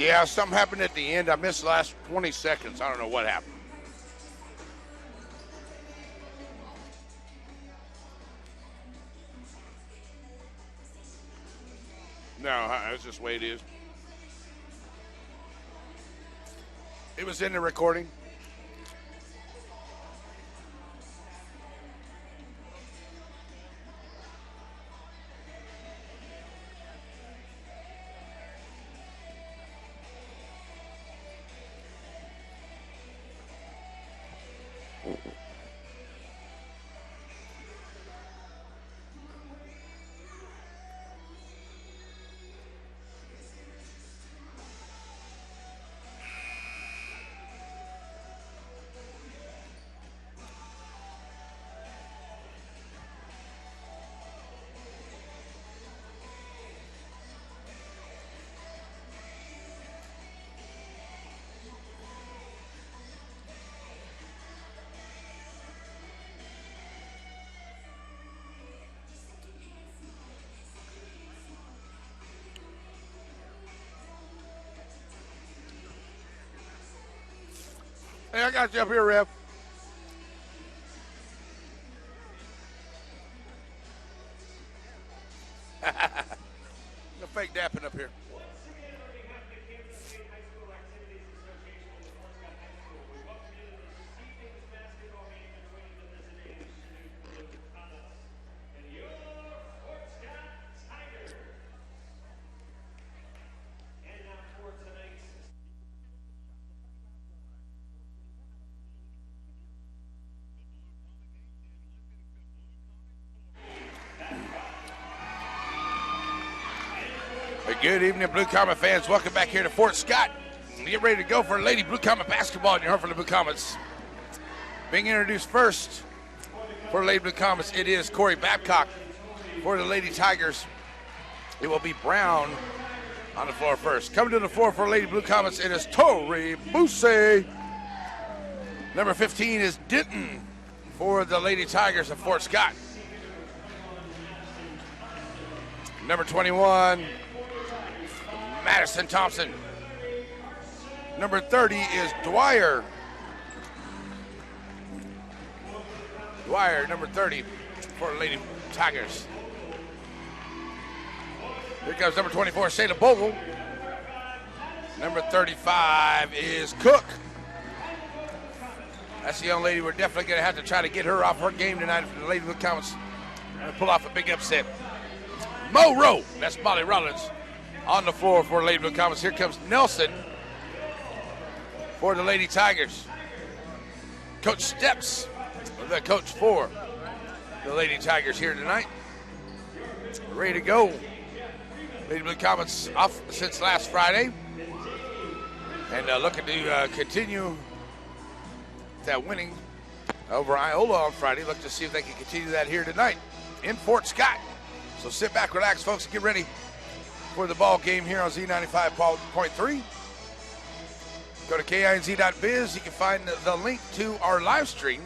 Yeah, something happened at the end. I missed the last 20 seconds. I don't know what happened. No, that's just the way it is. It was in the recording. Hey, I got you up here, Rev. No fake dapping up here. Good evening, Blue Comet fans. Welcome back here to Fort Scott. Get ready to go for Lady Blue Comet basketball in your home for the Blue Comets. Being introduced first for Lady Blue Comets, it is Corey Babcock. For the Lady Tigers, it will be Brown on the floor first. Coming to the floor for Lady Blue Comets, it is Tori Busse. Number 15 is Denton for the Lady Tigers of Fort Scott. Number 21, Madison Thompson. Number 30 is Dwyer. Dwyer, number 30 for the Lady Tigers. Here comes number 24, Shayla Bogle. Number 35 is Cook. That's the young lady we're definitely going to have to try to get her off her game tonight for the Lady Blue Comets. Pull off a big upset. Mo Rowe, that's Molly Rollins. On the floor for Lady Blue Comets. Here comes Nelson for the Lady Tigers. Coach Steps, the coach for the Lady Tigers here tonight. Ready to go. Lady Blue Comets off since last Friday. And looking to continue that winning over Iola on Friday. Look to see if they can continue that here tonight in Fort Scott. So sit back, relax, folks, and get ready for the ball game here on Z95.3. Go to KINZ.biz. You can find the link to our live stream,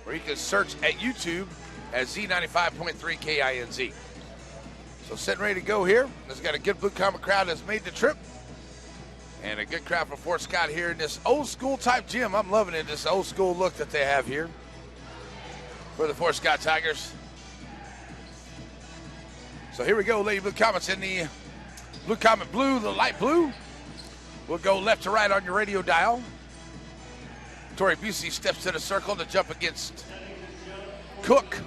or you can search at YouTube at Z95.3 KINZ. So sitting ready to go here. There's got a good Blue Comet crowd that's made the trip. And a good crowd from Fort Scott here in this old school type gym. I'm loving it, this old school look that they have here for the Fort Scott Tigers. So here we go, Lady Blue Comets in the Blue Comet blue, the light blue. We'll go left to right on your radio dial. Tori Busey steps to the circle to jump against Cook.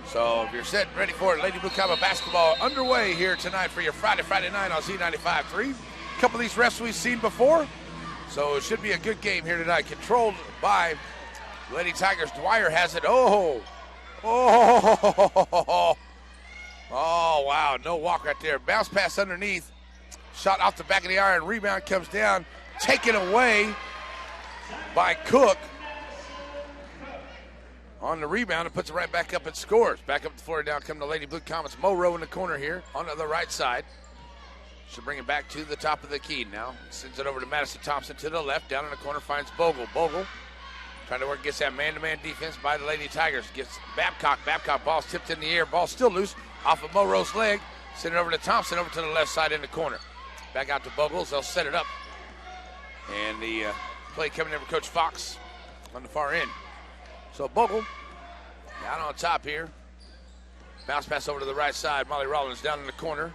So if you're set and ready for it, Lady Blue Comet basketball underway here tonight for your Friday night on Z95.3. A couple of these refs we've seen before, so it should be a good game here tonight. Controlled by Lady Tigers. Dwyer has it. Oh, wow, no walk right there. Bounce pass underneath. Shot off the back of the iron. Rebound comes down. Taken away by Cook. On the rebound and puts it right back up and scores. Back up the floor down come the Lady Blue Comets. Mo Rowe in the corner here on the right side. Should bring it back to the top of the key now. Sends it over to Madison Thompson to the left. Down in the corner finds Bogle. Bogle trying to work against that man-to-man defense by the Lady Tigers. Gets Babcock. Babcock ball's tipped in the air. Ball still loose off of Mo Rowe's leg. Send it over to Thompson, over to the left side in the corner. Back out to Bogles. They'll set it up. And the play coming in from Coach Fox on the far end. So Bogle down on top here. Bounce pass over to the right side. Molly Rollins down in the corner.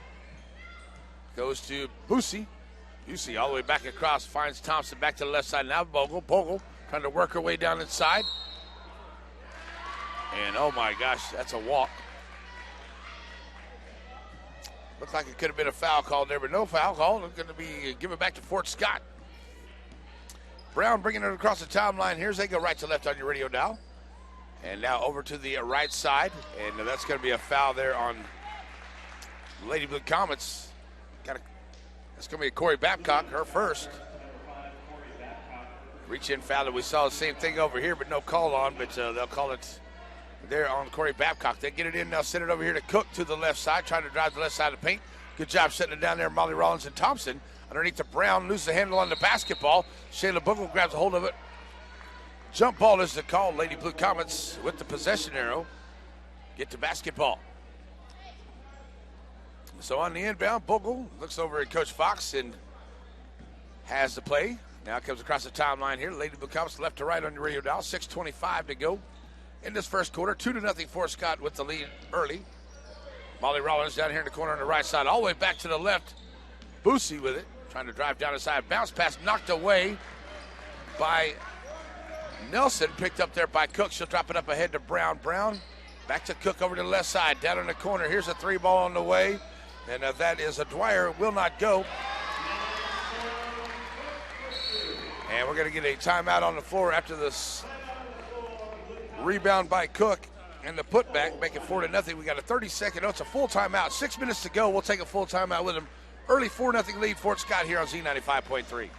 Goes to Busey. Busey all the way back across. Finds Thompson back to the left side. Now Bogle. Bogle trying to work her way down inside. And oh my gosh, that's a walk. Looked like it could have been a foul call there, but no foul call. It's going to be given back to Fort Scott. Brown bringing it across the timeline here as they go right to left on your radio dial. And now over to the right side. And that's going to be a foul there on Lady Blue Comets. That's going to be a Corey Babcock, her first. Reach in foul. We saw the same thing over here, but no call on. But they'll call it there on Corey Babcock. They get it in now, send it over here to Cook to the left side, trying to drive the left side of the paint. Good job setting it down there, Molly Rollins and Thompson. Underneath to Brown, loses the handle on the basketball. Shayla Bogle grabs a hold of it. Jump ball is the call. Lady Blue Comets with the possession arrow get to basketball. So on the inbound, Bogle looks over at Coach Fox and has the play. Now comes across the timeline here. Lady Blue Comets left to right on your radio dial. 6:25 to go in this first quarter. 2-0 Fort Scott with the lead early. Molly Rollins down here in the corner on the right side. All the way back to the left. Busey with it. Trying to drive down the side. Bounce pass knocked away by Nelson. Picked up there by Cook. She'll drop it up ahead to Brown. Brown back to Cook over to the left side. Down in the corner. Here's a three ball on the way. And that is a Dwyer. Will not go. And we're going to get a timeout on the floor after this rebound by Cook. And the putback, make it 4-0. We got a 30-second. Oh, it's a full timeout. 6 minutes to go. We'll take a full timeout with them. Early 4-0 lead, Fort Scott here on Z95.3.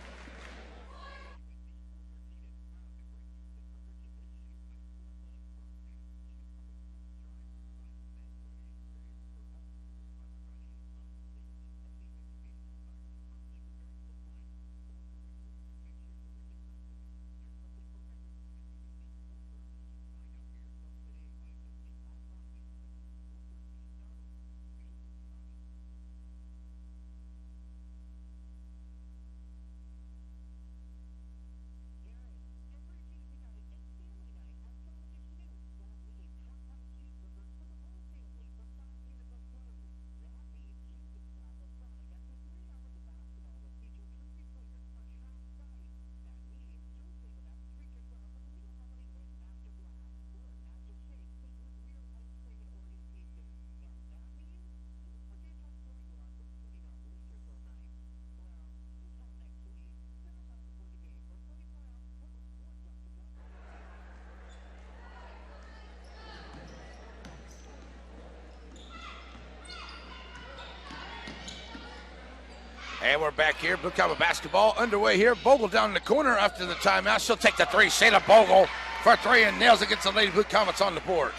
And we're back here. Blue Comet basketball underway here. Bogle down in the corner after the timeout. She'll take the three. Shayla Bogle for three and nails it. Gets the Lady Blue Comets on the board.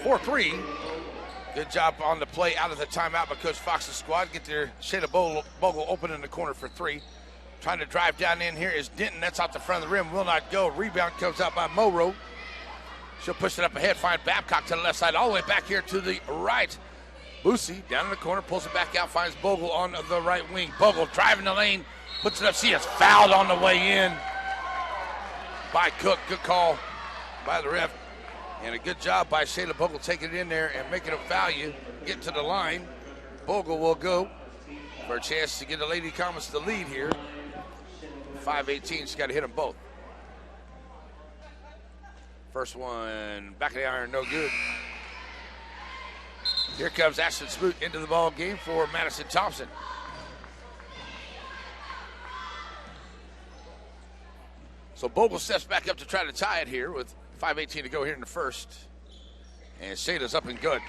4-3. Good job on the play out of the timeout by Coach Fox's squad. Get their Shayla Bogle open in the corner for three. Trying to drive down in here is Denton. That's out the front of the rim. Will not go. Rebound comes out by Moro. She'll push it up ahead. Find Babcock to the left side. All the way back here to the right. Busey down in the corner, pulls it back out, finds Bogle on the right wing. Bogle driving the lane, puts it up. She is fouled on the way in by Cook. Good call by the ref. And a good job by Shayla Bogle taking it in there and making a foul. You get to the line. Bogle will go for a chance to get the Lady Comets the lead here. 5:18, she's got to hit them both. First one, back of the iron, no good. Here comes Ashton Smoot into the ball game for Madison Thompson. So Bogle steps back up to try to tie it here with 5:18 to go here in the first. And Shayla's up and good.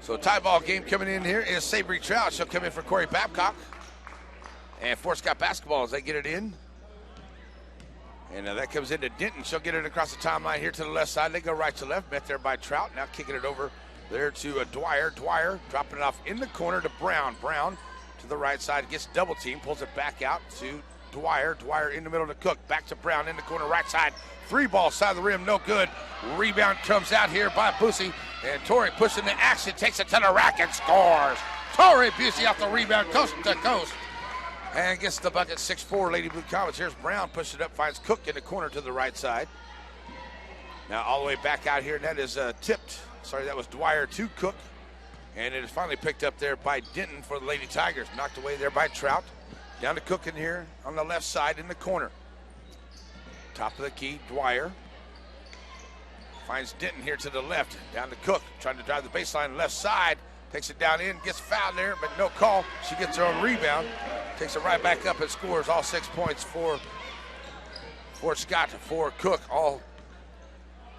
So tie ball game coming in here is Savory Trout. She'll come in for Corey Babcock. And Fort Scott basketball as they get it in. And that comes into Denton. She'll get it across the timeline here to the left side. They go right to left. Met there by Trout. Now kicking it over there to Dwyer. Dwyer dropping it off in the corner to Brown. Brown to the right side. Gets double team. Pulls it back out to Dwyer. Dwyer in the middle to Cook. Back to Brown in the corner, right side. 3-ball, side of the rim, no good. Rebound comes out here by Busey. And Torrey pushing the action, takes it to the rack and scores. Torrey Busey off the rebound, coast to coast. And gets the bucket, 6-4, Lady Blue Comets. Here's Brown, pushes it up, finds Cook in the corner to the right side. Now all the way back out here, and that is tipped. Sorry, that was Dwyer to Cook. And it is finally picked up there by Denton for the Lady Tigers. Knocked away there by Trout. Down to Cook in here on the left side in the corner. Top of the key, Dwyer. Finds Denton here to the left. Down to Cook, trying to drive the baseline left side. Takes it down in, gets fouled there, but no call. She gets her own rebound. Takes it right back up and scores all 6 points for Scott, for Cook.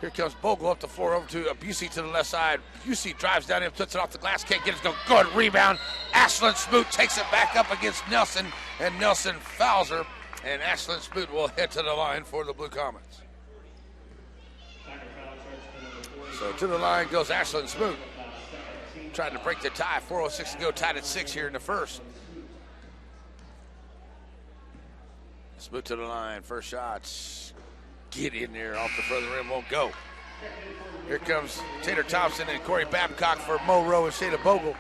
Here comes Bogle up the floor over to Busey to the left side. Busey drives down in, puts it off the glass, can't get it, go good rebound. Ashlyn Smoot takes it back up against Nelson, and Nelson fouls her, and Ashlyn Smoot will head to the line for the Blue Comets. So to the line goes Ashlyn Smoot, trying to break the tie. 4:06 to go, tied at 6 here in the first. Smoot to the line, first shots. Get in there off the front of the rim, won't go. Here comes Taylor Thompson and Corey Babcock for Mo Rowe and Shayla Bogle.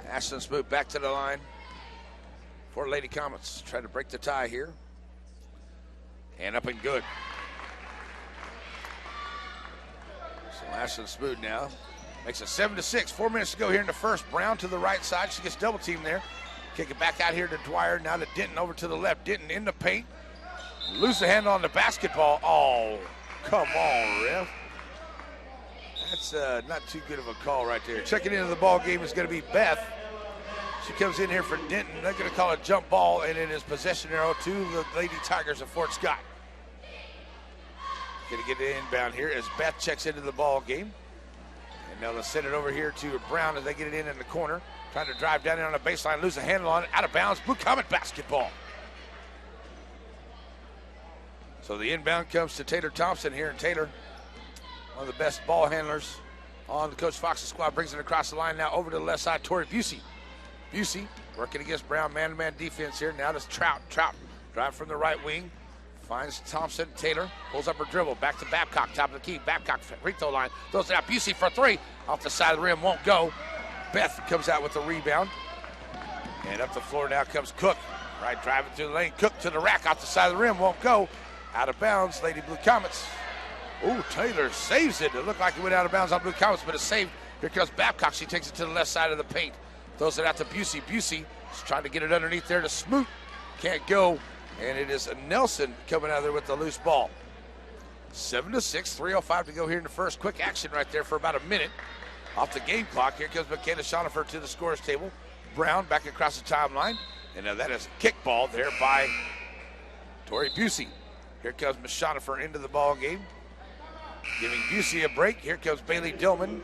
Ashton Smoot back to the line for Lady Comets. Trying to break the tie here. And up and good. So Ashton Smoot now makes it 7-6. 4 minutes to go here in the first. Brown to the right side. She gets double teamed there. Kick it back out here to Dwyer, now to Denton over to the left. Denton in the paint. Lose the handle on the basketball. Oh, come on, ref. That's not too good of a call right there. Checking into the ball game is going to be Beth. She comes in here for Denton. They're going to call a jump ball, and it is possession arrow to the Lady Tigers of Fort Scott. Going to get it inbound here as Beth checks into the ball game. And now let's send it over here to Brown as they get it in the corner. Trying to drive down in on the baseline, lose the handle on it, out of bounds. Blue Comet basketball. So the inbound comes to Taylor Thompson here, and Taylor, one of the best ball handlers on the Coach Fox's squad, brings it across the line now over to the left side. Torrey Busey. Busey working against Brown, man-to-man defense here. Now to Trout. Trout drive from the right wing. Finds Thompson. Taylor pulls up her dribble. Back to Babcock, top of the key. Babcock, free throw line. Throws it out. Busey for 3. Off the side of the rim, won't go. Beth comes out with the rebound. And up the floor now comes Cook. Right, driving through the lane. Cook to the rack, off the side of the rim, won't go. Out of bounds, Lady Blue Comets. Ooh, Taylor saves it. It looked like it went out of bounds on Blue Comets, but it's saved. Here comes Babcock. She takes it to the left side of the paint. Throws it out to Busey. Busey is trying to get it underneath there to Smoot. Can't go. And it is Nelson coming out of there with the loose ball. 7-6, 3:05 to go here in the first. Quick action right there for about a minute. Off the game clock, here comes Michaela Schonifer to the scorer's table. Brown back across the timeline. And now that is a kickball there by Torrey Busey. Here comes Miss Schonifer into the ball game, giving Busey a break. Here comes Bailey Dillman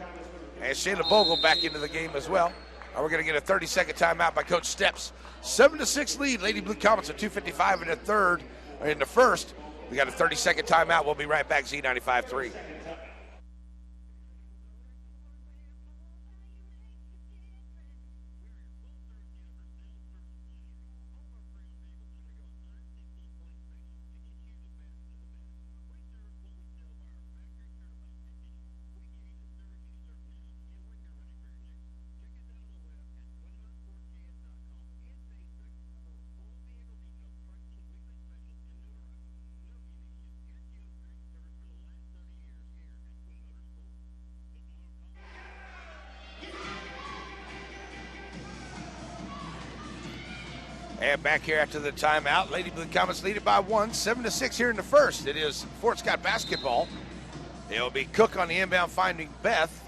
and Shayla Bogle back into the game as well. Now we're going to get a 30-second timeout by Coach Steps. 7-6 lead. Lady Blue Comets with 2:55 in the first. We got a 30-second timeout. We'll be right back. Z95.3. And back here after the timeout, Lady Blue Comets lead it by 1, 7-6 here in the first. It is Fort Scott basketball. It'll be Cook on the inbound finding Beth.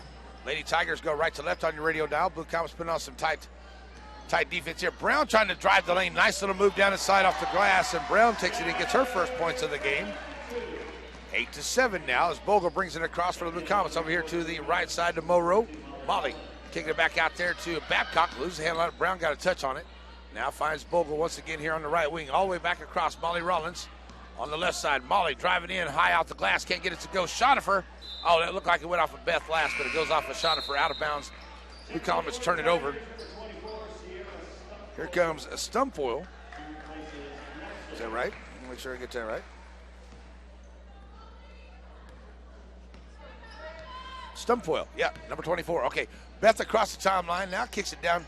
Lady Tigers go right to left on your radio dial. Blue Comets putting on some tight defense here. Brown trying to drive the lane. Nice little move down inside off the glass, and Brown takes it and gets her first points of the game. 8-7 now as Bogle brings it across for the Blue Comets over here to the right side to Monroe. Molly kicking it back out there to Babcock. Loses the handle on it. Brown got a touch on it. Now finds Bogle once again here on the right wing. All the way back across. Molly Rollins on the left side. Molly driving in high out the glass. Can't get it to go. Schonifer. Oh, that looked like it went off of Beth last, but it goes off of Schonifer out of bounds. Blue Comets turn it over. Here comes a Stumfoil. Is that right? Make sure I get that right. Stumfoil, yeah, number 24. Okay, Beth across the timeline now, kicks it down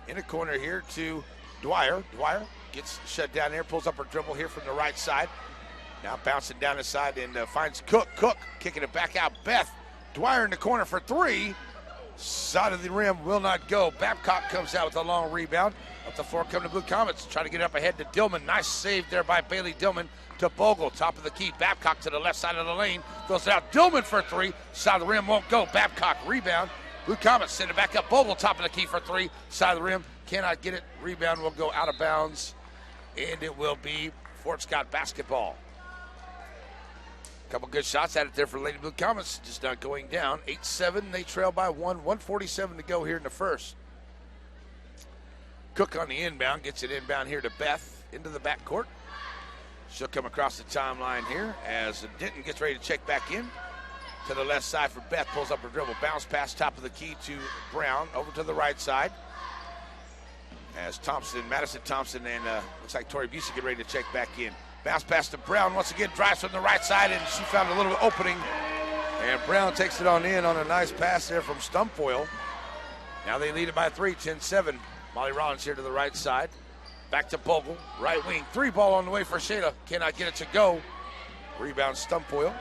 in the corner here to Dwyer. Dwyer gets shut down there, pulls up her dribble here from the right side. Now bouncing down the side and finds Cook. Cook kicking it back out. Beth, Dwyer in the corner for three. Side of the rim will not go. Babcock comes out with a long rebound. Up the floor come the Blue Comets. Try to get up ahead to Dillman. Nice save there by Bailey Dillman to Bogle. Top of the key. Babcock to the left side of the lane. Throws it out. Dillman for three. Side of the rim won't go. Babcock rebound. Blue Comets send it back up. Bogle top of the key for three. Side of the rim. Cannot get it. Rebound will go out of bounds. And it will be Fort Scott basketball. Couple good shots at it there for Lady Blue Comets, just not going down. 8-7, they trail by one. 1:47 to go here in the first. Cook on the inbound, gets it inbound here to Beth into the backcourt. She'll come across the timeline here as Denton gets ready to check back in. To the left side for Beth, pulls up her dribble, bounce pass top of the key to Brown, over to the right side. As Thompson, Madison Thompson, and looks like Tori Busey get ready to check back in. Bounce pass to Brown, once again drives from the right side, and she found a little opening. And Brown takes it on in on a nice pass there from Stumfoil. Now they lead it by three, 10-7. Molly Rollins here to the right side. Back to Bogle, right wing. Three ball on the way for Shayla. Cannot get it to go. Rebound Stumfoil.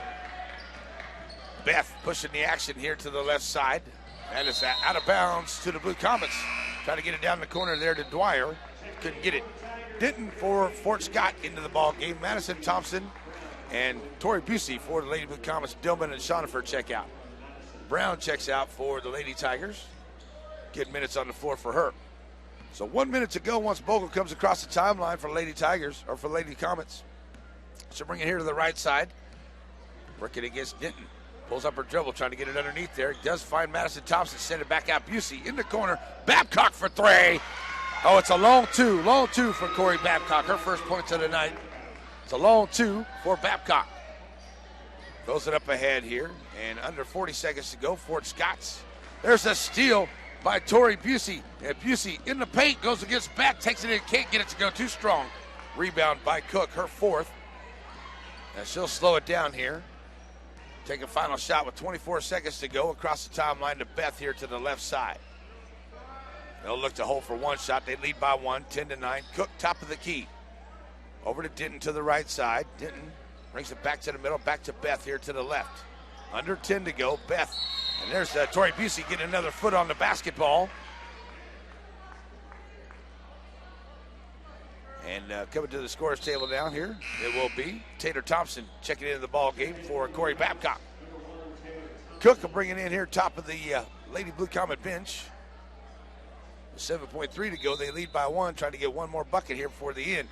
Beth pushing the action here to the left side. That is out of bounds to the Blue Comets. Trying to get it down the corner there to Dwyer. Couldn't get it. Denton for Fort Scott into the ball game. Madison Thompson and Tori Busey for the Lady Blue Comets. Dillman and Shonifer check out. Brown checks out for the Lady Tigers. Getting minutes on the floor for her. So 1 minute to go once Bogle comes across the timeline for Lady Tigers, or for Lady Comets. She'll bring it here to the right side. Working against Denton. Pulls up her dribble, trying to get it underneath there. Does find Madison Thompson, send it back out. Busey in the corner. Babcock for three. Oh, it's a long two for Corey Babcock. Her first points of the night. It's a long two for Babcock. Throws it up ahead here, and under 40 seconds to go, Fort Scott's. There's a steal by Tori Busey. And Busey in the paint, goes against Bat, takes it in, can't get it to go, too strong. Rebound by Cook, her fourth. Now she'll slow it down here. Take a final shot with 24 seconds to go across the timeline to Beth here to the left side. They'll look to hold for one shot. They lead by one, 10-9. Cook top of the key. Over to Denton to the right side. Denton brings it back to the middle, back to Beth here to the left. Under 10 to go, Beth. And there's Tori Busey getting another foot on the basketball. And coming to the scorer's table down here, it will be Tater Thompson checking into the ball game for Corey Babcock. Cook will bring it in here top of the Lady Blue Comet bench. 7.3 to go. They lead by one, trying to get one more bucket here before the end.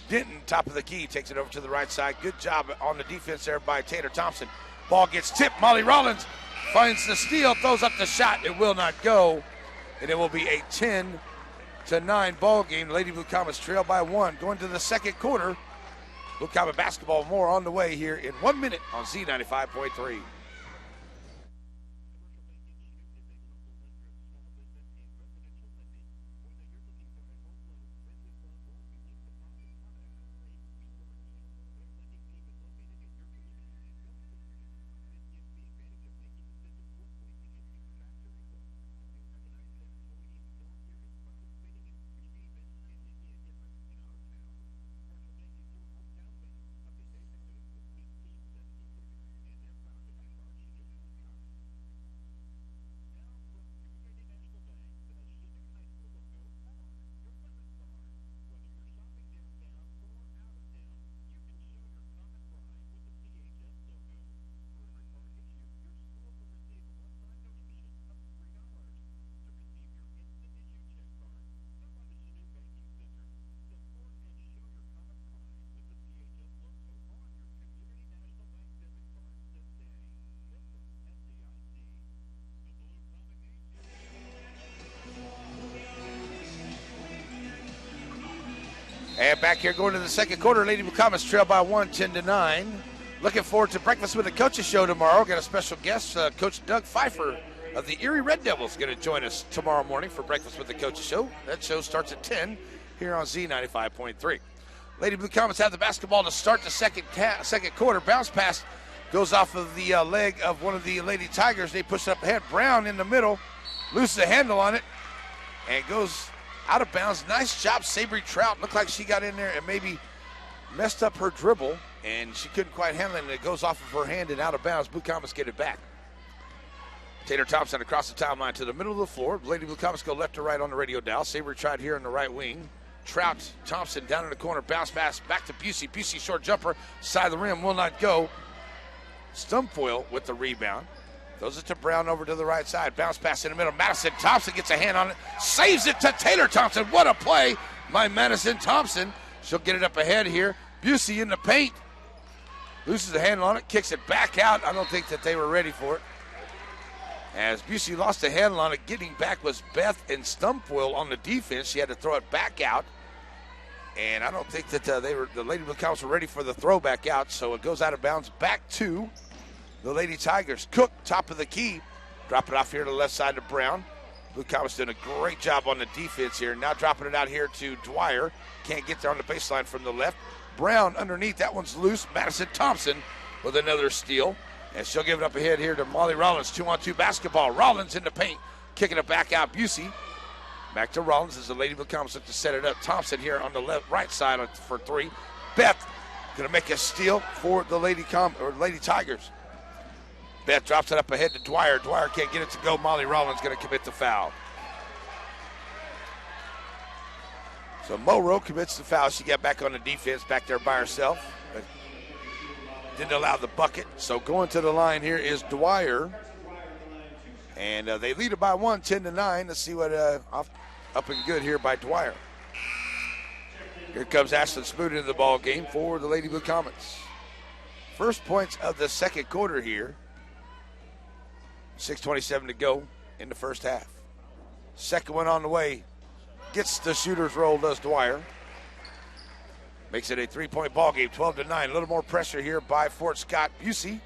Denton, top of the key, takes it over to the right side. Good job on the defense there by Tater Thompson. Ball gets tipped. Molly Rollins finds the steal, throws up the shot. It will not go, and it will be a 10-9 ball game. Lady Blue Comets trail by one. Going to the second quarter. Blue Comet basketball more on the way here in 1 minute on Z95.3. And back here going to the second quarter, Lady Blue Comets trail by one, 10-9. Looking forward to Breakfast with the Coaches show tomorrow. Got a special guest, Coach Doug Pfeiffer, of the Erie Red Devils going to join us tomorrow morning for Breakfast with the Coaches show. That show starts at 10 here on Z95.3. Lady Blue Comets have the basketball to start the second quarter. Bounce pass goes off of the leg of one of the Lady Tigers. They push it up ahead. Brown in the middle, loses the handle on it, and goes out of bounds. Nice job, Sabry Trout. Looked like she got in there and maybe messed up her dribble, and she couldn't quite handle it, and it goes off of her hand and out of bounds. Blue Comets get it back. Taylor Thompson across the timeline to the middle of the floor. Lady Blue Comets go left to right on the radio dial. Sabry Trout here in the right wing. Trout, Thompson down in the corner, bounce pass back to Busey. Busey short jumper, side of the rim, will not go. Stumfoil with the rebound. Throws it to Brown over to the right side. Bounce pass in the middle. Madison Thompson gets a hand on it. Saves it to Taylor Thompson. What a play by Madison Thompson. She'll get it up ahead here. Busey in the paint. Loses the handle on it. Kicks it back out. I don't think that they were ready for it. As Busey lost the handle on it, getting back was Beth and Stumfoil on the defense. She had to throw it back out. And I don't think that the Lady Blue Comets were ready for the throw back out. So it goes out of bounds back to the Lady Tigers. Cook, top of the key. Drop it off here to the left side to Brown. Blue Comets doing a great job on the defense here. Now dropping it out here to Dwyer. Can't get there on the baseline from the left. Brown underneath. That one's loose. Madison Thompson with another steal. And she'll give it up ahead here to Molly Rollins. 2-on-2 basketball. Rollins in the paint. Kicking it back out. Busey. Back to Rollins as the Lady Blue Comets look to set it up. Thompson here on the right side for three. Beth going to make a steal for the Lady Tigers. Beth drops it up ahead to Dwyer. Dwyer can't get it to go. Molly Rollins going to commit the foul. So Monroe commits the foul. She got back on the defense back there by herself. But didn't allow the bucket. So going to the line here is Dwyer. And they lead it by 1, 10-9. Let's see what up and good here by Dwyer. Here comes Ashlyn Smoot into the ball game for the Lady Blue Comets. First points of the second quarter here. 6:27 to go in the first half. Second one on the way. Gets the shooter's roll, does Dwyer. Makes it a 3-point ball game, 12-9. A little more pressure here by Fort Scott. Busey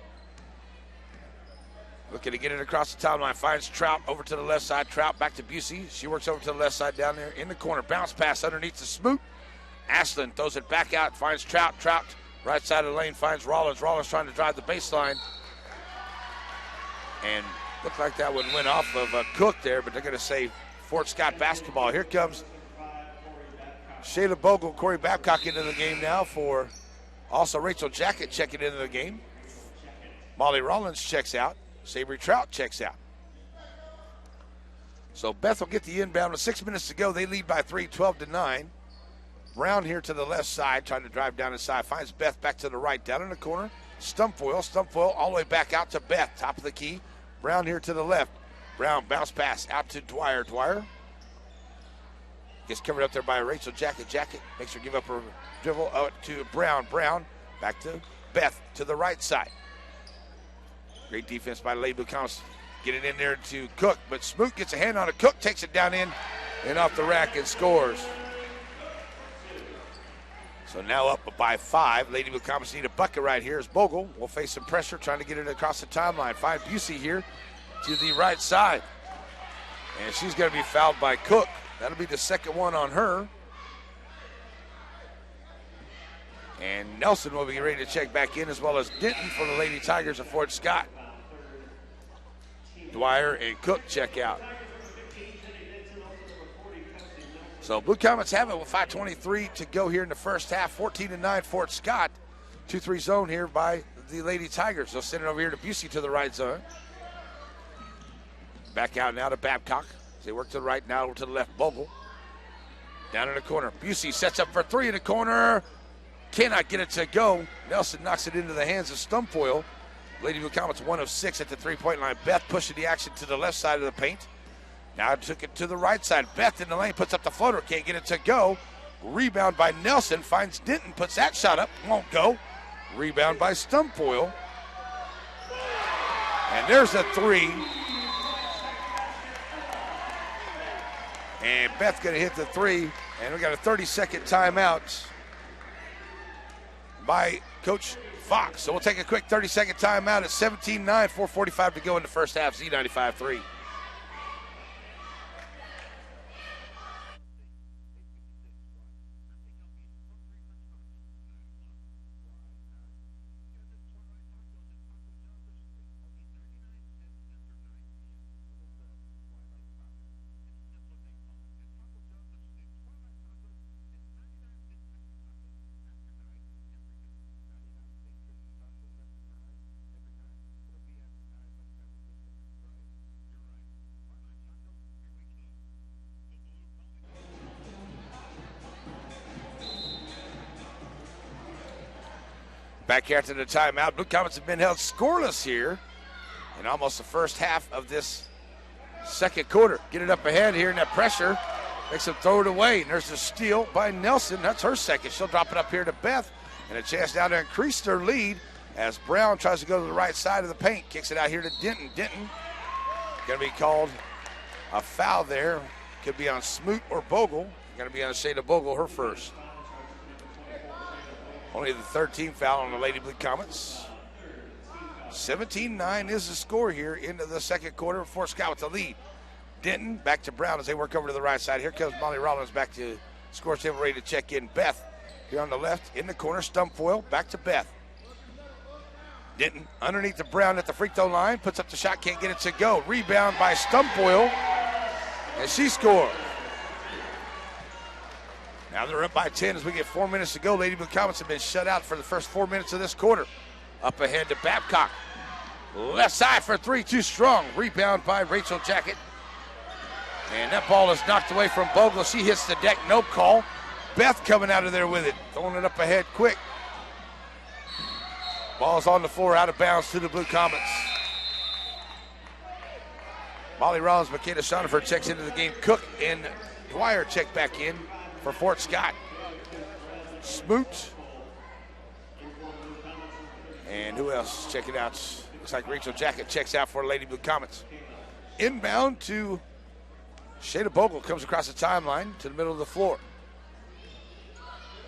looking to get it across the timeline. Finds Trout over to the left side. Trout back to Busey. She works over to the left side down there in the corner. Bounce pass underneath the Smoot. Ashlyn throws it back out. Finds Trout. Trout right side of the lane finds Rollins. Rollins trying to drive the baseline. And looked like that one went off of Cook there, but they're going to say Fort Scott basketball. Here comes Shayla Bogle, Corey Babcock into the game now for also Rachel Jackett checking into the game. Molly Rollins checks out. Sabry Trout checks out. So Beth will get the inbound with 6 minutes to go. They lead by 3, 12-9. Brown here to the left side, trying to drive down inside. Finds Beth back to the right, down in the corner. Stumfoil all the way back out to Beth, top of the key. Brown here to the left. Brown bounce pass out to Dwyer. Dwyer gets covered up there by Rachel Jackett. Jackett makes her give up her dribble out to Brown. Brown back to Beth to the right side. Great defense by Lady Blue Comets. Getting in there to Cook, but Smoot gets a hand on it. Cook takes it down in and off the rack and scores. So now up by 5. Lady Blue Comets need a bucket right here as Bogle will face some pressure trying to get it across the timeline. Find Busey here to the right side. And she's going to be fouled by Cook. That'll be the second one on her. And Nelson will be ready to check back in, as well as Denton for the Lady Tigers of Fort Scott. Dwyer and Cook check out. So Blue Comets have it with 5:23 to go here in the first half. 14-9 Fort Scott. 2-3 zone here by the Lady Tigers. They'll send it over here to Busey to the right zone. Back out now to Babcock. They work to the right, now over to the left. Bogle down in the corner. Busey sets up for 3 in the corner. Cannot get it to go. Nelson knocks it into the hands of Stumfoil. Lady Blue Comets 1 of 6 at the 3-point line. Beth pushing the action to the left side of the paint. Now took it to the right side. Beth in the lane, puts up the floater. Can't get it to go. Rebound by Nelson. Finds Denton, puts that shot up. Won't go. Rebound by Stumfoil. And there's a 3. And Beth going to hit the 3. And we got a 30-second timeout by Coach Fox. So we'll take a quick 30-second timeout at 17-9, 4:45 to go in the first half. Z95-3. Back here after the timeout. Blue Comets have been held scoreless here in almost the first half of this second quarter. Get it up ahead here in that pressure. Makes them throw it away. And there's a steal by Nelson. That's her second. She'll drop it up here to Beth. And a chance now to increase their lead as Brown tries to go to the right side of the paint. Kicks it out here to Denton. Denton going to be called a foul there. Could be on Smoot or Bogle. Going to be on Shayna Bogle, her first. Only the 13th foul on the Lady Blue Comets. 17-9 is the score here into the second quarter. Fort Scott with the lead. Denton back to Brown as they work over to the right side. Here comes Molly Rollins back to score table, ready to check in. Beth here on the left in the corner. Stumfoil back to Beth. Denton underneath the Brown at the free throw line. Puts up the shot, can't get it to go. Rebound by Stumfoil, and she scores. Now they're up by 10 as we get 4 minutes to go. Lady Blue Comets have been shut out for the first 4 minutes of this quarter. Up ahead to Babcock. Left side for three, too strong. Rebound by Rachel Jacket. And that ball is knocked away from Bogle. She hits the deck, no call. Beth coming out of there with it, throwing it up ahead quick. Ball's on the floor, out of bounds to the Blue Comets. Molly Rollins, Makeda Shonifer checks into the game. Cook and Dwyer check back in for Fort Scott. Smoot. And who else checking out? Looks like Rachel Jacket checks out for Lady Blue Comets. Inbound to Shayna Bogle, comes across the timeline to the middle of the floor.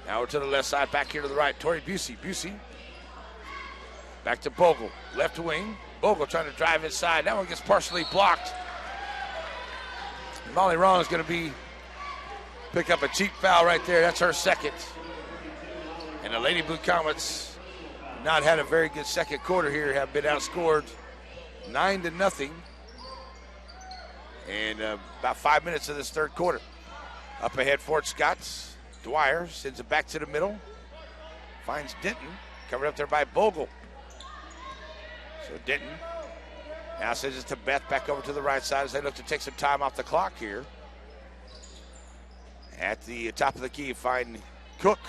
Now we're to the left side, back here to the right. Tori Busey. Busey back to Bogle, left wing. Bogle trying to drive inside. That one gets partially blocked. Molly Rollins going to pick up a cheap foul right there. That's her second. And the Lady Blue Comets not had a very good second quarter here. Have been outscored 9-0. And about 5 minutes of this third quarter. Up ahead, Fort Scott's Dwyer sends it back to the middle. Finds Denton, covered up there by Bogle. So Denton now sends it to Beth back over to the right side as they look to take some time off the clock here. At the top of the key, find Cook.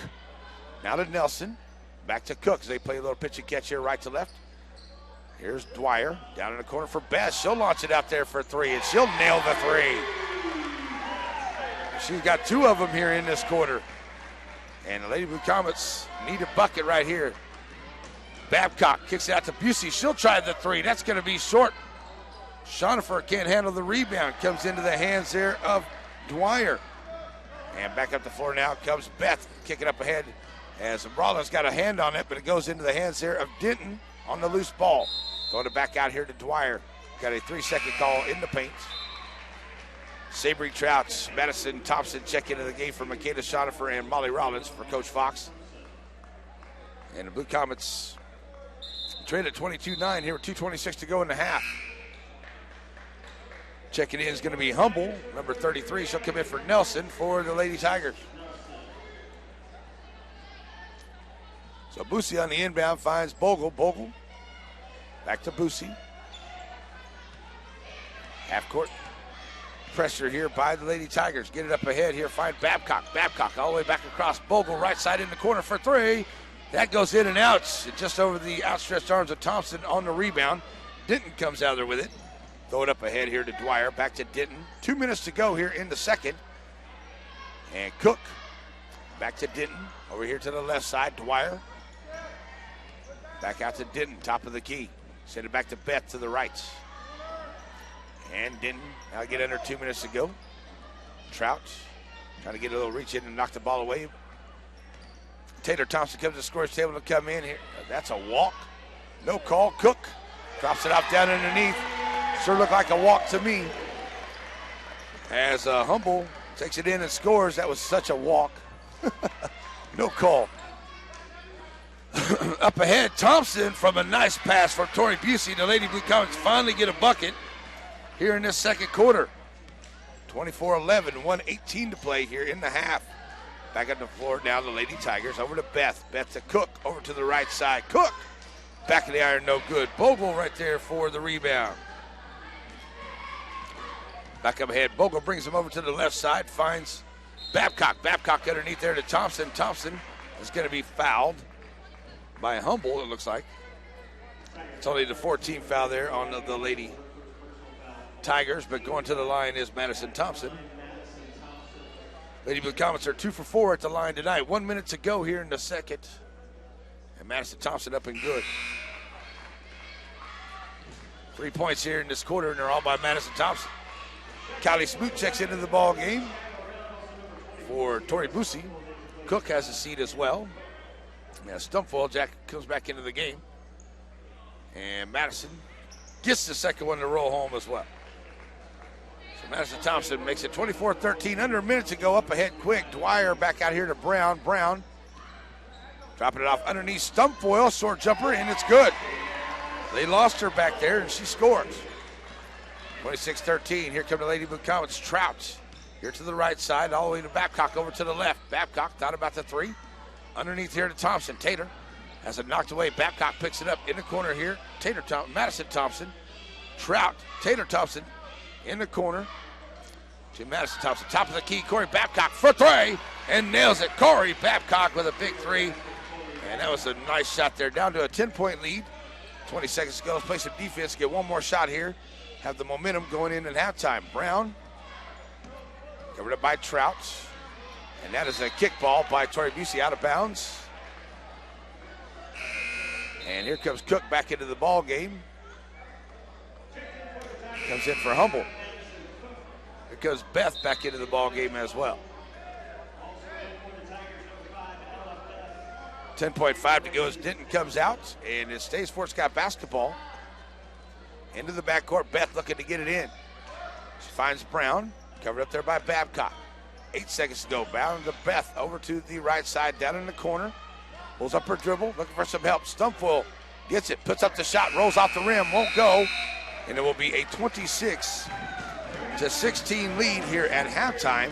Now to Nelson. Back to Cook as they play a little pitch and catch here, right to left. Here's Dwyer down in the corner for Beth. She'll launch it out there for three, and she'll nail the three. She's got two of them here in this quarter. And the Lady Blue Comets need a bucket right here. Babcock kicks it out to Busey. She'll try the three. That's going to be short. Shonifer can't handle the rebound. Comes into the hands there of Dwyer. And back up the floor now comes Beth. Kicking up ahead as Rollins got a hand on it, but it goes into the hands there of Denton on the loose ball. Throwing it back out here to Dwyer. Got a 3-second call in the paint. Sabry Trouts, Madison Thompson check into the game for Makeda Shonifer and Molly Rollins for Coach Fox. And the Blue Comets trade at 22-9 here with 2:26 to go in the half. Checking in is going to be Humble, number 33. She'll come in for Nelson for the Lady Tigers. So Busey on the inbound finds Bogle. Bogle back to Busey. Half court pressure here by the Lady Tigers. Get it up ahead here. Find Babcock. Babcock all the way back across. Bogle right side in the corner for three. That goes in and out. Just over the outstretched arms of Thompson on the rebound. Denton comes out there with it. Throw it up ahead here to Dwyer. Back to Denton. 2 minutes to go here in the second. And Cook back to Denton. Over here to the left side. Dwyer. Back out to Denton. Top of the key. Send it back to Beth to the right. And Denton now get under 2 minutes to go. Trout trying to get a little reach in and knock the ball away. Taylor Thompson comes to the scorer's table to come in here. That's a walk. No call. Cook drops it off down underneath. Sure looked like a walk to me. As Humble takes it in and scores. That was such a walk. No call. Up ahead, Thompson from a nice pass from Tori Busey. The Lady Blue Comets finally get a bucket here in this second quarter. 24-11, 1:18 to play here in the half. Back on the floor now, the Lady Tigers over to Beth. Beth to Cook over to the right side. Cook back of the iron, no good. Bogle right there for the rebound. Back up ahead, Bogle brings him over to the left side, finds Babcock. Babcock underneath there to Thompson. Thompson is going to be fouled. by Humble, it looks like. It's only the 14th foul there on the Lady Tigers, but going to the line is Madison Thompson. Lady Blue Comets are 2 for 4 at the line tonight. 1 minute to go here in the second. And Madison Thompson up and good. 3 points here in this quarter, and they're all by Madison Thompson. Kylie Smoot checks into the ball game for Tori Busey. Cook has a seat as well. Now Stumpful, Jack comes back into the game. And Madison gets the second one to roll home as well. So Madison Thompson makes it 24-13. Under a minute to go, up ahead quick. Dwyer back out here to Brown. Brown dropping it off underneath Stumpfoil. Short jumper, and it's good. They lost her back there, and she scores. 26-13. Here come the Lady Blue Comets. Trout here to the right side, all the way to Babcock over to the left. Babcock thought about the three. Underneath here to Thompson. Tater has it knocked away. Babcock picks it up in the corner here. Madison Thompson. Trout. Tater Thompson in the corner to Madison Thompson. Top of the key. Corey Babcock for three and nails it. Corey Babcock with a big three. And that was a nice shot there. Down to a 10-point lead. 20 seconds to go. Let's play some defense. Get one more shot here. Have the momentum going in at halftime. Brown covered up by Trout. And that is a kick ball by Tori Busey out of bounds. And here comes Cook back into the ball game. Comes in for Humble. Here comes Beth back into the ball game as well. 10.5 to go as Denton comes out, and it stays Fort Scott basketball. Into the backcourt, Beth looking to get it in. She finds Brown, covered up there by Babcock. 8 seconds to go. Brown to Beth, over to the right side, down in the corner. Pulls up her dribble, looking for some help. Stumpful gets it, puts up the shot, rolls off the rim, won't go. And it will be a 26-16 lead here at halftime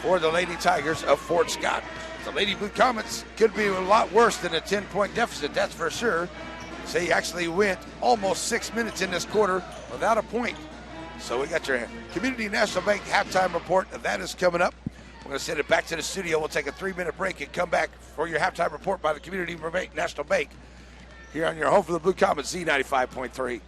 for the Lady Tigers of Fort Scott. The Lady Blue Comets could be a lot worse than a 10-point deficit, that's for sure. They actually went almost 6 minutes in this quarter without a point. So we got your Community National Bank halftime report. That is coming up. We're going to send it back to the studio. We'll take a 3-minute break and come back for your halftime report by the Community National Bank here on your home for the Blue Comets, Z95.3.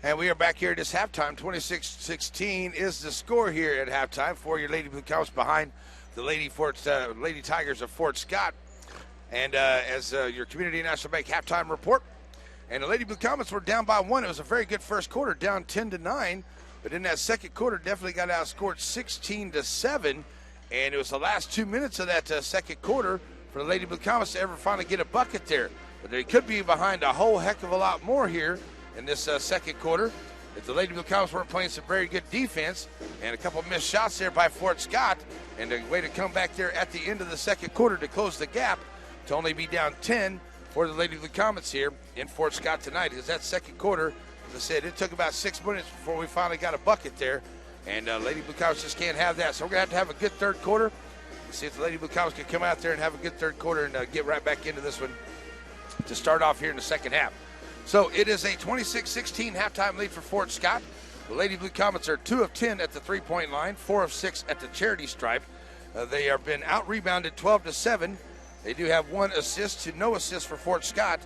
And we are back here at this halftime. 26-16 is the score here at halftime for your Lady Blue Comets behind the Lady Tigers of Fort Scott. And as your Community National Bank halftime report, and the Lady Blue Comets were down by 1. It was a very good first quarter, down 10-9. But in that second quarter, definitely got outscored 16-7. And it was the last 2 minutes of that second quarter for the Lady Blue Comets to ever finally get a bucket there. But they could be behind a whole heck of a lot more here in this second quarter. If the Lady Blue Comets weren't playing some very good defense and a couple missed shots there by Fort Scott, and a way to come back there at the end of the second quarter to close the gap to only be down 10 for the Lady Blue Comets here in Fort Scott tonight. Because that second quarter, as I said, it took about 6 minutes before we finally got a bucket there. And Lady Blue Comets just can't have that. So we're going to have a good third quarter. See if the Lady Blue Comets can come out there and have a good third quarter and get right back into this one to start off here in the second half. So it is a 26-16 halftime lead for Fort Scott. The Lady Blue Comets are 2 of 10 at the three-point line, 4 of 6 at the charity stripe. They have been out-rebounded 12-7. They do have 1 assist to no assist for Fort Scott.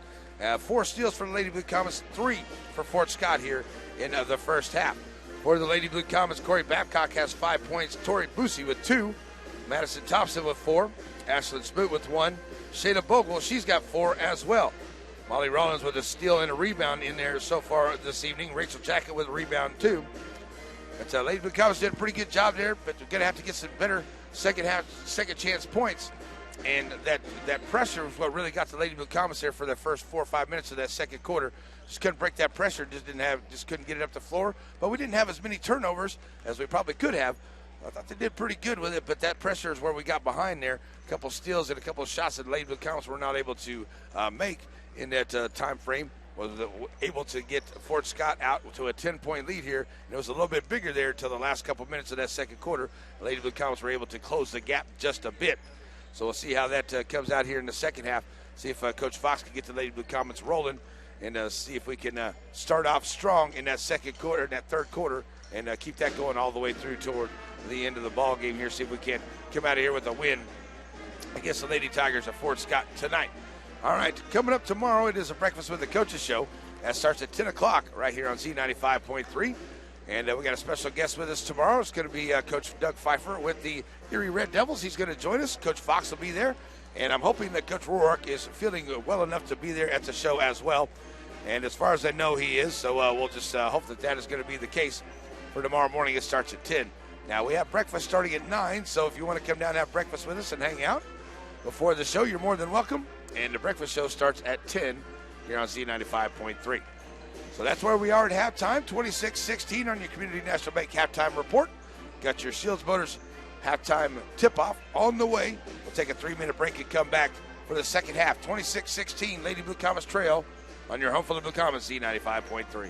4 steals for the Lady Blue Comets, 3 for Fort Scott here in the first half. For the Lady Blue Comets, Corey Babcock has 5 points, Tori Boosie with 2, Madison Thompson with 4, Ashlyn Smoot with 1, Shayna Bogle, she's got 4 as well. Molly Rollins with a steal and a rebound in there so far this evening. Rachel Jackett with a rebound too. But Lady Blue Comets did a pretty good job there, but we're going to have to get some better second chance points. And that pressure was what really got the Lady Blue Comets there for the first 4 or 5 minutes of that second quarter. Just couldn't break that pressure, just couldn't get it up the floor. But we didn't have as many turnovers as we probably could have. I thought they did pretty good with it, but that pressure is where we got behind there. A couple steals and a couple of shots that the Lady Blue Comets were not able to make in that time frame. Was able to get Fort Scott out to a 10-point lead here. And it was a little bit bigger there until the last couple of minutes of that second quarter. The Lady Blue Comets were able to close the gap just a bit. So we'll see how that comes out here in the second half. See if Coach Fox can get the Lady Blue Comets rolling and see if we can start off strong in that second quarter, in that third quarter, and keep that going all the way through toward the end of the ball game here. See if we can come out of here with a win against the Lady Tigers of Fort Scott tonight. All right, coming up tomorrow, it is a Breakfast with the Coaches show. That starts at 10 o'clock right here on Z95.3. And we got a special guest with us tomorrow. It's going to be Coach Doug Pfeiffer with the Erie Red Devils. He's going to join us. Coach Fox will be there. And I'm hoping that Coach Rourke is feeling well enough to be there at the show as well. And as far as I know, he is. So we'll just hope that is going to be the case for tomorrow morning. It starts at 10. Now, we have breakfast starting at 9. So if you want to come down and have breakfast with us and hang out before the show, you're more than welcome. And the breakfast show starts at 10 here on Z95.3. So that's where we are at halftime, 26-16 on your Community National Bank halftime report. Got your Shields Motors halftime tip-off on the way. We'll take a 3-minute break and come back for the second half. 26-16, Lady Blue Comets trail on your home for the Blue Comets, Z95.3.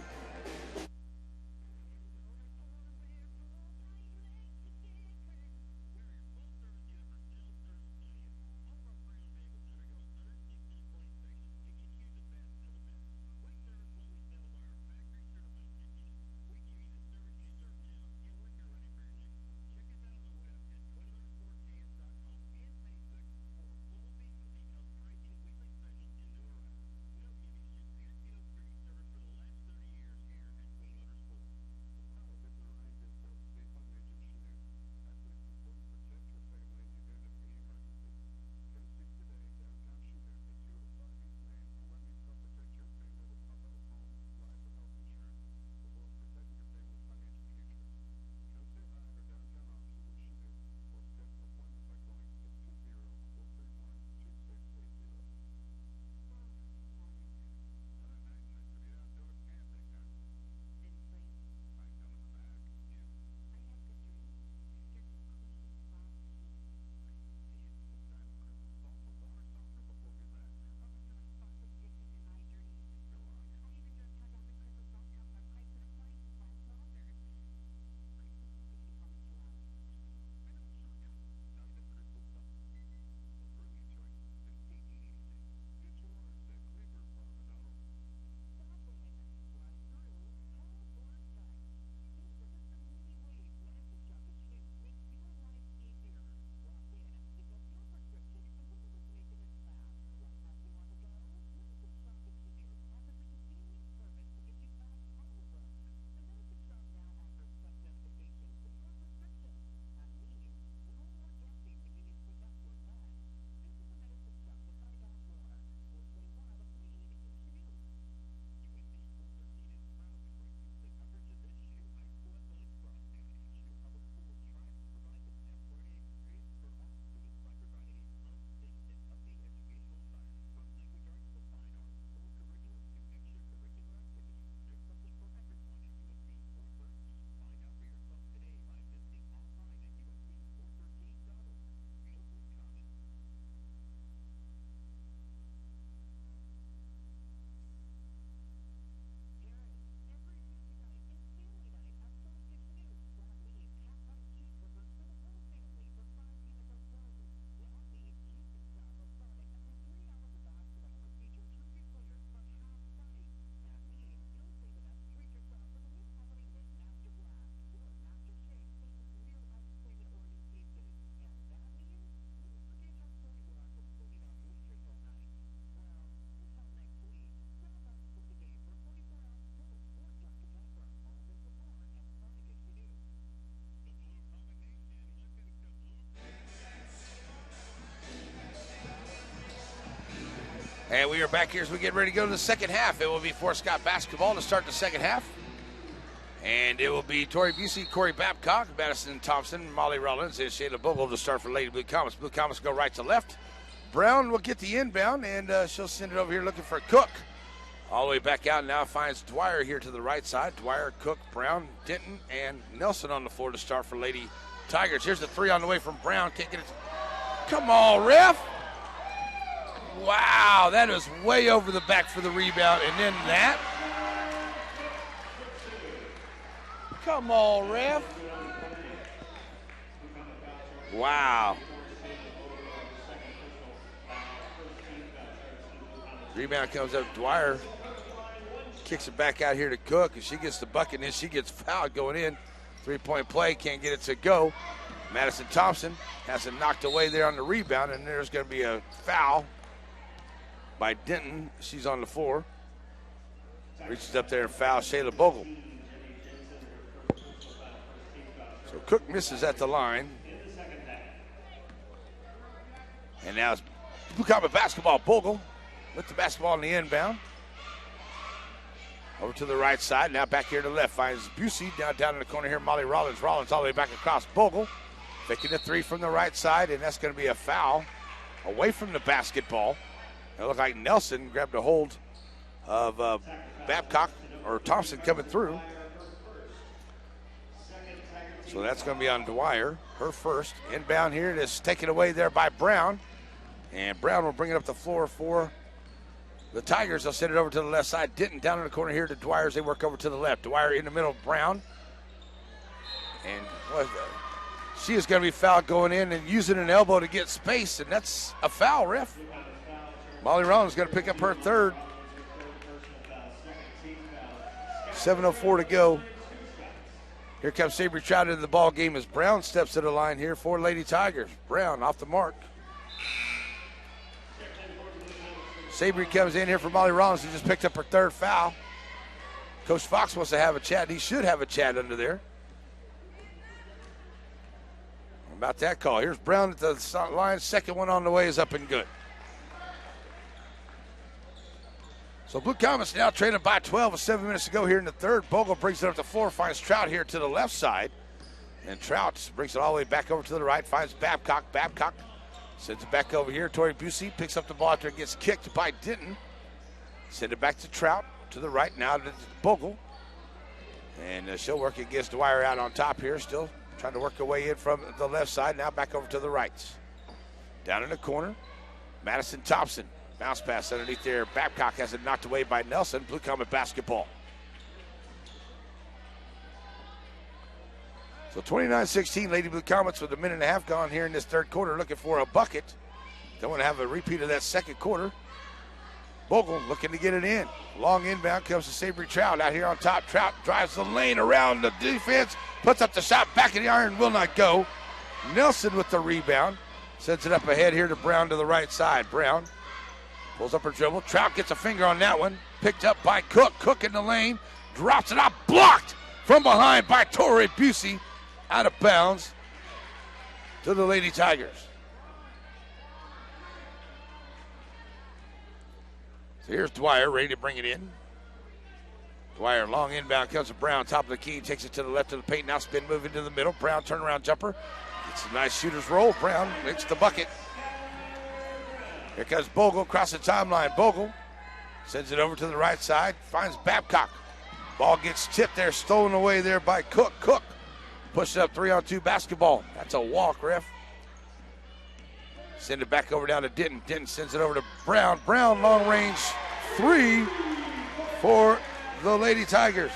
And we are back here as we get ready to go to the second half. It will be Fort Scott basketball to start the second half. And it will be Tori Busey, Corey Babcock, Madison Thompson, Molly Rollins, and Shayla Bogle to start for Lady Blue Comets. Blue Comets go right to left. Brown will get the inbound, and she'll send it over here looking for Cook. All the way back out now finds Dwyer here to the right side. Dwyer, Cook, Brown, Denton, and Nelson on the floor to start for Lady Tigers. Here's the three on the way from Brown. Can't get it. Come on, ref. Wow, that is way over the back for the rebound. And then that. Come on, ref. Wow. Rebound comes up. Dwyer kicks it back out here to Cook, and she gets the bucket, and then she gets fouled going in. Three-point play, can't get it to go. Madison Thompson has it knocked away there on the rebound, and there's going to be a foul by Denton. She's on the floor. Reaches up there and fouls Shayla Bogle. So Cook misses at the line. And now it's Blue Comet basketball. Bogle with the basketball in the inbound. Over to the right side. Now back here to the left. Finds Busey down in the corner here. Molly Rollins. Rollins all the way back across. Bogle taking the three from the right side, and that's going to be a foul away from the basketball. It looked like Nelson grabbed a hold of Babcock or Thompson coming through. So that's going to be on Dwyer, her first. Inbound here. It is taken away there by Brown. And Brown will bring it up the floor for the Tigers. They'll send it over to the left side. Denton down in the corner here to Dwyer as they work over to the left. Dwyer in the middle, Brown. And she is going to be fouled going in and using an elbow to get space, and that's a foul, ref. Molly Rollins is going to pick up her third. 7:04 to go. Here comes Sabry Trout into the ball game as Brown steps to the line here for Lady Tigers. Brown off the mark. Sabry comes in here for Molly Rollins, who just picked up her third foul. Coach Fox wants to have a chat. He should have a chat under there. About that call. Here's Brown at the line. Second one on the way is up and good. So Blue Comets now trailing by 12 with 7 minutes to go here in the third. Bogle brings it up the floor, finds Trout here to the left side. And Trout brings it all the way back over to the right, finds Babcock. Babcock sends it back over here. Tori Busey picks up the ball after it gets kicked by Denton. Send it back to Trout to the right, now to Bogle. And she'll work against Dwyer out on top here, still trying to work her way in from the left side, now back over to the right. Down in the corner, Madison Thompson. Bounce pass underneath there. Babcock has it knocked away by Nelson. Blue Comet basketball. So 29-16, Lady Blue Comets with a minute and a half gone here in this third quarter, looking for a bucket. Don't want to have a repeat of that second quarter. Bogle looking to get it in. Long inbound comes to Sabry Trout out here on top. Trout drives the lane around the defense, puts up the shot, back of the iron, will not go. Nelson with the rebound. Sends it up ahead here to Brown to the right side. Brown pulls up her dribble. Trout gets a finger on that one. Picked up by Cook. Cook in the lane. Drops it out. Blocked from behind by Tori Busey. Out of bounds to the Lady Tigers. So here's Dwyer ready to bring it in. Dwyer long inbound comes to Brown. Top of the key. Takes it to the left of the paint. Now spin move into the middle. Brown turnaround jumper. It's a nice shooter's roll. Brown makes the bucket. Here comes Bogle across the timeline. Bogle sends it over to the right side. Finds Babcock. Ball gets tipped there. Stolen away there by Cook. Cook pushes up 3-on-2 basketball. That's a walk, ref. Send it back over down to Denton. Denton sends it over to Brown. Brown long range three for the Lady Tigers.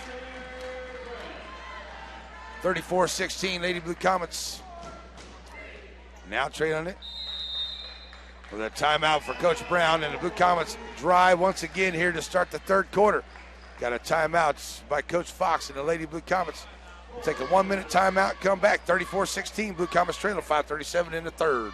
34-16, Lady Blue Comets. Now trailing it with a timeout for Coach Brown, and the Blue Comets drive once again here to start the third quarter. Got a timeout by Coach Fox and the Lady Blue Comets. Take a 1 minute timeout, come back. 34-16, Blue Comets trailing 5:37 in the third.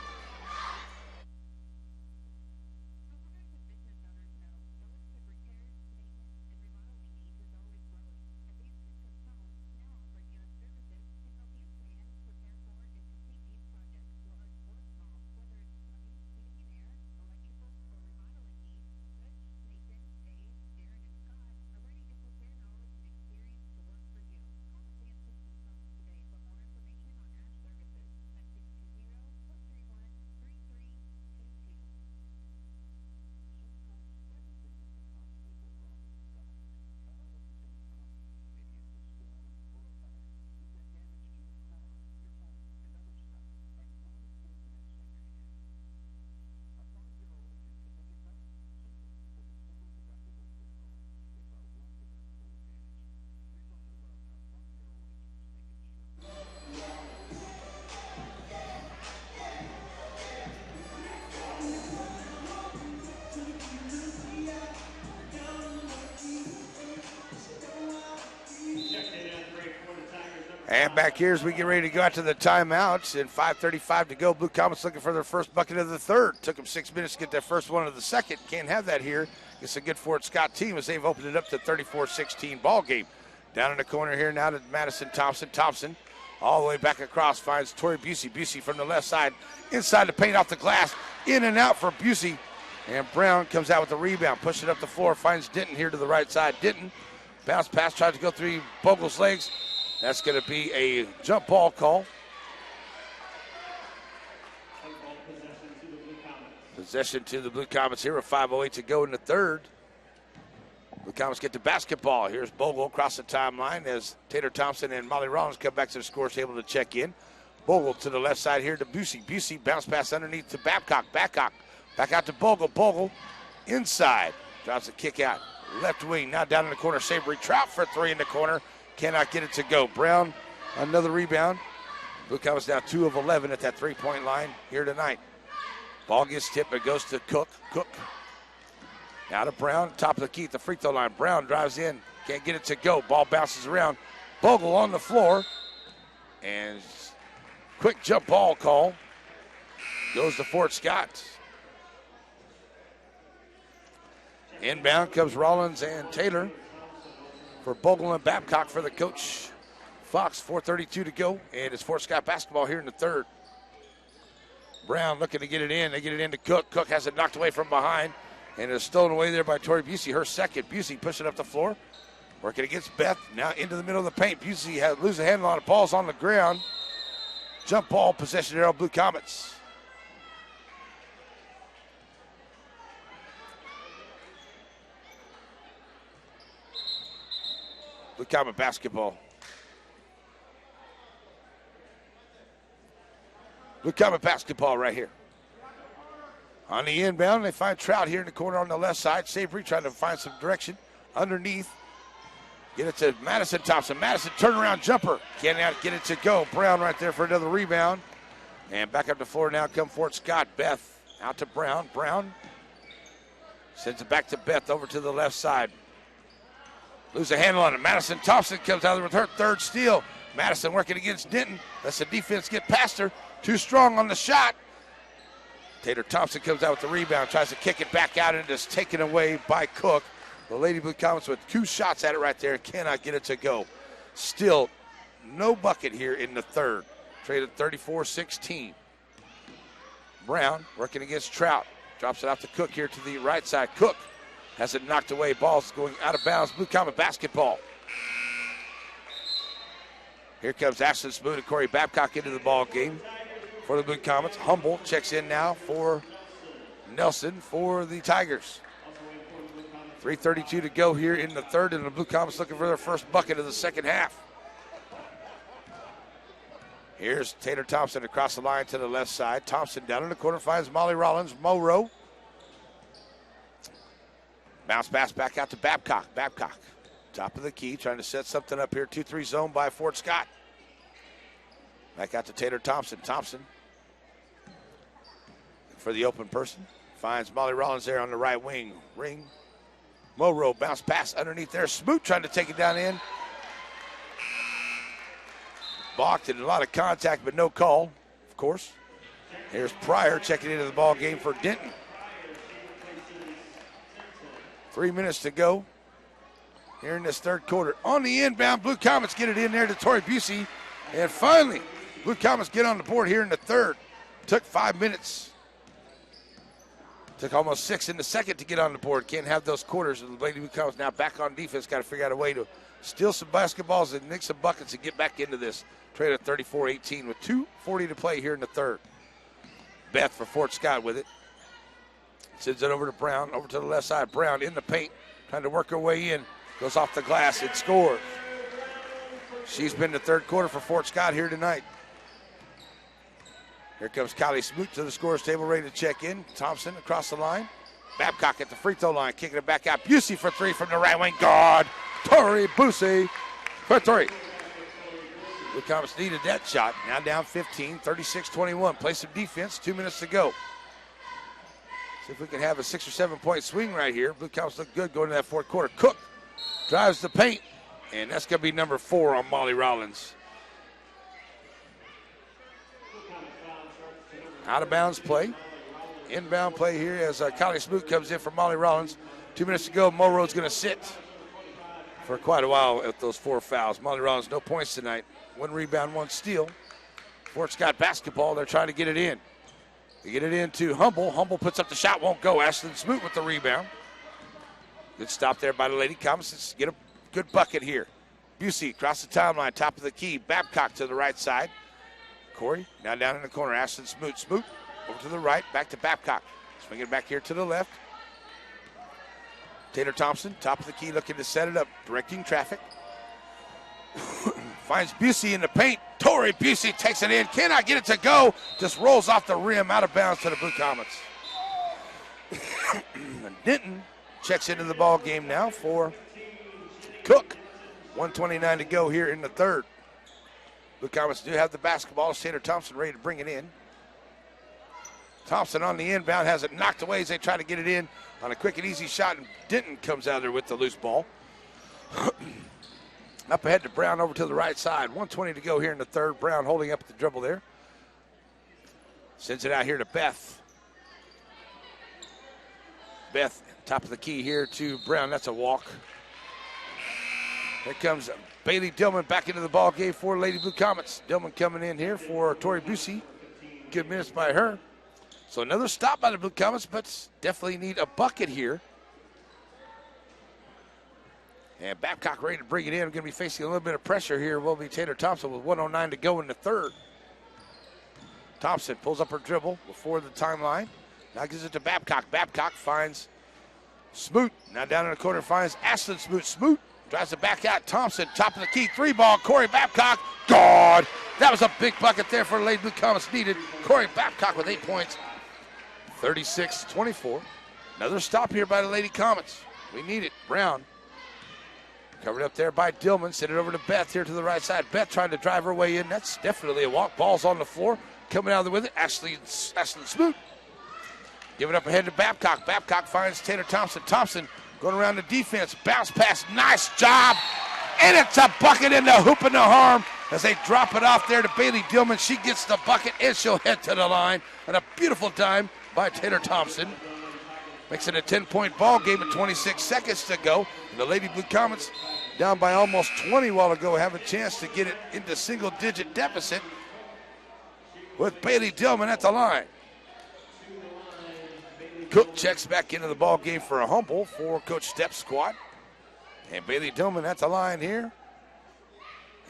And back here as we get ready to go out to the timeouts, and 5:35 to go. Blue Comets looking for their first bucket of the third. Took them 6 minutes to get their first one of the second. Can't have that here. It's a good Fort Scott team as they've opened it up to 34-16 ball game. Down in the corner here now to Madison Thompson. Thompson all the way back across finds Tori Busey. Busey from the left side inside the paint off the glass. In and out for Busey. And Brown comes out with the rebound. Push it up the floor. Finds Denton here to the right side. Denton bounce pass. Tries to go through Bogle's legs. That's going to be a jump ball call. Possession to the Blue Comets here with 5:08 to go in the third. Blue Comets get the basketball. Here's Bogle across the timeline as Taylor Thompson and Molly Rollins come back to the score table to check in. Bogle to the left side here to Busey. Busey bounce pass underneath to Babcock. Babcock back out to Bogle. Bogle inside. Drops a kick out. Left wing. Now down in the corner. Savory Trout for three in the corner. Cannot get it to go. Brown, another rebound. Blue Comets now 2 of 11 at that three-point line here tonight. Ball gets tipped, but goes to Cook. Cook. Now to Brown, top of the key at the free throw line. Brown drives in, can't get it to go. Ball bounces around. Bogle on the floor. And quick jump ball call. Goes to Fort Scott. Inbound comes Rollins and Taylor. For Bogle and Babcock for the coach. Fox, 4:32 to go, and it's Fort Scott basketball here in the third. Brown looking to get it in. They get it into Cook. Cook has it knocked away from behind, and it's stolen away there by Tori Busey, her second. Busey pushing up the floor, working against Beth. Now into the middle of the paint. Busey loses a handle on it. Ball's on the ground. Jump ball possession here on Blue Comets. Blue Comet basketball. Blue Comet basketball right here. On the inbound, they find Trout here in the corner on the left side. Savory trying to find some direction underneath. Get it to Madison Thompson. Madison turnaround jumper. Can't get it to go. Brown right there for another rebound. And back up the floor now come Fort Scott. Beth out to Brown. Brown sends it back to Beth over to the left side. Lose a handle on it. Madison Thompson comes out there with her third steal. Madison working against Denton. Lets the defense get past her. Too strong on the shot. Taylor Thompson comes out with the rebound. Tries to kick it back out and it's taken away by Cook. The Lady Blue Comets with 2 shots at it right there. Cannot get it to go. Still no bucket here in the third. Traded 34-16. Brown working against Trout. Drops it out to Cook here to the right side. Cook has it knocked away. Ball's going out of bounds. Blue Comet basketball. Here comes Ashton Smoot and Corey Babcock into the ball game for the Blue Comets. Humble checks in now for Nelson for the Tigers. 3:32 to go here in the third, and the Blue Comets looking for their first bucket of the second half. Here's Taylor Thompson across the line to the left side. Thompson down in the corner finds Molly Rollins. Monroe. Bounce pass back out to Babcock. Babcock, top of the key, trying to set something up here. 2-3 zone by Fort Scott. Back out to Taylor Thompson. Thompson for the open person. Finds Molly Rollins there on the right wing. Ring. Monroe bounce pass underneath there. Smoot trying to take it down in. Balked and a lot of contact, but no call, of course. Here's Pryor checking into the ball game for Denton. 3 minutes to go here in this third quarter. On the inbound, Blue Comets get it in there to Tori Busey. And finally, Blue Comets get on the board here in the third. Took 5 minutes. Took almost 6 in the second to get on the board. Can't have those quarters. The Lady Blue Comets now back on defense. Got to figure out a way to steal some basketballs and nick some buckets and get back into this. Trade at 34-18 with 2:40 to play here in the third. Beth for Fort Scott with it. Sends it over to Brown, over to the left side. Brown in the paint, trying to work her way in. Goes off the glass, it scores. She's been the third quarter for Fort Scott here tonight. Here comes Kylie Smoot to the scorer's table, ready to check in. Thompson across the line. Babcock at the free throw line, kicking it back out. Busey for three from the right wing. God, Tori Busey for three. Blue Comets needed that shot. Now down 15, 36-21. Play some defense, 2 minutes to go. See if we can have a 6 or 7 point swing right here. Blue Comets look good going to that fourth quarter. Cook drives the paint, and that's going to be number 4 on Molly Rollins. Out of bounds play. Inbound play here as Kylie Smoot comes in for Molly Rollins. 2 minutes to go. Monroe's going to sit for quite a while at those 4 fouls. Molly Rollins, no points tonight. 1 rebound, 1 steal. Fort Scott basketball. They're trying to get it in. They get it into Humble. Humble puts up the shot, won't go. Ashlyn Smoot with the rebound. Good stop there by the Lady Comets. Let's get a good bucket here. Busey across the timeline, top of the key. Babcock to the right side. Corey now down in the corner. Ashlyn Smoot. Smoot over to the right, back to Babcock. Swing it back here to the left. Taylor Thompson, top of the key, looking to set it up, directing traffic. Finds Busey in the paint. Tori Busey takes it in. Cannot get it to go. Just rolls off the rim, out of bounds to the Blue Comets. Denton checks into the ball game now for Cook. 1:29 to go here in the third. Blue Comets do have the basketball. Taylor Thompson ready to bring it in. Thompson on the inbound has it knocked away as they try to get it in on a quick and easy shot, and Denton comes out there with the loose ball. Up ahead to Brown over to the right side. 1:20 to go here in the third. Brown holding up the dribble there. Sends it out here to Beth. Beth, top of the key here to Brown. That's a walk. Here comes Bailey Dillman back into the ball game for Lady Blue Comets. Dillman coming in here for Tori Busey. Good minutes by her. So another stop by the Blue Comets, but definitely need a bucket here. And Babcock ready to bring it in. Going to be facing a little bit of pressure here. Will be Taylor Thompson with 1:09 to go in the third. Thompson pulls up her dribble before the timeline. Now gives it to Babcock. Babcock finds Smoot. Now down in the corner finds Ashlyn Smoot. Smoot drives it back out. Thompson, top of the key, 3-ball. Corey Babcock. God, that was a big bucket there for the Lady Blue Comets needed. Corey Babcock with 8 points. 36-24. Another stop here by the Lady Comets. We need it. Brown covered up there by Dillman. Send it over to Beth here to the right side. Beth trying to drive her way in. That's definitely a walk. Ball's on the floor. Coming out of there with it, Ashlyn Smoot. Give it up ahead to Babcock. Babcock finds Taylor Thompson. Thompson going around the defense. Bounce pass. Nice job. And it's a bucket in the hoop and the harm as they drop it off there to Bailey Dillman. She gets the bucket and she'll head to the line. And a beautiful dime by Taylor Thompson. Makes it a 10-point ball game at 26 seconds to go. And the Lady Blue Comets down by almost 20 while ago have a chance to get it into single-digit deficit with Bailey Dillman at the line. Cook checks back into the ball game for a Humble for Coach Stepp's squad. And Bailey Dillman at the line here.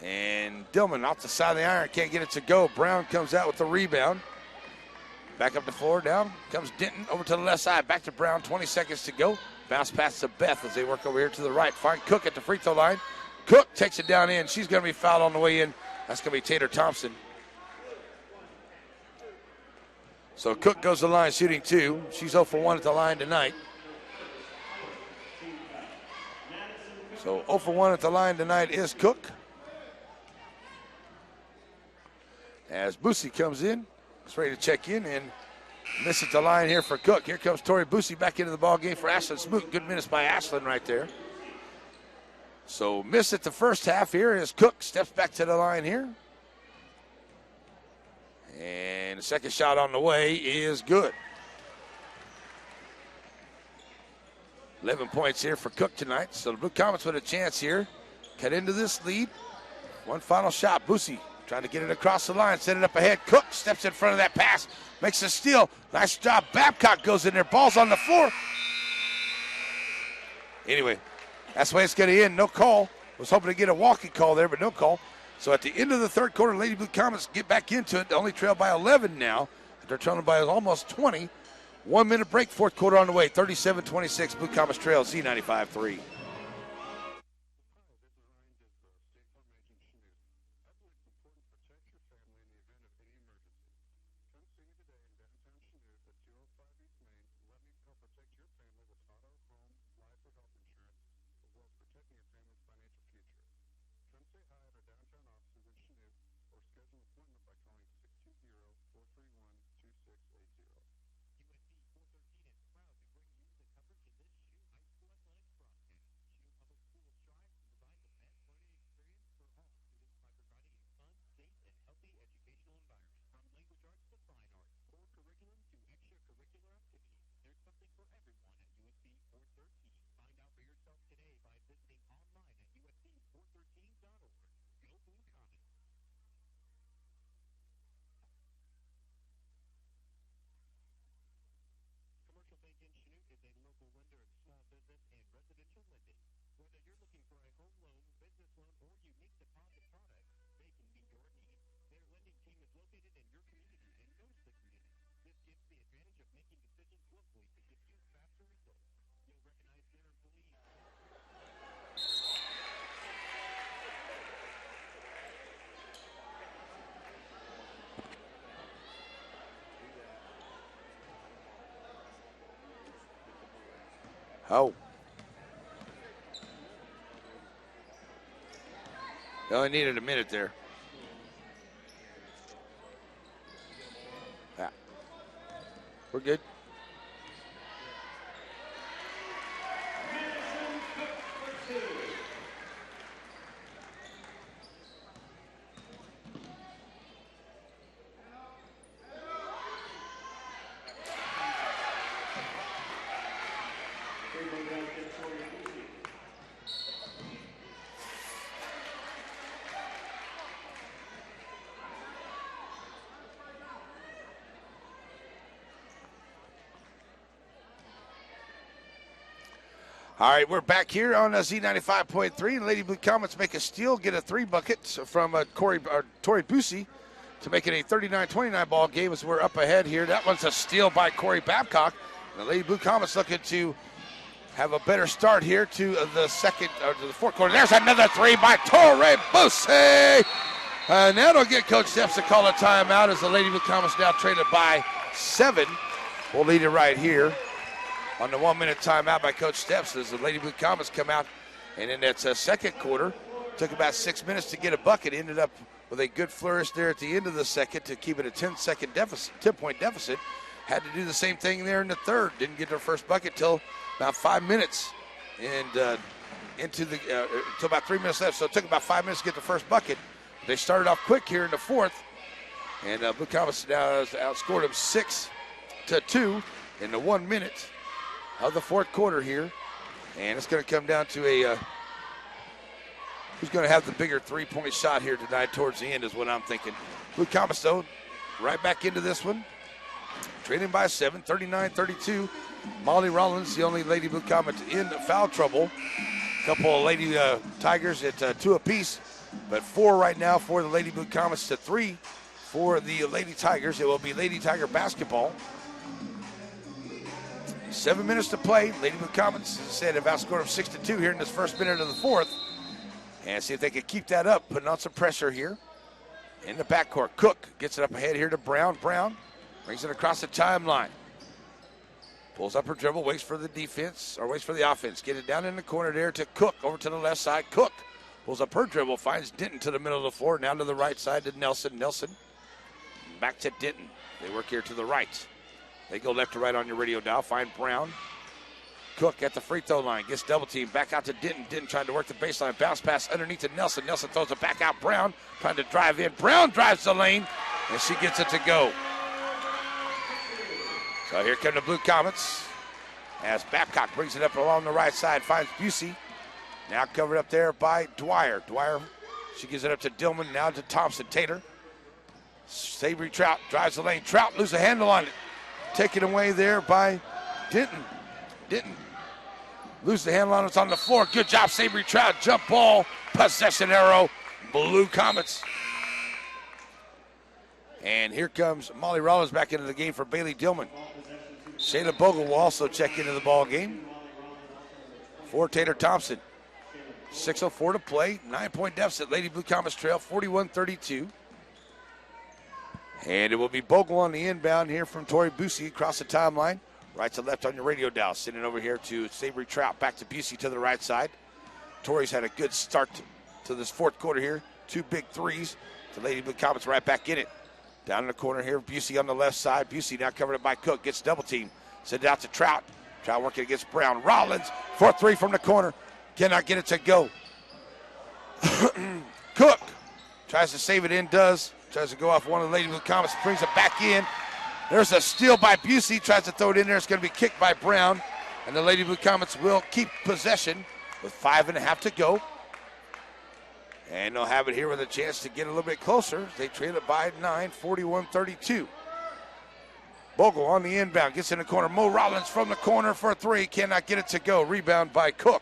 And Dillman off the side of the iron, can't get it to go. Brown comes out with the rebound. Back up the floor, down comes Denton over to the left side. Back to Brown, 20 seconds to go. Bounce pass to Beth as they work over here to the right. Find Cook at the free throw line. Cook takes it down in. She's going to be fouled on the way in. That's going to be Taylor Thompson. So Cook goes to the line shooting 2. She's 0 for 1 at the line tonight. So 0 for 1 at the line tonight is Cook. As Busey comes in. It's ready to check in and miss at the line here for Cook. Here comes Tori Busey back into the ball game for Ashlyn Smoot. Good minutes by Ashlyn right there. So miss at the first half here as Cook steps back to the line here. And the second shot on the way is good. 11 points here for Cook tonight. So the Blue Comets with a chance here. Cut into this lead. One final shot. Busey trying to get it across the line, send it up ahead. Cook steps in front of that pass, makes a steal. Nice job. Babcock goes in there. Ball's on the floor. Anyway, that's the way it's going to end. No call. Was hoping to get a walking call there, but no call. So at the end of the third quarter, Lady Blue Comets get back into it. They only trail by 11 now. They're trailing by almost 20. 1 minute break, fourth quarter on the way. 37-26, Blue Comets trail, Z95-3. Oh. They only needed a minute there. Yeah. We're good. All right, we're back here on Z95.3, and Lady Blue Comets make a steal, get a 3 bucket from Tori Busey to make it a 39-29 ball game as we're up ahead here. That one's a steal by Corey Babcock. The Lady Blue Comets looking to have a better start here to the fourth quarter. There's another 3 by Tori Busey. And that'll get Coach Steps to call a timeout as the Lady Blue Comets now traded by 7. We'll lead it right here on the 1-minute timeout by Coach Steps as the Lady Blue Comets come out. And in that second quarter, took about 6 minutes to get a bucket. Ended up with a good flourish there at the end of the second to keep it a 10-point deficit. Had to do the same thing there in the third. Didn't get their first bucket till about 5 minutes and until about 3 minutes left. So it took about 5 minutes to get the first bucket. They started off quick here in the fourth. And Blue Comets now has outscored them 6-2 in the 1 minute of the fourth quarter here. And it's going to come down to who's going to have the bigger 3-point shot here tonight towards the end is what I'm thinking. Blue Comets, though, right back into this one. Trailing by 7, 39-32. Molly Rollins, the only Lady Blue Comet in foul trouble. A couple of Lady Tigers at 2 apiece, but 4 right now for the Lady Blue Comets to 3 for the Lady Tigers. It will be Lady Tiger basketball. 7 minutes to play. Lady Blue Comets, as I said, have outscored them 6-2 here in this first minute of the fourth. And see if they can keep that up, putting on some pressure here in the backcourt. Cook gets it up ahead here to Brown. Brown brings it across the timeline. Pulls up her dribble, waits for the defense, or waits for the offense. Get it down in the corner there to Cook, over to the left side. Cook pulls up her dribble, finds Denton to the middle of the floor, now to the right side to Nelson. Nelson back to Denton. They work here to the right. They go left to right on your radio dial. Find Brown. Cook at the free throw line. Gets double teamed. Back out to Denton. Denton trying to work the baseline. Bounce pass underneath to Nelson. Nelson throws it back out. Brown trying to drive in. Brown drives the lane, and she gets it to go. So here come the Blue Comets as Babcock brings it up along the right side. Finds Busey. Now covered up there by Dwyer. Dwyer, she gives it up to Dillman. Now to Thompson. Taylor. Savory Trout drives the lane. Trout loses a handle on it. Taken away there by Denton. Denton loses the handle on it. It's on the floor. Good job, Savory Trout. Jump ball. Possession arrow. Blue Comets. And here comes Molly Rollins back into the game for Bailey Dillman. Shayla Bogle will also check into the ball game for Taylor Thompson. 6:04 to play. 9-point deficit. Lady Blue Comets trail 41-32. And it will be Bogle on the inbound here from Tori Busey across the timeline. Right to left on your radio dial. Sending over here to Savory Trout. Back to Busey to the right side. Tori's had a good start to this fourth quarter here. 2 big threes. The Lady Blue Comets right back in it. Down in the corner here, Busey on the left side. Busey now covered up by Cook. Gets double team. Send it out to Trout. Trout working against Brown. Rollins for 3 from the corner. Cannot get it to go. Cook tries to save it in, does. Tries to go off one of the Lady Blue Comets. Brings it back in. There's a steal by Busey. Tries to throw it in there. It's going to be kicked by Brown. And the Lady Blue Comets will keep possession with 5.5 to go. And they'll have it here with a chance to get a little bit closer. They trail it by 9, 41-32. Bogle on the inbound, gets in the corner. Mo Rollins from the corner for 3, cannot get it to go. Rebound by Cook.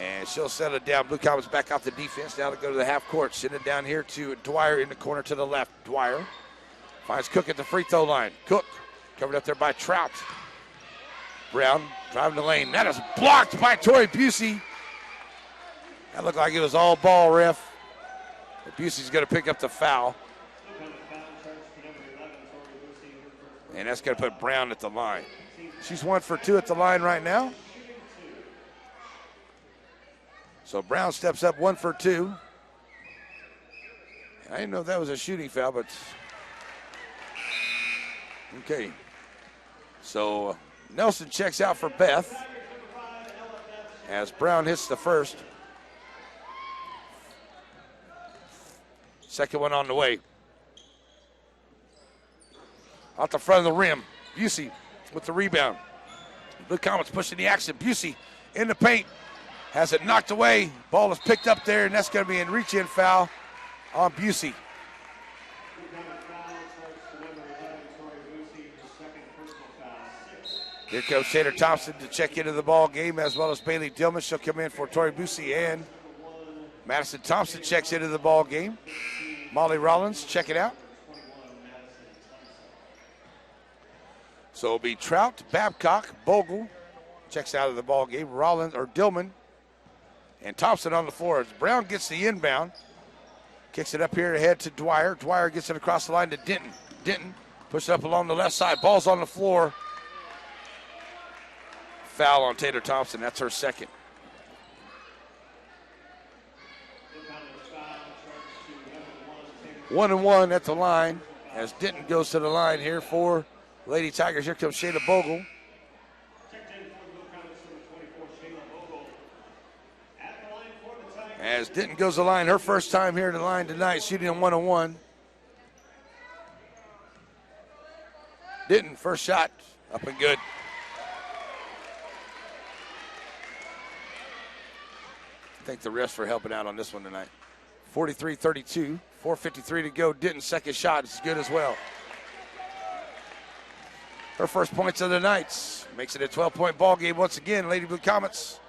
And she'll settle it down. Blue Comets back off the defense. Now to go to the half court. Send it down here to Dwyer in the corner to the left. Dwyer finds Cook at the free throw line. Cook covered up there by Trout. Brown driving the lane. That is blocked by Tori Busey. That looked like it was all ball, ref. But Busey's going to pick up the foul. And that's going to put Brown at the line. She's 1 for 2 at the line right now. So Brown steps up 1 for 2. I didn't know if that was a shooting foul, but okay. So Nelson checks out for Beth as Brown hits the first. Second one on the way. Out the front of the rim. Busey with the rebound. Blue Comets pushing the action. Busey in the paint. Has it knocked away. Ball is picked up there, and that's going to be a reach-in foul on Busey. Here comes Taylor Thompson to check into the ball game, as well as Bailey Dillman. She'll come in for Tori Busey, and Madison Thompson checks into the ball game. Molly Rollins, check it out. So it'll be Trout, Babcock, Bogle checks out of the ball game. Rollins or Dillman and Thompson on the floor. As Brown gets the inbound, kicks it up here ahead to Dwyer. Dwyer gets it across the line to Denton. Denton pushes it up along the left side. Ball's on the floor. Foul on Taylor Thompson. That's her second. One and one at the line as Denton goes to the line here for Lady Tigers. Here comes Shayla Bogle. As Denton goes to the line, her first time here to the line tonight, shooting a 1-on-1. Denton, first shot, up and good. Thank the refs for helping out on this one tonight. 43-32, 4:53 to go. Denton's second shot is good as well. Her first points of the night makes it a 12-point ball game once again. Lady Blue Comets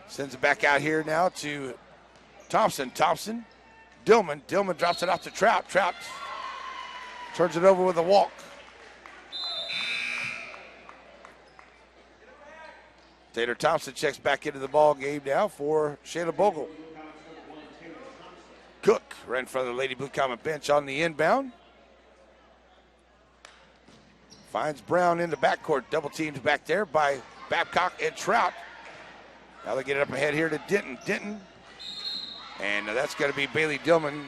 sends it back out here now to Thompson. Thompson, Dillman. Dillman drops it off to Trout. Trout turns it over with a walk. Taylor Thompson checks back into the ball game now for Shayla Bogle. Cook right in front of the Lady Blue Comet bench on the inbound. Finds Brown in the backcourt. Double teamed back there by Babcock and Trout. Now they get it up ahead here to Denton. Denton. And that's going to be Bailey Dillman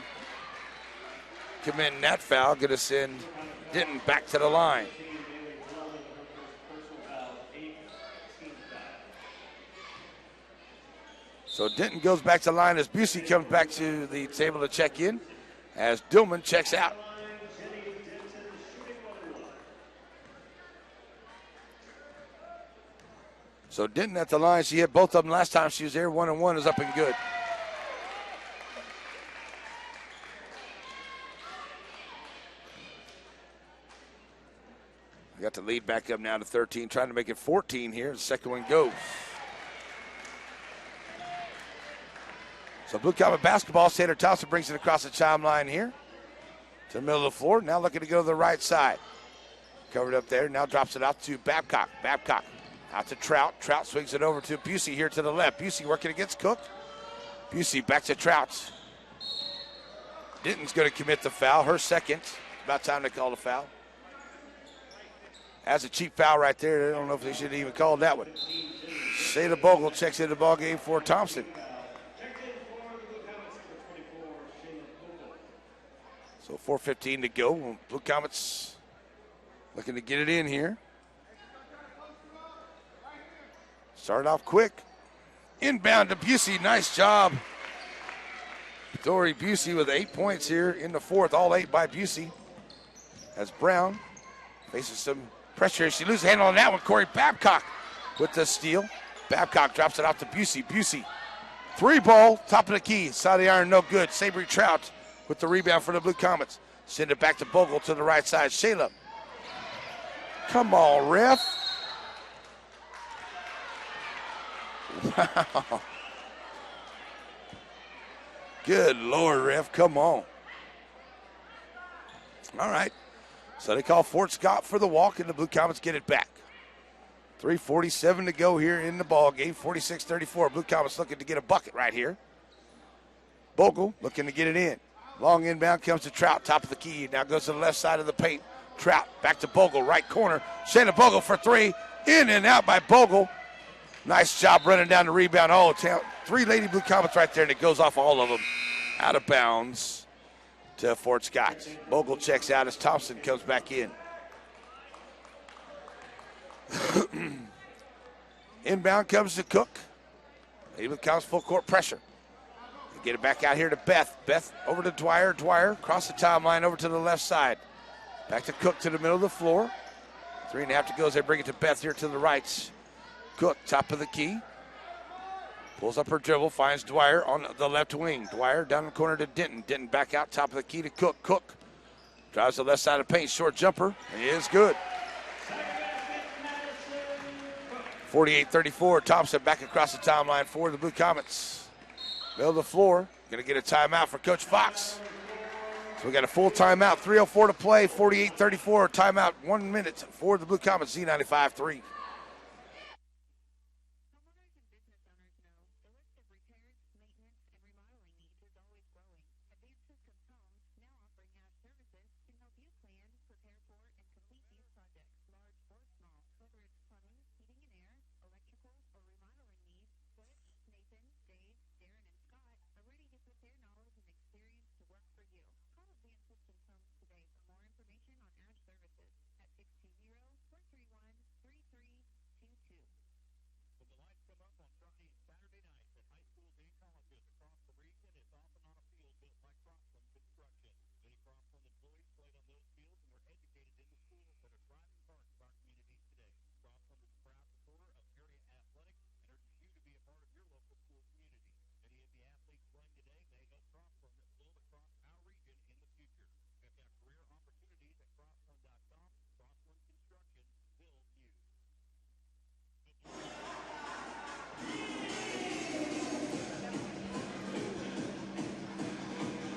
committing that foul. Going to send Denton back to the line. So Denton goes back to the line as Busey comes back to the table to check in as Dillman checks out. So Denton at the line. She hit both of them last time she was there. 1-on-1 is up and good. We got the lead back up now to 13, trying to make it 14 here. The second one goes. So Blue Comet basketball, Taylor Thompson brings it across the chime line here to the middle of the floor. Now looking to go to the right side. Covered up there, now drops it out to Babcock. Babcock out to Trout. Trout swings it over to Busey here to the left. Busey working against Cook. Busey back to Trout. Denton's going to commit the foul, her second. About time to call the foul. That's a cheap foul right there. I don't know if they should even call that one. Shayla Bogle checks into the ball game for Thompson. So 4:15 to go. Blue Comets looking to get it in here. Started off quick. Inbound to Busey. Nice job. Dory Busey with 8 points here in the fourth. All 8 by Busey. As Brown faces some pressure. She loses handle on that one. Corey Babcock with the steal. Babcock drops it out to Busey. Busey. 3-ball. Top of the key. Side of the iron. No good. Sabri Trout with the rebound for the Blue Comets. Send it back to Bogle to the right side. Shayla. Come on, ref. Wow. Good Lord, ref. Come on. All right. So they call Fort Scott for the walk, and the Blue Comets get it back. 3:47 to go here in the ball game. 46-34. Blue Comets looking to get a bucket right here. Bogle looking to get it in. Long inbound comes to Trout, top of the key. Now goes to the left side of the paint. Trout back to Bogle, right corner. Shayna Bogle for three. In and out by Bogle. Nice job running down the rebound. Oh, three Lady Blue Comets right there, and it goes off all of them. Out of bounds to Fort Scott. Bogle checks out as Thompson comes back in. Inbound comes to Cook. Lady Blue Comets full court pressure. They get it back out here to Beth. Beth over to Dwyer. Dwyer across the timeline over to the left side. Back to Cook to the middle of the floor. 3.5 to go as they bring it to Beth here to the right. Cook, top of the key. Pulls up her dribble, finds Dwyer on the left wing. Dwyer down the corner to Denton. Denton back out, top of the key to Cook. Cook drives the left side of the paint. Short jumper is good. 48-34. Thompson back across the timeline for the Blue Comets. Middle of the floor. Going to get a timeout for Coach Fox. So we got a full timeout. 3:04 to play. 48-34. Timeout. 1 minute for the Blue Comets. Z95-3.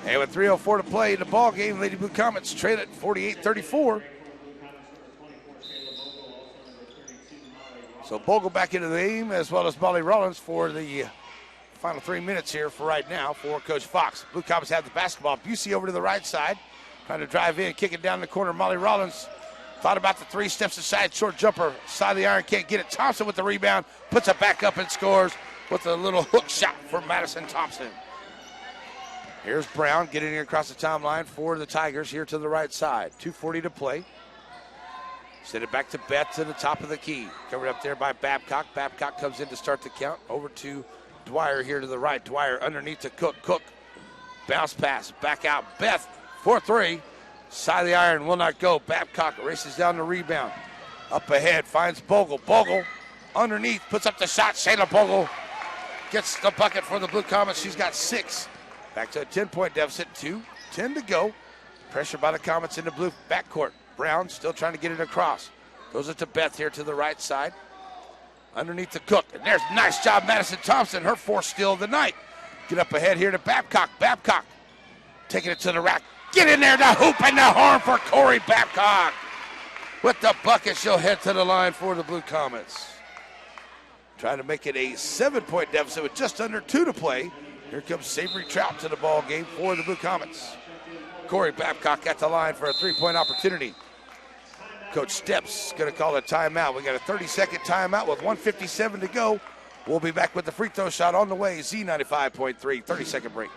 And with 3:04 to play in the ball game, Lady Blue Comets trail it 48-34. So Bogle back into the game, as well as Molly Rollins for the final 3 minutes here for right now for Coach Fox. Blue Comets have the basketball. Busey over to the right side, trying to drive in, kick it down the corner. Molly Rollins thought about the three, steps aside, short jumper, side of the iron, can't get it. Thompson with the rebound, puts it back up and scores with a little hook shot for Madison Thompson. Here's Brown getting it across the timeline for the Tigers here to the right side. 2:40 to play. Send it back to Beth to the top of the key. Covered up there by Babcock. Babcock comes in to start the count. Over to Dwyer here to the right. Dwyer underneath to Cook. Cook. Bounce pass. Back out. Beth for three. Side of the iron will not go. Babcock races down the rebound. Up ahead. Finds Bogle. Bogle underneath. Puts up the shot. Shayla Bogle gets the bucket for the Blue Comets. She's got 6. Back to a 10-point deficit. 2:10 to go. Pressure by the Comets in the blue backcourt. Brown still trying to get it across. Goes it to Beth here to the right side. Underneath to Cook. And there's a nice job, Madison Thompson. Her 4th steal of the night. Get up ahead here to Babcock. Babcock taking it to the rack. Get in there, the hoop and the horn for Corey Babcock. With the bucket, she'll head to the line for the Blue Comets. Trying to make it a 7-point deficit with just under 2 to play. Here comes Savory Trout to the ball game for the Blue Comets. Corey Babcock at the line for a 3-point opportunity. Coach Steps going to call a timeout. We got a 30-second timeout with 1:57 to go. We'll be back with the free throw shot on the way. Z95.3, 30-second break.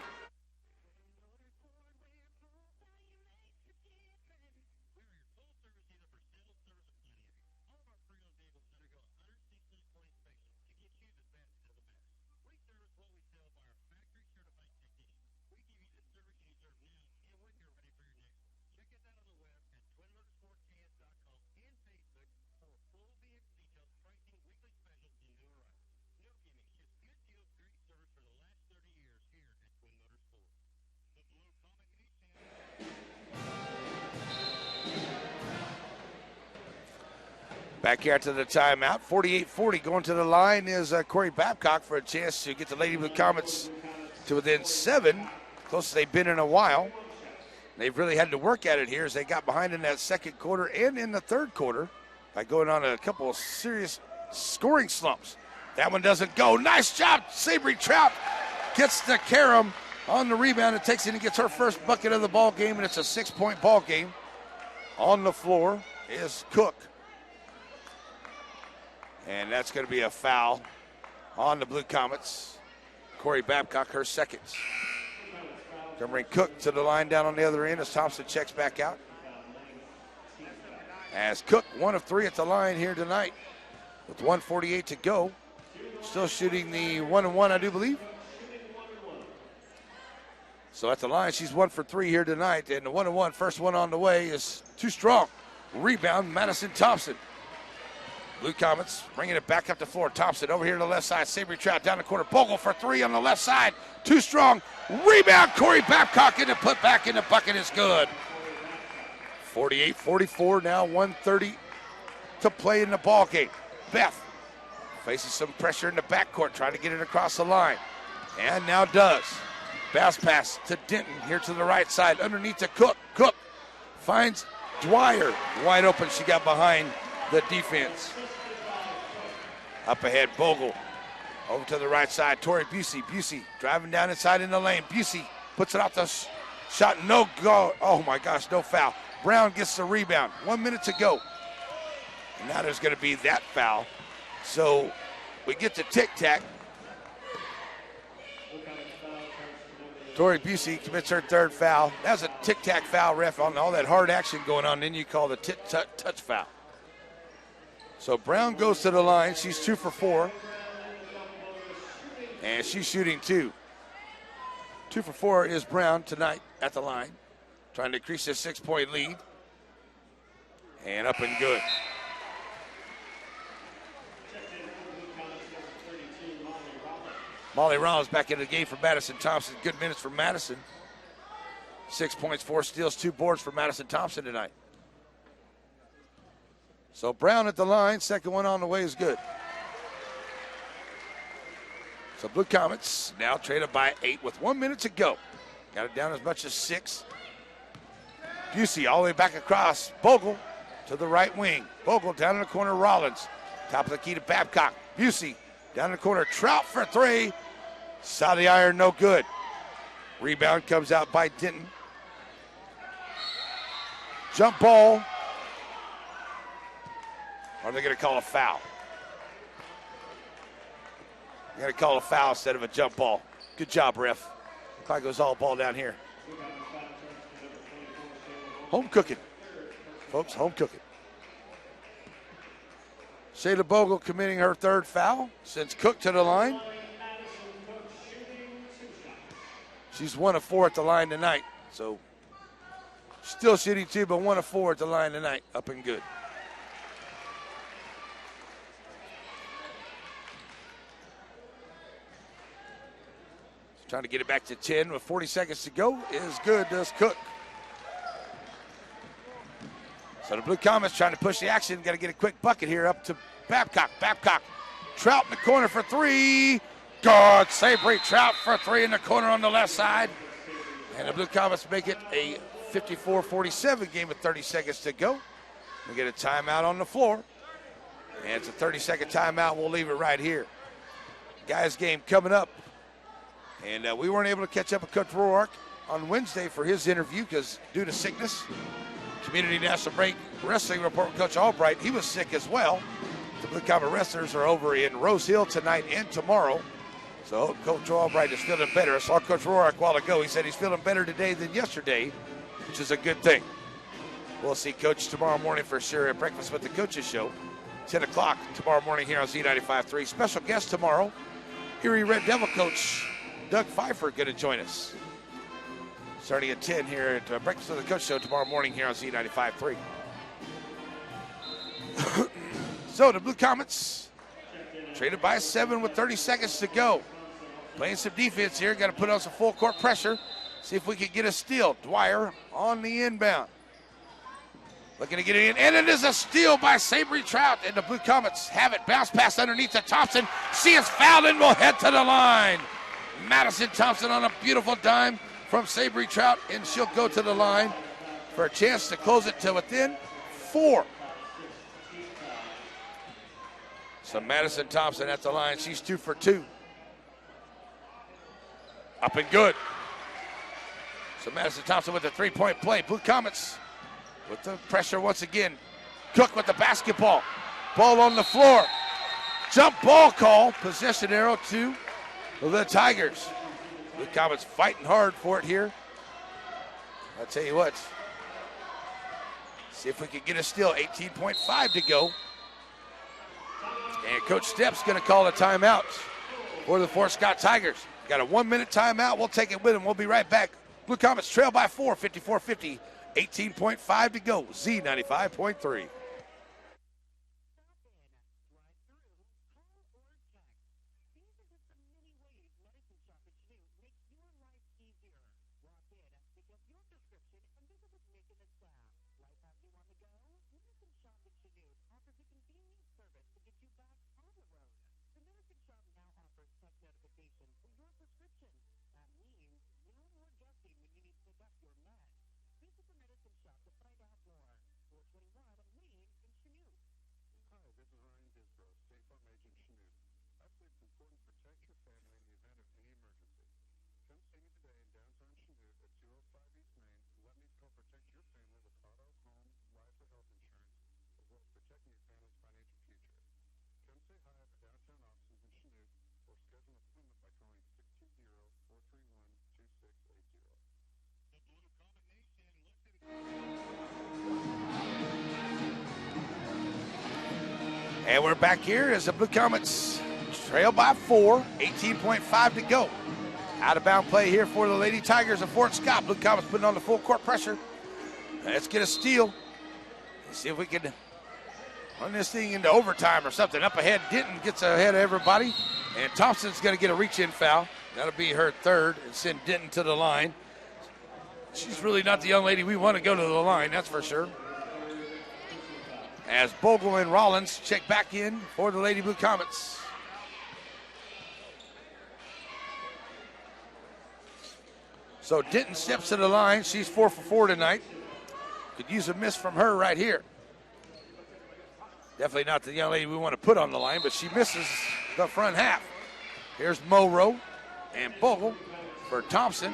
Back here to the timeout. 48-40 going to the line is Corey Babcock for a chance to get the Lady Blue Comets to within 7. Closest they've been in a while. They've really had to work at it here as they got behind in that second quarter and in the third quarter by going on a couple of serious scoring slumps. That one doesn't go. Nice job. Savory Trout gets the carom on the rebound and takes it and gets her first bucket of the ball game, and it's a 6-point ball game. On the floor is Cook. And that's going to be a foul on the Blue Comets. Corey Babcock, her second. Going to bring Cook to the line down on the other end as Thompson checks back out. As Cook, 1 of 3 at the line here tonight with 1:48 to go. Still shooting the 1-1, I do believe. So at the line, she's 1 for 3 here tonight. And the 1-1, first one on the way is too strong. Rebound, Madison Thompson. Blue Comets bringing it back up the floor. Thompson over here to the left side. Savory Trout down the corner. Bogle for 3 on the left side. Too strong. Rebound, Corey Babcock, and put back in the bucket is good. 48-44 now, 1:30 to play in the ball game. Beth faces some pressure in the backcourt, trying to get it across the line. And now does. Bounce pass to Denton here to the right side. Underneath to Cook. Cook finds Dwyer. Wide open. She got behind the defense. Up ahead, Bogle. Over to the right side, Tori Busey. Busey driving down inside in the lane. Busey puts it out the shot. No go. Oh my gosh, no foul. Brown gets the rebound. 1 minute to go. And now there's going to be that foul. So we get to tic-tac. Tori Busey commits her 3rd foul. That was a tic-tac foul, ref, on all that hard action going on. Then you call the touch foul. So Brown goes to the line. She's 2 for 4. And she's shooting 2. 2 for 4 is Brown tonight at the line. Trying to increase his 6-point lead. And up and good. Molly Rollins back into the game for Madison Thompson. Good minutes for Madison. 6 points, 4 steals, 2 boards for Madison Thompson tonight. So Brown at the line, second one on the way is good. So Blue Comets now traded by 8 with 1 minute to go. Got it down as much as 6. Busey all the way back across. Bogle to the right wing. Bogle down in the corner, Rollins. Top of the key to Babcock. Busey down in the corner, Trout for 3. Side of the iron, no good. Rebound comes out by Denton. Jump ball. Or are they going to call a foul? They're going to call a foul instead of a jump ball. Good job, ref. Clock goes all ball down here. Home cooking. Folks, home cooking. Shayla Bogle committing her 3rd foul. Sends Cook to the line. She's 1 of 4 at the line tonight. So still shooting 2, but 1 of 4 at the line tonight. Up and good. Trying to get it back to 10 with 40 seconds to go is good, does Cook. So the Blue Comets trying to push the action. Got to get a quick bucket here up to Babcock. Babcock, Trout in the corner for 3. Good, Savory Trout for 3 in the corner on the left side. And the Blue Comets make it a 54-47 game with 30 seconds to go. We get a timeout on the floor. And it's a 30-second timeout. We'll leave it right here. Guys game coming up. And we weren't able to catch up with Coach Roark on Wednesday for his interview because due to sickness. Community National Break Wrestling Report with Coach Albright. He was sick as well. The Blue Comet Wrestlers are over in Rose Hill tonight and tomorrow. So Coach Albright is feeling better. I saw Coach Roark a while ago. He said he's feeling better today than yesterday, which is a good thing. We'll see Coach tomorrow morning for sure at Breakfast with the Coaches show. 10 o'clock tomorrow morning here on Z95.3. Special guest tomorrow, Erie Red Devil coach Doug Pfeiffer going to join us. Starting at 10 here at Breakfast with the Coach show tomorrow morning here on Z95.3. So the Blue Comets traded by 7 with 30 seconds to go. Playing some defense here. Got to put on some full court pressure. See if we can get a steal. Dwyer on the inbound. Looking to get it in. And it is a steal by Savory Trout. And the Blue Comets have it. Bounce pass underneath to Thompson. She is fouled and will head to the line. Madison Thompson on a beautiful dime from Savory Trout, and she'll go to the line for a chance to close it to within 4. So Madison Thompson at the line. She's 2 for 2. Up and good. So Madison Thompson with a 3-point play. Blue Comets with the pressure once again. Cook with the basketball. Ball on the floor. Jump ball call. Possession arrow to the Tigers. The Comets fighting hard for it here. I'll tell you what. See if we can get a steal. 18.5 to go. And Coach Stepp's going to call a timeout for the Fort Scott Tigers. Got a 1-minute timeout. We'll take it with him. We'll be right back. Blue Comets trail by 4, 54-50. 18.5 to go. Z95.3. And we're back here as the Blue Comets trail by 4, 18.5 to go. Out of bound play here for the Lady Tigers of Fort Scott. Blue Comets putting on the full court pressure. Let's get a steal. Let's see if we can run this thing into overtime or something. Up ahead, Denton gets ahead of everybody. And Thompson's going to get a reach-in foul. That'll be her third and send Denton to the line. She's really not the young lady we want to go to the line, that's for sure. As Bogle and Rollins check back in for the Lady Blue Comets. So Denton steps to the line. She's 4 for 4 tonight. Could use a miss from her right here. Definitely not the young lady we want to put on the line, but she misses the front half. Here's Monroe and Bogle for Thompson.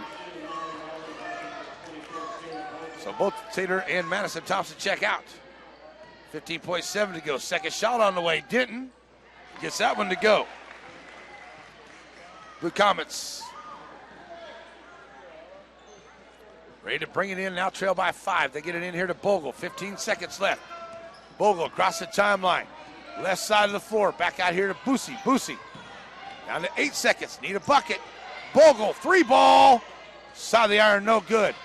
So both Taylor and Madison Thompson check out. 15.7 to go. Second shot on the way. Denton gets that one to go. Blue Comets ready to bring it in. Now trail by 5. They get it in here to Bogle. 15 seconds left. Bogle across the timeline. Left side of the floor. Back out here to Boosie. Boosie down to 8 seconds. Need a bucket. Bogle, 3-ball. Side of the iron, no good.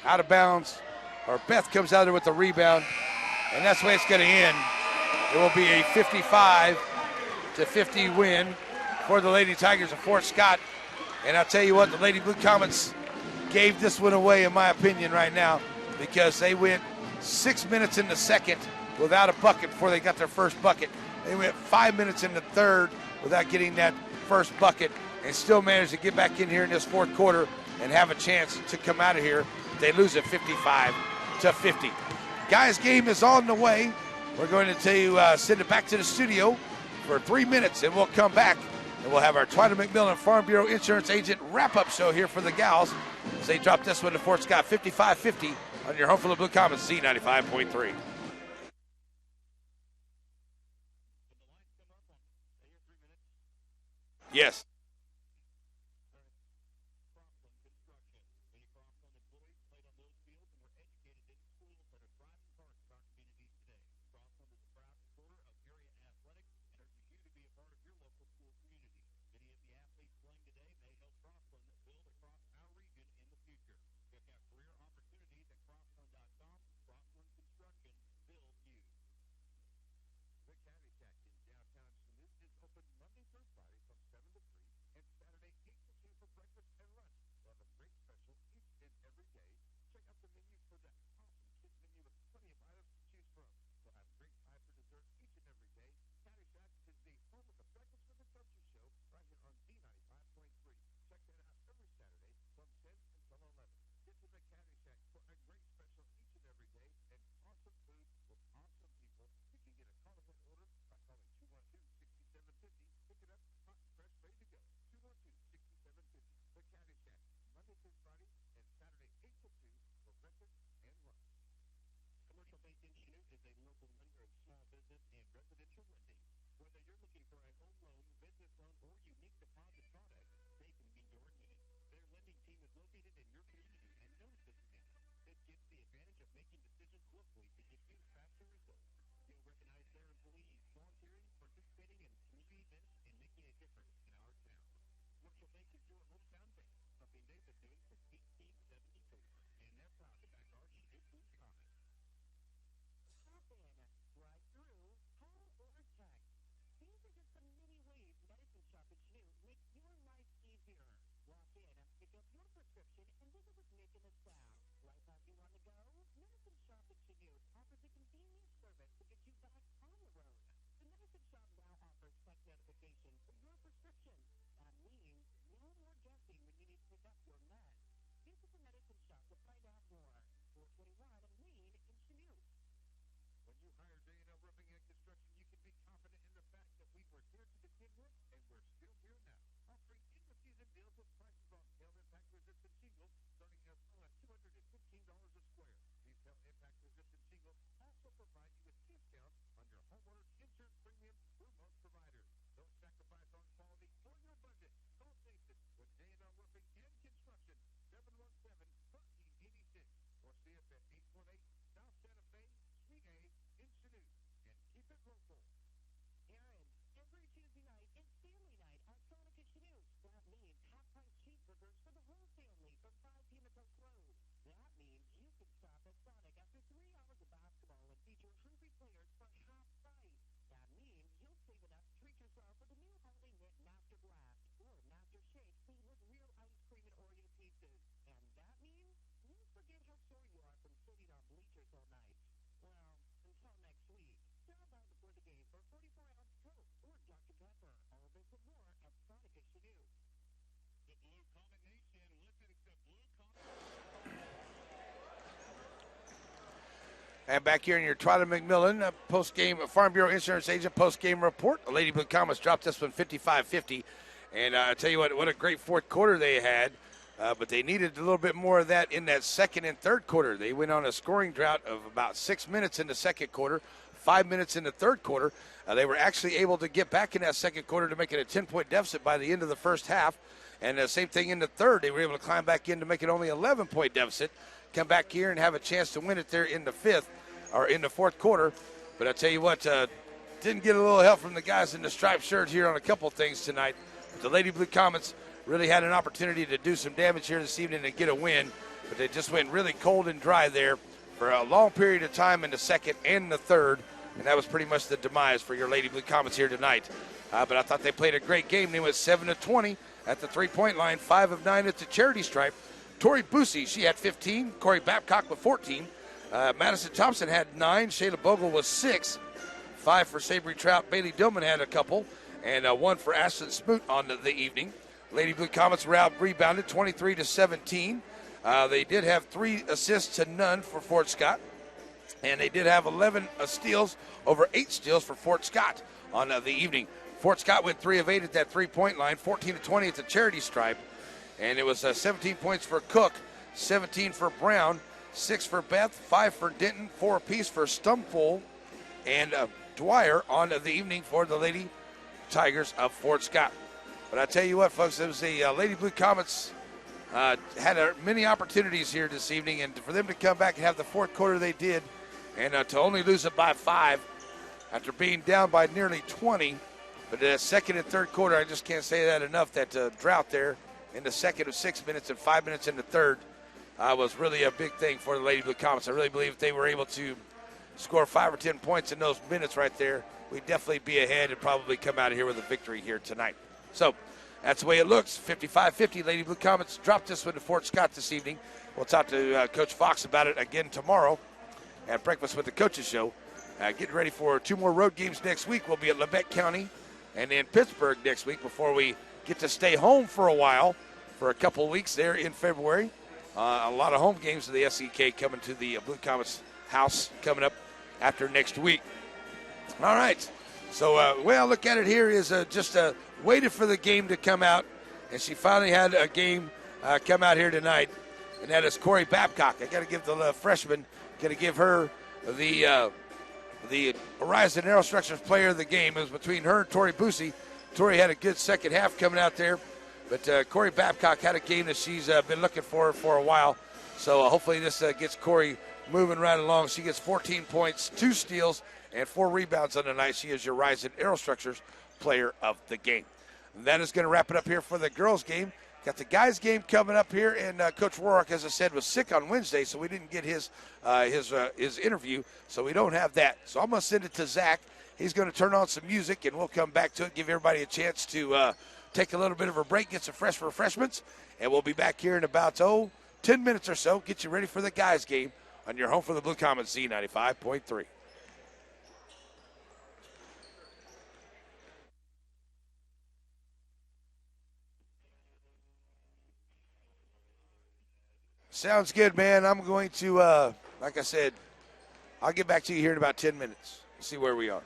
Out of bounds. Or Beth comes out there with the rebound. And that's the way it's going to end. It will be a 55-50 win for the Lady Tigers of Fort Scott. And I'll tell you what, the Lady Blue Comets gave this one away, in my opinion, right now, because they went 6 minutes in the second without a bucket before they got their first bucket. They went 5 minutes in the third without getting that first bucket and still managed to get back in here in this fourth quarter and have a chance to come out of here. They lose it 55-50. Guys, game is on the way. We're going to send it back to the studio for 3 minutes, and we'll come back, and we'll have our Twiner McMillan Farm Bureau Insurance Agent wrap-up show here for the gals as they drop this one to Fort Scott 55-50 on your home for the Blue Comets, Z95.3. Yes. And back here in your Twyla McMillan post-game Farm Bureau Insurance Agent post-game report. The Lady Blue Comets dropped this one 55-50. And I tell you what a great fourth quarter they had. But they needed a little bit more of that in that second and third quarter. They went on a scoring drought of about 6 minutes in the second quarter, 5 minutes in the third quarter. They were actually able to get back in that second quarter to make it a 10-point deficit by the end of the first half. And the same thing in the third. They were able to climb back in to make it only 11-point deficit. Come back here and have a chance to win it there in the fifth or in the fourth quarter. But I tell you what, didn't get a little help from the guys in the striped shirt here on a couple things tonight. But the Lady Blue Comets really had an opportunity to do some damage here this evening and get a win. But they just went really cold and dry there for a long period of time in the second and the third. And that was pretty much the demise for your Lady Blue Comets here tonight. But I thought they played a great game. They went 7-20 at the three-point line, 5 of 9 at the charity stripe. Tori Boosie, she had 15. Corey Babcock with 14. Madison Thompson had 9. Shayla Bogle was 6. 5 for Savory Trout. Bailey Dillman had a couple. And 1 for Ashton Smoot on the evening. Lady Blue Comets were out rebounded 23-17. They did have 3 assists to none for Fort Scott. And they did have 11 steals, over 8 steals for Fort Scott on the evening. Fort Scott went 3 of 8 at that three-point line, 14-20 at the charity stripe. And it was 17 points for Cook, 17 for Brown, 6 for Beth, 5 for Denton, 4 apiece for Stumfold and Dwyer on the evening for the Lady Tigers of Fort Scott. But I tell you what, folks, it was the Lady Blue Comets had many opportunities here this evening, and for them to come back and have the fourth quarter they did, and to only lose it by 5 after being down by nearly 20. But the second and third quarter, I just can't say that enough, that drought there in the second of 6 minutes and 5 minutes in the third was really a big thing for the Lady Blue Comets. I really believe if they were able to score 5 or 10 points in those minutes right there, we'd definitely be ahead and probably come out of here with a victory here tonight. So that's the way it looks. 55-50, Lady Blue Comets dropped this one to Fort Scott this evening. We'll talk to Coach Fox about it again tomorrow at Breakfast with the Coaches show. Getting ready for 2 more road games next week. We'll be at Lebec County and then Pittsburgh next week before we get to stay home for a while for a couple of weeks there in February. A lot of home games of the SEK coming to the Blue Comets house coming up after next week. All right. So the way I look at it here is just waited for the game to come out, and she finally had a game come out here tonight, and that is Corey Babcock. I got to give the freshman, got to give her the Horizon Aerostructures player of the game. It was between her and Tori Boosie. Tori had a good second half coming out there, but Corey Babcock had a game that she's been looking for a while. So hopefully this gets Corey moving right along. She gets 14 points, 2 steals, and 4 rebounds on the night. She is your Horizon Aerostructures player of the game. And that is going to wrap it up here for the girls' game. Got the guys' game coming up here, and Coach Rourke, as I said, was sick on Wednesday, so we didn't get his interview, so we don't have that. So I'm going to send it to Zach. He's going to turn on some music, and we'll come back to it, give everybody a chance to take a little bit of a break, get some fresh refreshments, and we'll be back here in about 10 minutes or so. Get you ready for the guys' game on your home for the Blue Comets, Z95.3. Sounds good, man. I'm going to, like I said, I'll get back to you here in about 10 minutes. See where we are.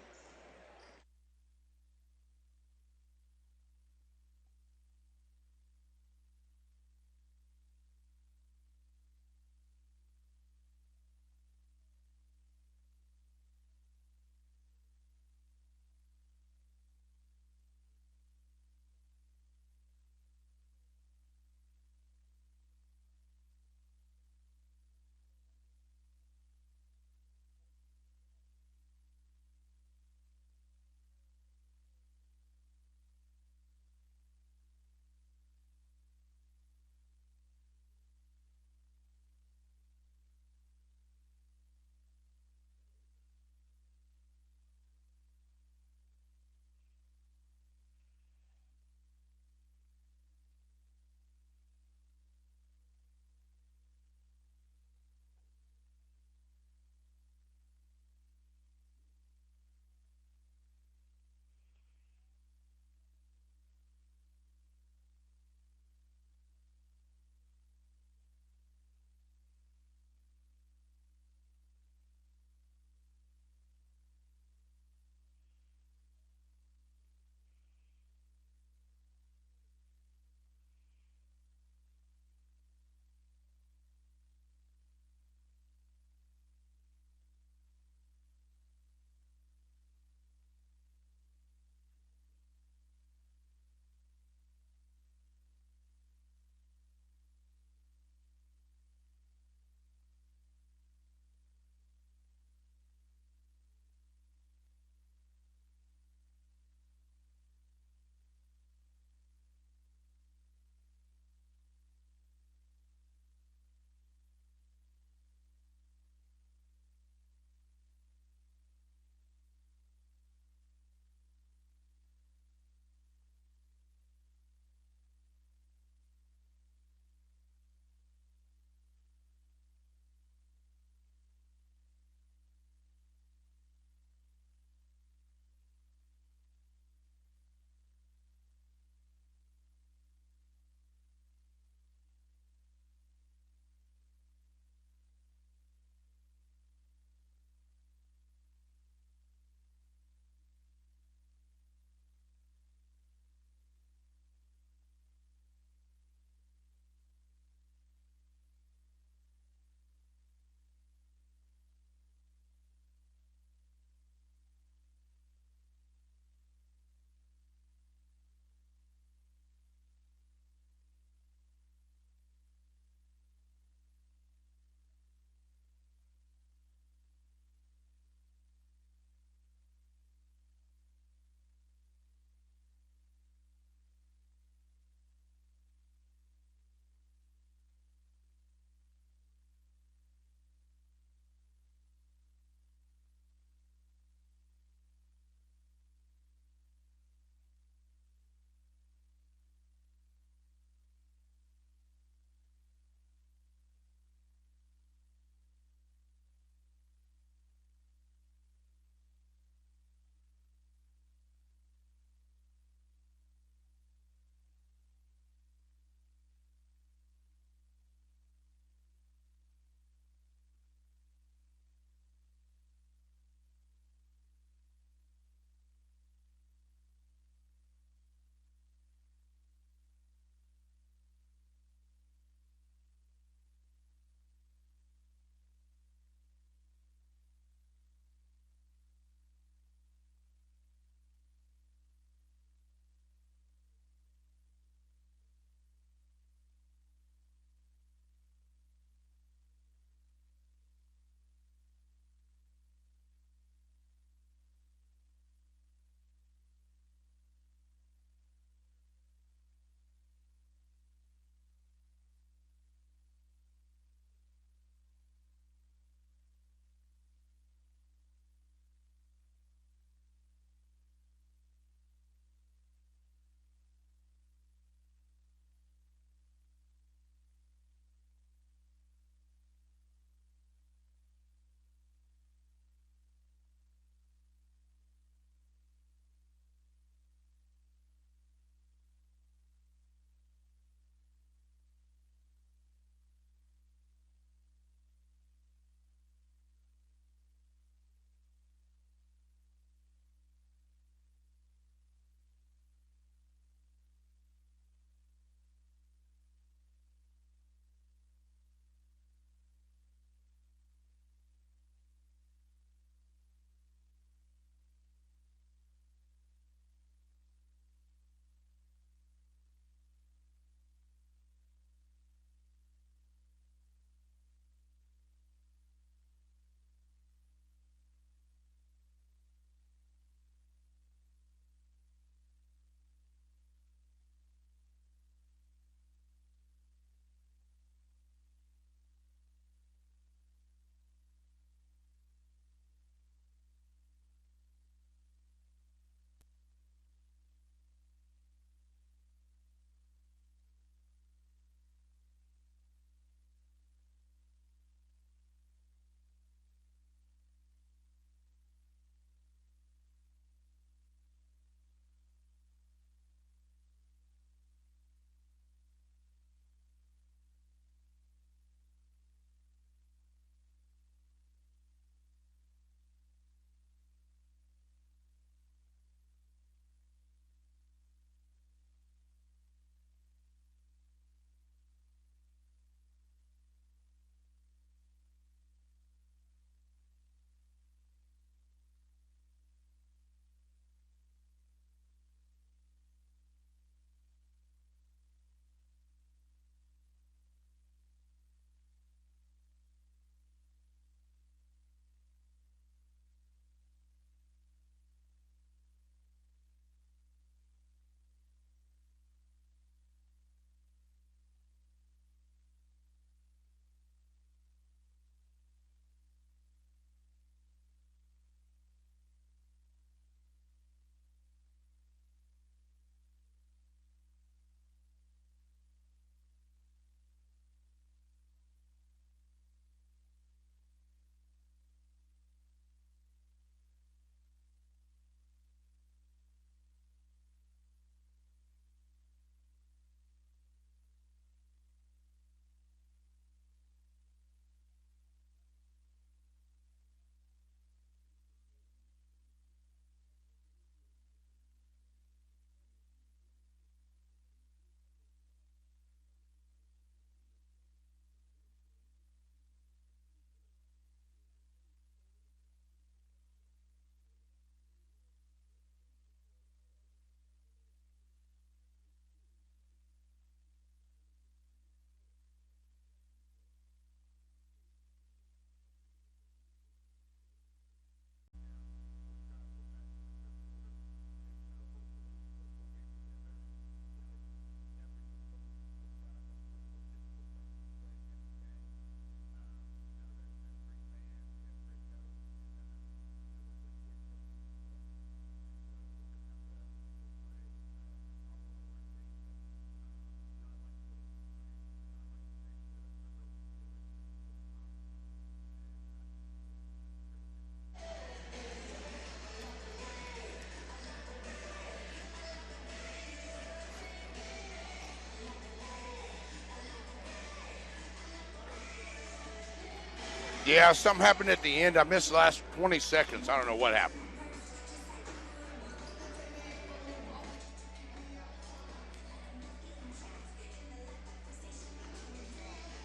Yeah, something happened at the end. I missed the last 20 seconds. I don't know what happened.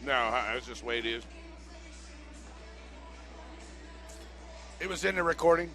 No, that's just the way it is. It was in the recording.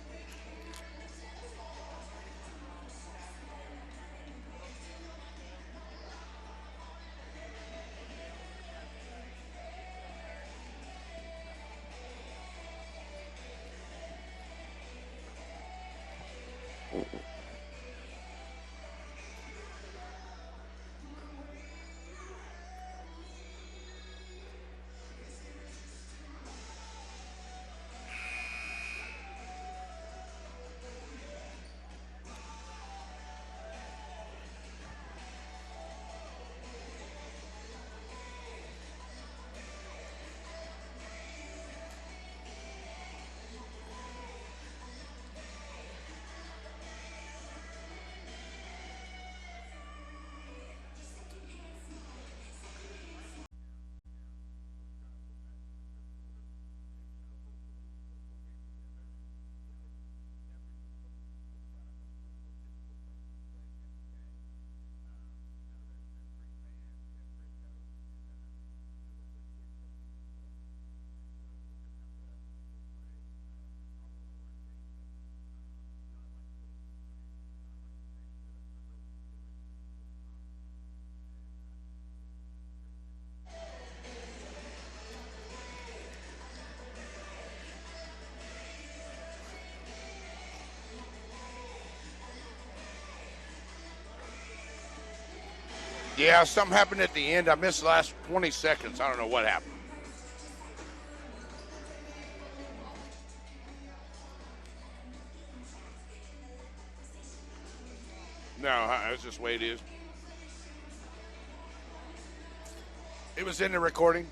Yeah, something happened at the end. I missed the last 20 seconds. I don't know what happened. No, that's just the way it is. It was in the recording.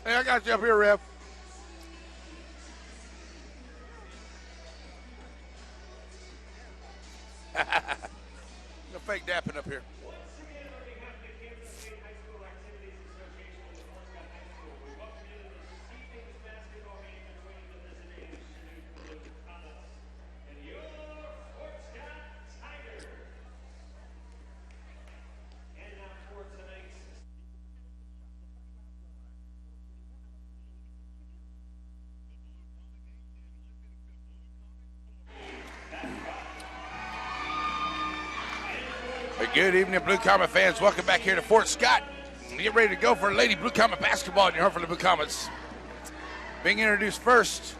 Hey, I got you up here, Rev. No fake dapping up here. Good evening, Blue Comet fans. Welcome back here to Fort Scott. Get ready to go for Lady Blue Comet basketball in your home for the Blue Comets. Being introduced first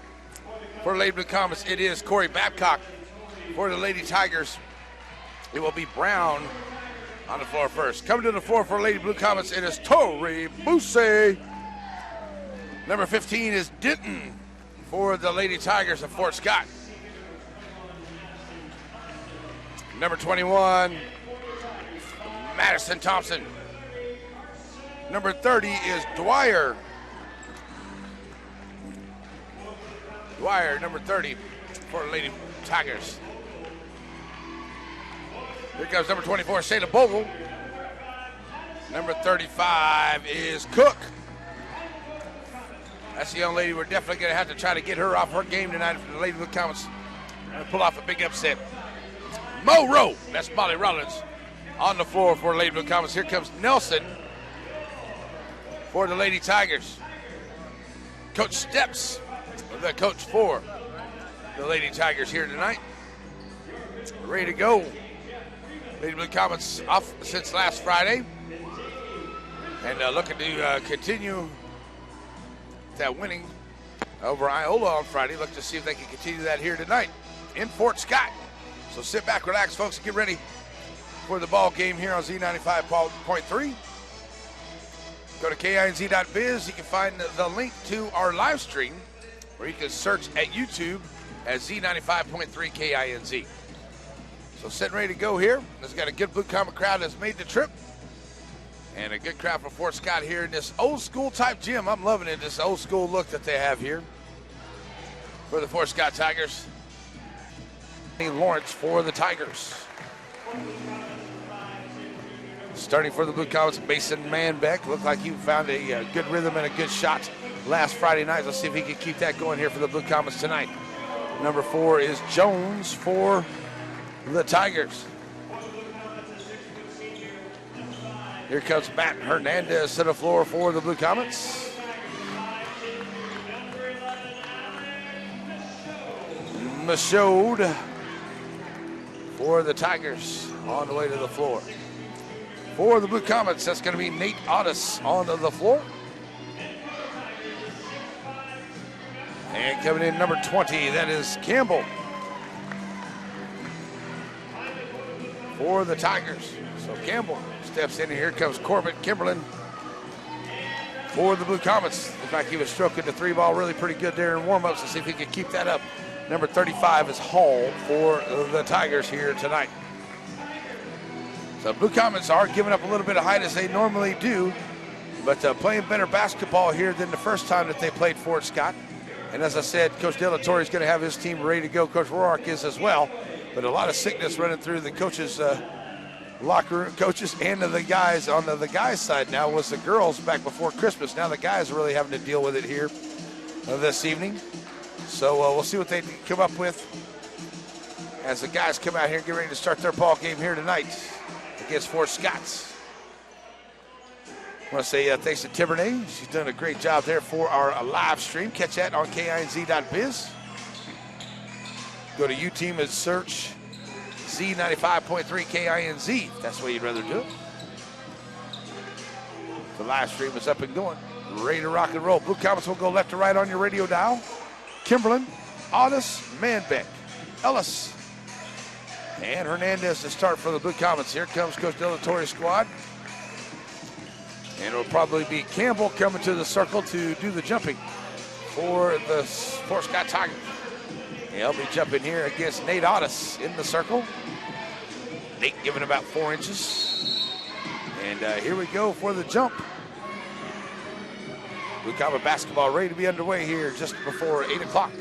for Lady Blue Comets, it is Corey Babcock. For the Lady Tigers, it will be Brown on the floor first. Coming to the floor for Lady Blue Comets, it is Tori Busse. Number 15 is Denton for the Lady Tigers of Fort Scott. Number 21, Madison Thompson. Number 30 is Dwyer. Dwyer, number 30 for Lady Tigers. Here comes number 24, Shayla Bogle. Number 35 is Cook. That's the young lady we're definitely going to have to try to get her off her game tonight for the Lady Blue Comets. Pull off a big upset. Mo Rowe, that's Molly Rollins, on the floor for Lady Blue Comets. Here comes Nelson for the Lady Tigers. Coach Steps the coach for the Lady Tigers here tonight. Ready to go. Lady Blue Comets off since last Friday. And looking to continue that winning over Iola on Friday. Look to see if they can continue that here tonight in Fort Scott. So sit back, relax, folks, and get ready for the ball game here on Z95.3. Go to KINZ.biz. You can find the link to our live stream, where you can search at YouTube as Z95.3 KINZ. So sitting ready to go here. It's got a good Blue Comet crowd that's made the trip. And a good crowd from Fort Scott here in this old school type gym. I'm loving it, this old school look that they have here for the Fort Scott Tigers. Lawrence for the Tigers. Starting for the Blue Comets, Mason Manbeck. Looked like he found a good rhythm and a good shot last Friday night. Let's see if he can keep that going here for the Blue Comets tonight. Number 4 is Jones for the Tigers. Here comes Matt Hernandez to the floor for the Blue Comets. Michaud for the Tigers on the way to the floor. For the Blue Comets, that's going to be Nate Otis on the floor. And coming in number 20, that is Campbell for the Tigers. So Campbell steps in, and here comes Corbett Kimberlin for the Blue Comets. Looks like he was stroking the 3-ball really pretty good there in warm-ups. Let's see if he can keep that up. Number 35 is Hall for the Tigers here tonight. So Blue Comets are giving up a little bit of height as they normally do, but playing better basketball here than the first time that they played Fort Scott. And as I said, Coach De La Torre is going to have his team ready to go. Coach Roark is as well. But a lot of sickness running through the coaches' locker room, coaches and the guys. On the guys' side now was the girls back before Christmas. Now the guys are really having to deal with it here this evening. So we'll see what they come up with as the guys come out here and get ready to start their ball game here tonight against Fort Scott. I want to say thanks to Tibbernay. She's done a great job there for our live stream. Catch that on KINZ.biz. Go to UTeam and search Z95.3 KINZ. That's the way you'd rather do it. The live stream is up and going. Ready to rock and roll. Blue Comets will go left to right on your radio dial. Kimberlin, Otis, Manbeck, Ellis, and Hernandez to start for the Blue Comets. Here comes Coach De La Torre's squad. And it'll probably be Campbell coming to the circle to do the jumping for the Fort Scott Tigers. He'll be jumping here against Nate Otis in the circle. Nate giving about 4 inches. And here we go for the jump. Blue Comet basketball ready to be underway here just before 8 o'clock.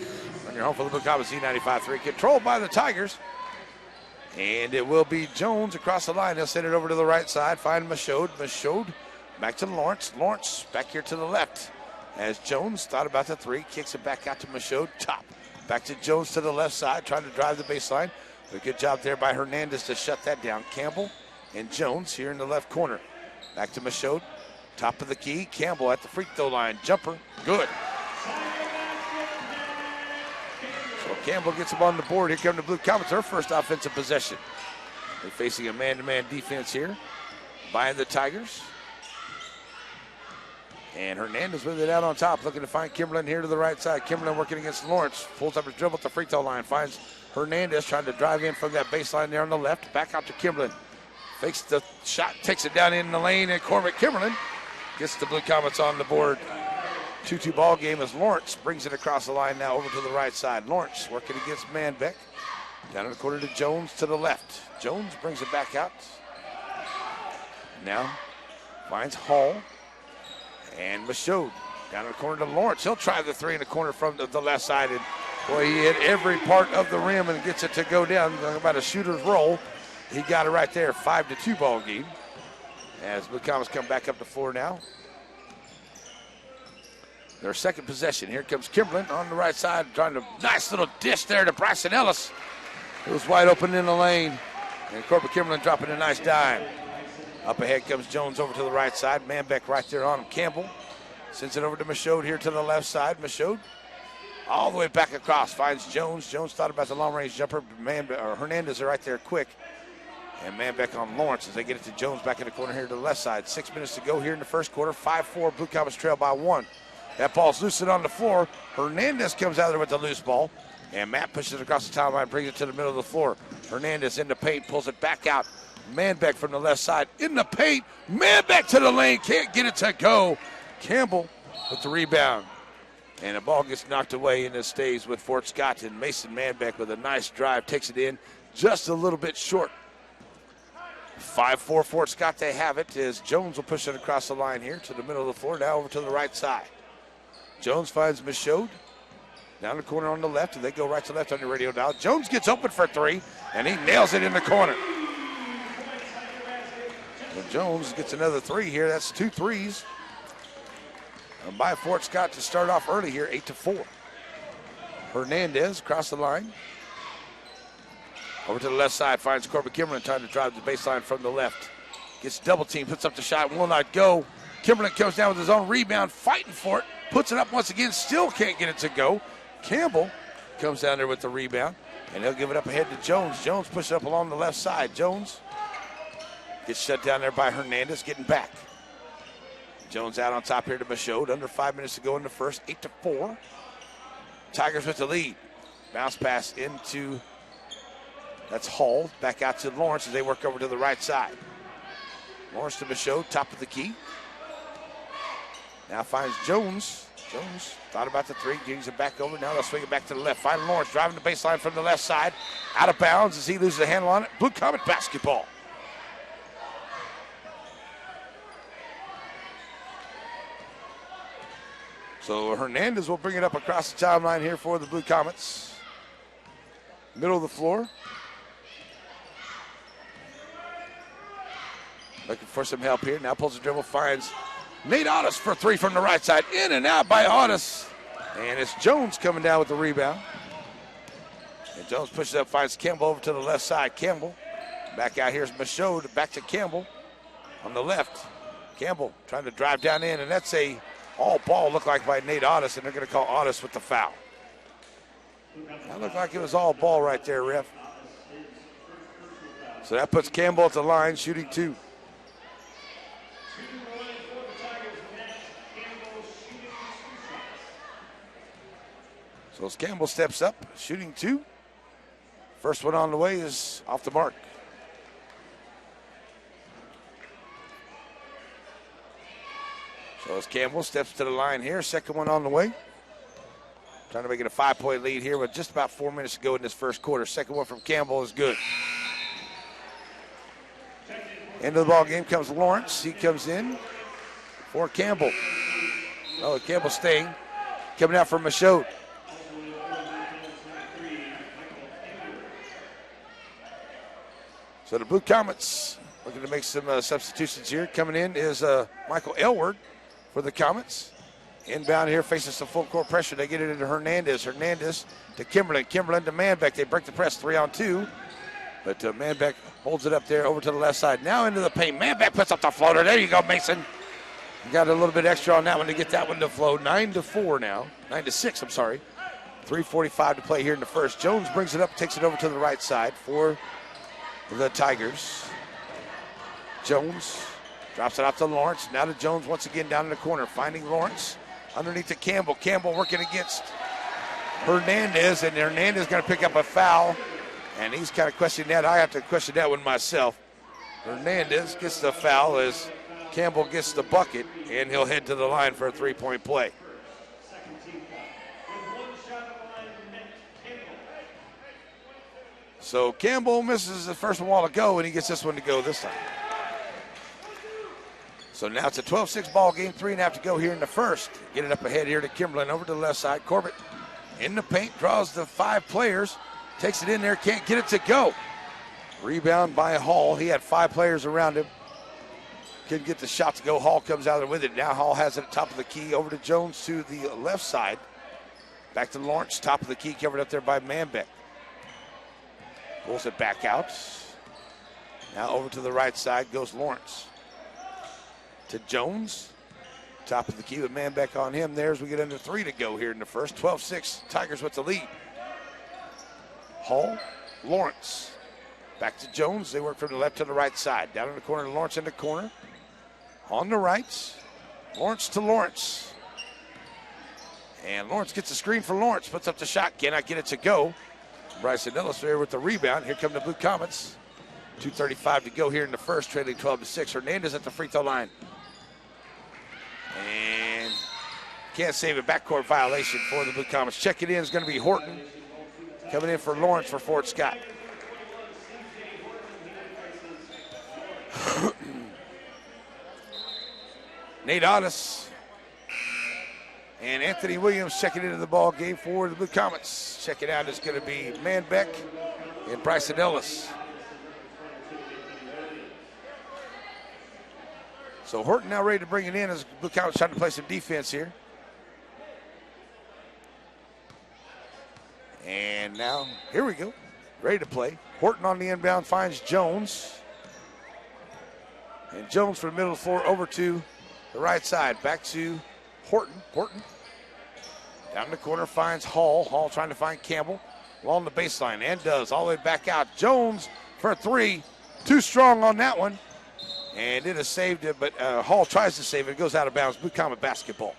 On your home for the Blue Comet Z95.3. Controlled by the Tigers. And it will be Jones across the line. He'll send it over to the right side. Find Michaud. Michaud back to Lawrence. Lawrence back here to the left. As Jones thought about the 3. Kicks it back out to Michaud. Top. Back to Jones to the left side. Trying to drive the baseline. A good job there by Hernandez to shut that down. Campbell and Jones here in the left corner. Back to Michaud. Top of the key. Campbell at the free throw line. Jumper. Good. So Campbell gets him on the board. Here come the Blue Comets. Their first offensive possession. They're facing a man-to-man defense here by the Tigers. And Hernandez with it out on top, looking to find Kimberlin here to the right side. Kimberlin working against Lawrence. Pulls up his dribble at the free throw line. Finds Hernandez trying to drive in from that baseline there on the left. Back out to Kimberlin. Fakes the shot, takes it down in the lane, and Corbett Kimberlin gets the Blue Comets on the board. 2-2 ball game as Lawrence brings it across the line now over to the right side. Lawrence working against Manbeck. Down in the corner to Jones to the left. Jones brings it back out. Now finds Hall. And Michaud down in the corner to Lawrence. He'll try the 3 in the corner from the left side. And boy, he hit every part of the rim and gets it to go down. Talking about a shooter's roll. He got it right there. 5-2 ball game. As Blue Comets come back up the floor now. Their second possession. Here comes Kimberlin on the right side. Trying to nice little dish there to Bryson Ellis. It was wide open in the lane. And Corbett Kimberlin dropping a nice dime. Up ahead comes Jones over to the right side. Manbeck right there on him. Campbell sends it over to Michaud here to the left side. Michaud All the way back across, finds Jones. Jones thought about the long-range jumper. Hernandez are right there quick. And Manbeck on Lawrence as they get it to Jones back in the corner here to the left side. 6 minutes to go here in the first quarter. 5-4, Blue Comets trail by 1. That ball's loosened on the floor. Hernandez comes out there with the loose ball. And Matt pushes it across the timeline, brings it to the middle of the floor. Hernandez in the paint, pulls it back out. Manbeck from the left side in the paint. Manbeck to the lane, can't get it to go. Campbell with the rebound. And the ball gets knocked away and it stays with Fort Scott. And Mason Manbeck with a nice drive takes it in just a little bit short. 5-4 Fort Scott, they have it as Jones will push it across the line here to the middle of the floor, now over to the right side. Jones finds Michaud down the corner on the left, and they go right to left on the radio dial. Jones gets open for 3, and he nails it in the corner. And Jones gets another 3 here. That's 2 threes by Fort Scott to start off early here, 8-4. Hernandez across the line. Over to the left side, finds Corbin Kimberlin trying to drive the baseline from the left. Gets double team, puts up the shot, will not go. Kimberlin comes down with his own rebound, fighting for it, puts it up once again, still can't get it to go. Campbell comes down there with the rebound, and he'll give it up ahead to Jones. Jones pushes it up along the left side. Jones gets shut down there by Hernandez, getting back. Jones out on top here to Michaud. Under 5 minutes to go in the first, 8-4. Tigers with the lead. Bounce pass into... That's Hall, back out to Lawrence as they work over to the right side. Lawrence to Michaud, top of the key. Now finds Jones. Jones thought about the 3, gives it back over. Now they'll swing it back to the left. Find Lawrence driving the baseline from the left side. Out of bounds as he loses a handle on it. Blue Comet basketball. So Hernandez will bring it up across the timeline here for the Blue Comets. Middle of the floor. Looking for some help here. Now pulls the dribble, finds Nate Otis for 3 from the right side. In and out by Otis. And it's Jones coming down with the rebound. And Jones pushes up, finds Campbell over to the left side. Campbell back out. Here's Michaud, back to Campbell on the left. Campbell trying to drive down in, and that's a all ball looked like by Nate Otis, and they're going to call Otis with the foul. That looked like it was all ball right there, ref. So that puts Campbell at the line, shooting 2. So as Campbell steps up, shooting 2. First one on the way is off the mark. So as Campbell steps to the line here, second one on the way. Trying to make it a 5-point lead here with just about 4 minutes to go in this first quarter. Second one from Campbell is good. Into the ball game comes Lawrence. He comes in for Campbell. Oh, Campbell staying. Coming out from Michaud. So the Blue Comets looking to make some substitutions here. Coming in is Michael Elward for the Comets. Inbound here, facing some full court pressure. They get it into Hernandez. Hernandez to Kimberlin. Kimberlin to Manbeck. They break the press 3-on-2. But Manbeck holds it up there over to the left side. Now into the paint. Manbeck puts up the floater. There you go, Mason. You got a little bit extra on that one to get that one to flow. 9-4 now. 9-6, I'm sorry. 3:45 to play here in the first. Jones brings it up, takes it over to the right side for the Tigers. Jones drops it out to Lawrence. Now to Jones once again down in the corner. Finding Lawrence underneath to Campbell. Campbell working against Hernandez, and Hernandez going to pick up a foul. And he's kind of questioning that. I have to question that one myself. Hernandez gets the foul as Campbell gets the bucket, and he'll head to the line for a 3-point play. So Campbell misses the first one a while ago, and he gets this one to go this time. So now it's a 12-6 ball game, 3.5 to go here in the first. Get it up ahead here to Kimberlin over to the left side. Corbett in the paint, draws the 5 players, takes it in there, can't get it to go. Rebound by Hall. He had 5 players around him. Couldn't get the shot to go. Hall comes out there with it. Now Hall has it at top of the key. Over to Jones to the left side. Back to Lawrence, top of the key, covered up there by Manbeck. Pulls it back out. Now over to the right side goes Lawrence. To Jones. Top of the key with man back on him there as we get under 3 to go here in the first. 12-6, Tigers with the lead. Hall, Lawrence. Back to Jones. They work from the left to the right side. Down in the corner, Lawrence in the corner. On the right, Lawrence to Lawrence. And Lawrence gets the screen for Lawrence. Puts up the shot. Cannot get it to go. Bryson Ellis there with the rebound. Here come the Blue Comets. 2:35 to go here in the first, trailing 12-6. Hernandez at the free throw line. And can't save a backcourt violation for the Blue Comets. Checking in is going to be Horton. Coming in for Lawrence for Fort Scott. Nate Otis and Anthony Williams checking into the ball game for the Blue Comets. Checking out is going to be Manbeck and Bryson Ellis. So Horton now ready to bring it in as Blue Comets trying to play some defense here. And now, here we go, ready to play. Horton on the inbound finds Jones. And Jones from the middle of the floor over to the right side. Back to Horton. Horton down in the corner finds Hall. Hall trying to find Campbell along the baseline and does all the way back out. Jones for a 3. Too strong on that one. And it has saved it, but Hall tries to save it. It goes out of bounds. Blue Comet basketball.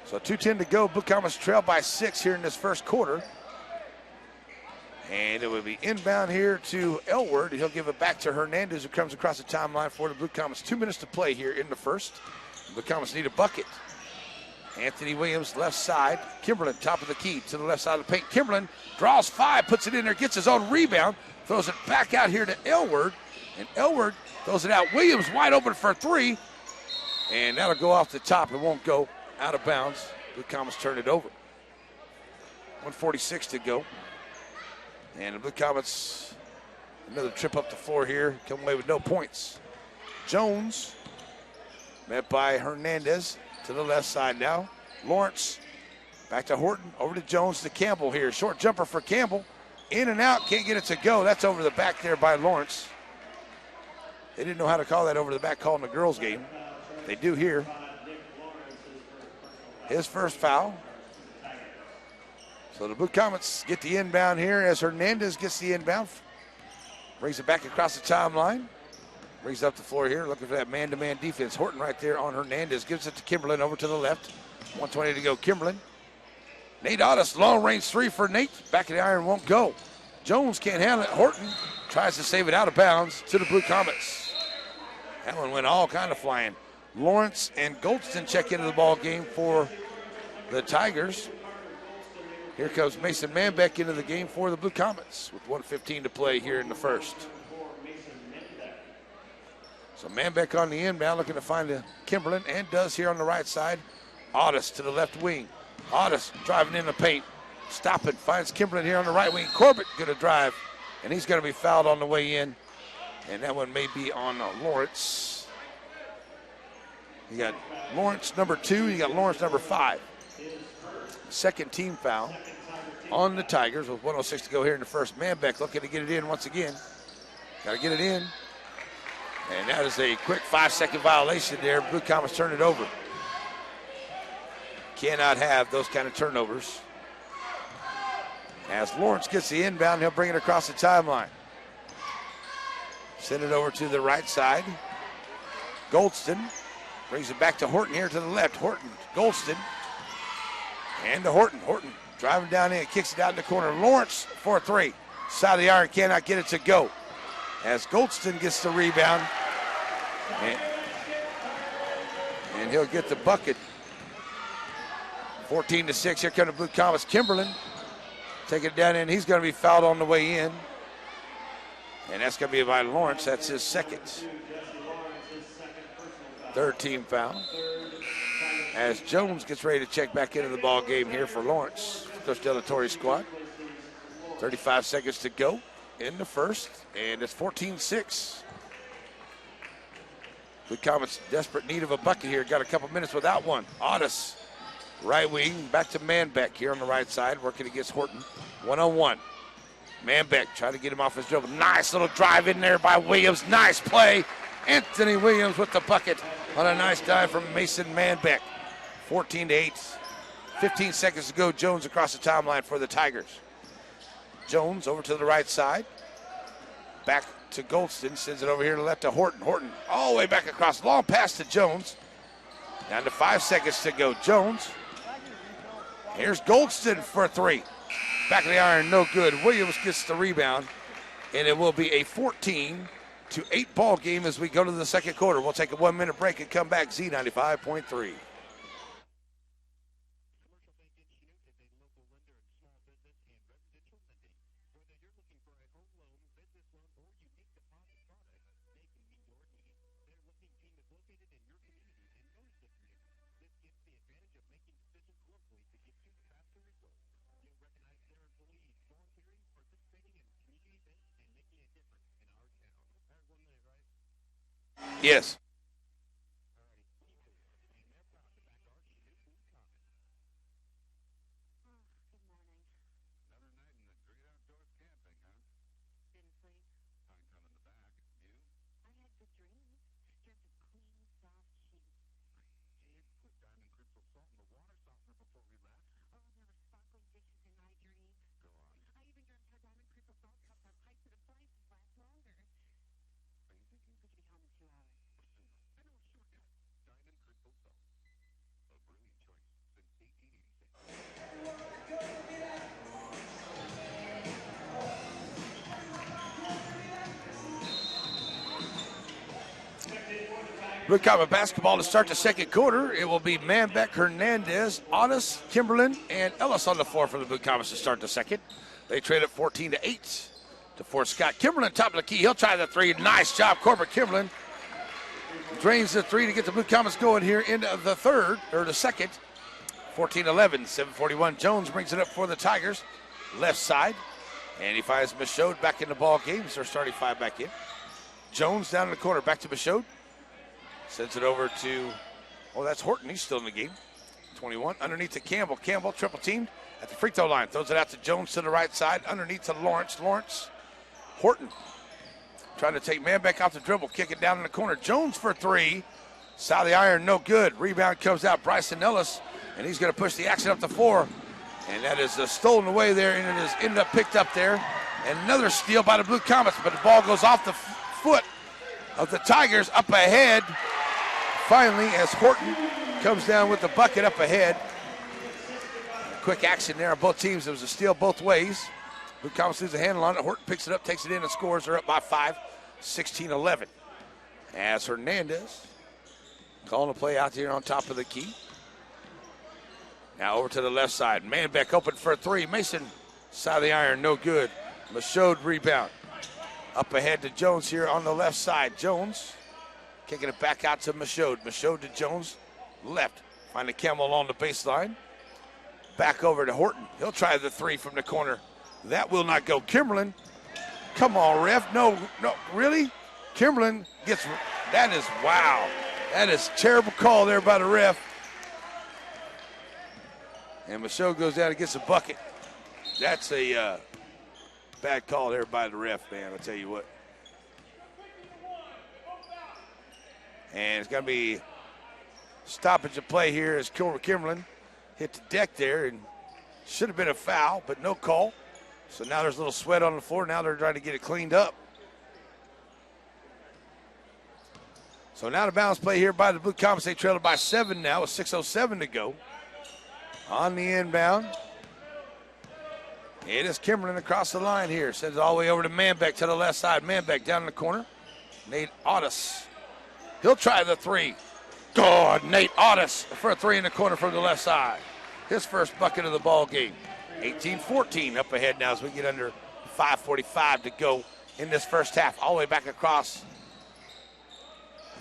So 2:10 to go. Blue Comets trail by 6 here in this first quarter. And it will be inbound here to Elward. He'll give it back to Hernandez, who comes across the timeline for the Blue Comets. 2 minutes to play here in the first. The Blue Comets need a bucket. Anthony Williams, left side. Kimberlin, top of the key to the left side of the paint. Kimberlin draws 5, puts it in there, gets his own rebound, throws it back out here to Elward. And Elward throws it out. Williams wide open for a 3. And that'll go off the top. It won't go out of bounds. Blue Comets turn it over. 1:46 to go. And the Blue Comets, another trip up the floor here, come away with no points. Jones, met by Hernandez to the left side now. Lawrence, back to Horton, over to Jones to Campbell here. Short jumper for Campbell. In and out, can't get it to go. That's over the back there by Lawrence. They didn't know how to call that over the back call in the girls' game. They do here. His first foul. So the Blue Comets get the inbound here as Hernandez gets the inbound. Brings it back across the timeline. Brings it up the floor here, looking for that man-to-man defense. Horton right there on Hernandez. Gives it to Kimberlin over to the left. 1:20 to go. Kimberlin. Nate Otis, long-range 3 for Nate. Back of the iron won't go. Jones can't handle it. Horton tries to save it out of bounds to the Blue Comets. That one went all kind of flying. Lawrence and Goldston check into the ball game for the Tigers. Here comes Mason Manbeck into the game for the Blue Comets with 1:15 to play here in the first. So Manbeck on the inbound looking to find a Kimberlin and does here on the right side. Otis to the left wing. Otis driving in the paint. Stopping, finds Kimberlin here on the right wing. Corbett going to drive, and he's going to be fouled on the way in. And that one may be on Lawrence. You got Lawrence number 2, you got Lawrence number 5. Second team foul on the Tigers with 1:06 to go here in the first. Manbeck looking to get it in once again. Got to get it in. And that is a quick 5-second violation there. Blue Comets turn it over. Cannot have those kind of turnovers. As Lawrence gets the inbound, he'll bring it across the timeline. Send it over to the right side. Goldston brings it back to Horton here to the left. Horton, Goldston, and to Horton. Horton driving down in, kicks it out in the corner. Lawrence for a 3. Side of the iron, cannot get it to go. As Goldston gets the rebound, and he'll get the bucket. 14-6, here come the Blue Comets. Kimberlin taking it down in, he's going to be fouled on the way in. And that's going to be by Lawrence. That's his second. Third team foul. As Jones gets ready to check back into the ball game here for Lawrence, Coach Delatorre's squad. 35 seconds to go in the first, and it's 14-6. Blue Comets desperate need of a bucket here. Got a couple minutes without one. Otis, right wing, back to Manbeck here on the right side, working against Horton. 1-on-1. Manbeck trying to get him off his dribble. Nice little drive in there by Williams. Nice play. Anthony Williams with the bucket. on a nice dive from Mason Manbeck. 14-8. 15 seconds to go. Jones across the timeline for the Tigers. Jones over to the right side. Back to Goldston. Sends it over here to left to Horton. Horton all the way back across. Long pass to Jones. Down to 5 seconds to go. Jones. Here's Goldston for three. Back of the iron, no good. Williams gets the rebound. And it will be a 14-8 ball game as we go to the second quarter. We'll take a 1 minute break and come back. Z95.3. Yes. Blue Comet basketball to start the second quarter. It will be Manbeck, Hernandez, Otis, Kimberlin, and Ellis on the floor for the Blue Comets to start the second. They trade it 14-8 to Fort Scott. Kimberlin top of the key. He'll try the three. Nice job, Corbett Kimberlin. Drains the three to get the Blue Comets going here in the third, or the second. 14-11, 7:41. Jones brings it up for the Tigers. Left side. And he finds Michaud back in the ball game. So starting five back in. Jones down in the corner. Back to Michaud. Sends it over to, that's Horton. He's still in the game. 21. Underneath to Campbell. Campbell triple teamed at the free throw line. Throws it out to Jones to the right side. Underneath to Lawrence. Lawrence. Horton trying to take Manbeck off the dribble. Kick it down in the corner. Jones for three. Side of the iron, no good. Rebound comes out. Bryson Ellis. And he's going to push the action up the floor. And that is stolen away there. And it is ended up picked up there. And another steal by the Blue Comets. But the ball goes off the foot of the Tigers up ahead. Finally, as Horton comes down with the bucket up ahead. Quick action there on both teams. It was a steal both ways. Blue Comets lose a handle on it. Horton picks it up, takes it in, and scores. They're up by 5, 16-11. As Hernandez calling the play out here on top of the key. Now over to the left side. Manbeck open for a three. Mason, side of the iron, no good. Michaud rebound. Up ahead to Jones here on the left side. Jones kicking it back out to Michaud. Michaud to Jones, left. Find the Camel on the baseline. Back over to Horton. He'll try the three from the corner. That will not go. Kimberlin, come on, ref. No, really? Kimberlin gets, that is, wow. That is a terrible call there by the ref. And Michaud goes down and gets a bucket. That's a bad call there by the ref, man, I'll tell you what. And it's going to be stoppage of play here as Kimberlin hit the deck there, and should have been a foul, but no call. So now there's a little sweat on the floor. Now they're trying to get it cleaned up. So now the balance play here by the Blue Comets. They trail it by 7 now with 6:07 to go. On the inbound. It is Kimberlin across the line here. Sends it all the way over to Manbeck to the left side. Manbeck down in the corner. Nate Otis. He'll try the three. God, Nate Otis for a three in the corner from the left side. His first bucket of the ball game. 18-14 up ahead now as we get under 5:45 to go in this first half. All the way back across.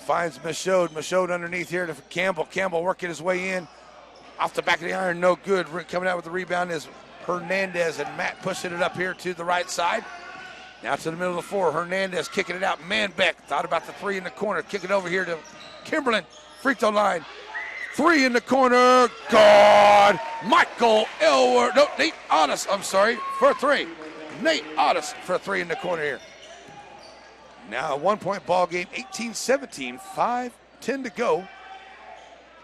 Finds Michaud. Michaud underneath here to Campbell. Campbell working his way in. Off the back of the iron, no good. Coming out with the rebound is Hernandez, and Matt pushing it up here to the right side. Now to the middle of the floor. Hernandez kicking it out. Manbeck thought about the three in the corner. Kick it over here to Kimberlin. Free throw line. Three in the corner. God. Michael Elward. No, Nate Otis, I'm sorry, for a three. Nate Otis for a three in the corner here. Now a 1 point ball game. 18-17. 10 to go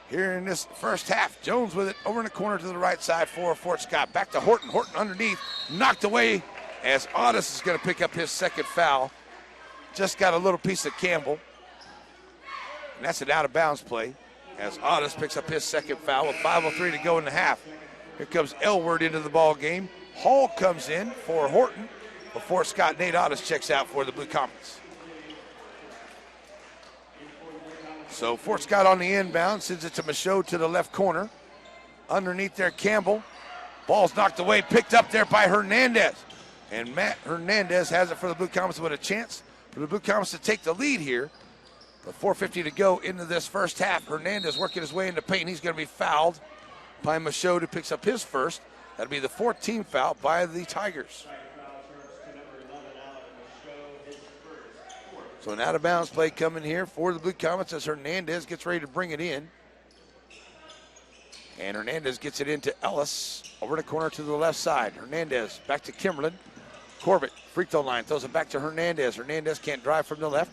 here in this first half. Jones with it over in the corner to the right side for Fort Scott. Back to Horton. Horton underneath, knocked away as Otis is going to pick up his second foul. Just got a little piece of Campbell. And that's an out-of-bounds play as Otis picks up his second foul with 5:03 to go in the half. Here comes Elward into the ball game. Hall comes in for Horton before Scott Nate Otis checks out for the Blue Comets. So Fort Scott on the inbound, sends it to Michaud to the left corner. Underneath there, Campbell. Ball's knocked away, picked up there by Hernandez. And Matt Hernandez has it for the Blue Comets with a chance for the Blue Comets to take the lead here. With 4:50 to go into this first half. Hernandez working his way into paint. He's going to be fouled by Michaud, who picks up his first. That'll be the 14th foul by the Tigers. So an out-of-bounds play coming here for the Blue Comets as Hernandez gets ready to bring it in. And Hernandez gets it into Ellis over the corner to the left side. Hernandez back to Kimberlin. Corbett, free throw line, throws it back to Hernandez. Hernandez can't drive from the left.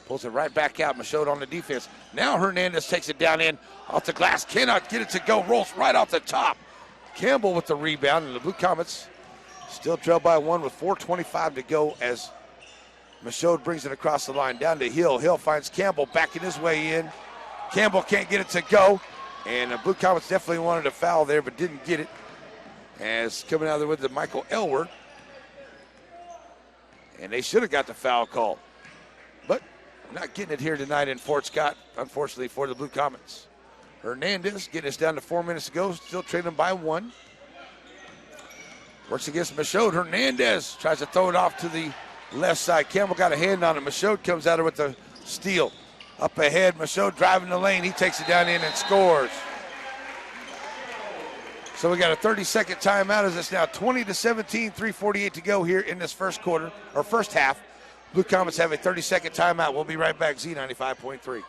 Pulls it right back out. Michaud on the defense. Now Hernandez takes it down in off the glass. Cannot get it to go. Rolls right off the top. Campbell with the rebound. And the Blue Comets still trail by one with 4:25 to go as Michaud brings it across the line down to Hill. Hill finds Campbell backing his way in. Campbell can't get it to go. And the Blue Comets definitely wanted a foul there but didn't get it. As coming out of there with the Michael Elward. And they should have got the foul call. But not getting it here tonight in Fort Scott, unfortunately, for the Blue Comets. Hernandez getting us down to 4 minutes to go, still trailing by one. Works against Michaud. Hernandez tries to throw it off to the left side. Campbell got a hand on it. Michaud comes out with the steal. Up ahead, Michaud driving the lane. He takes it down in and scores. So we got a 30-second timeout as it's now 20-17, 3:48 to go here in this first quarter, or first half. Blue Comets have a 30-second timeout. We'll be right back, Z95.3.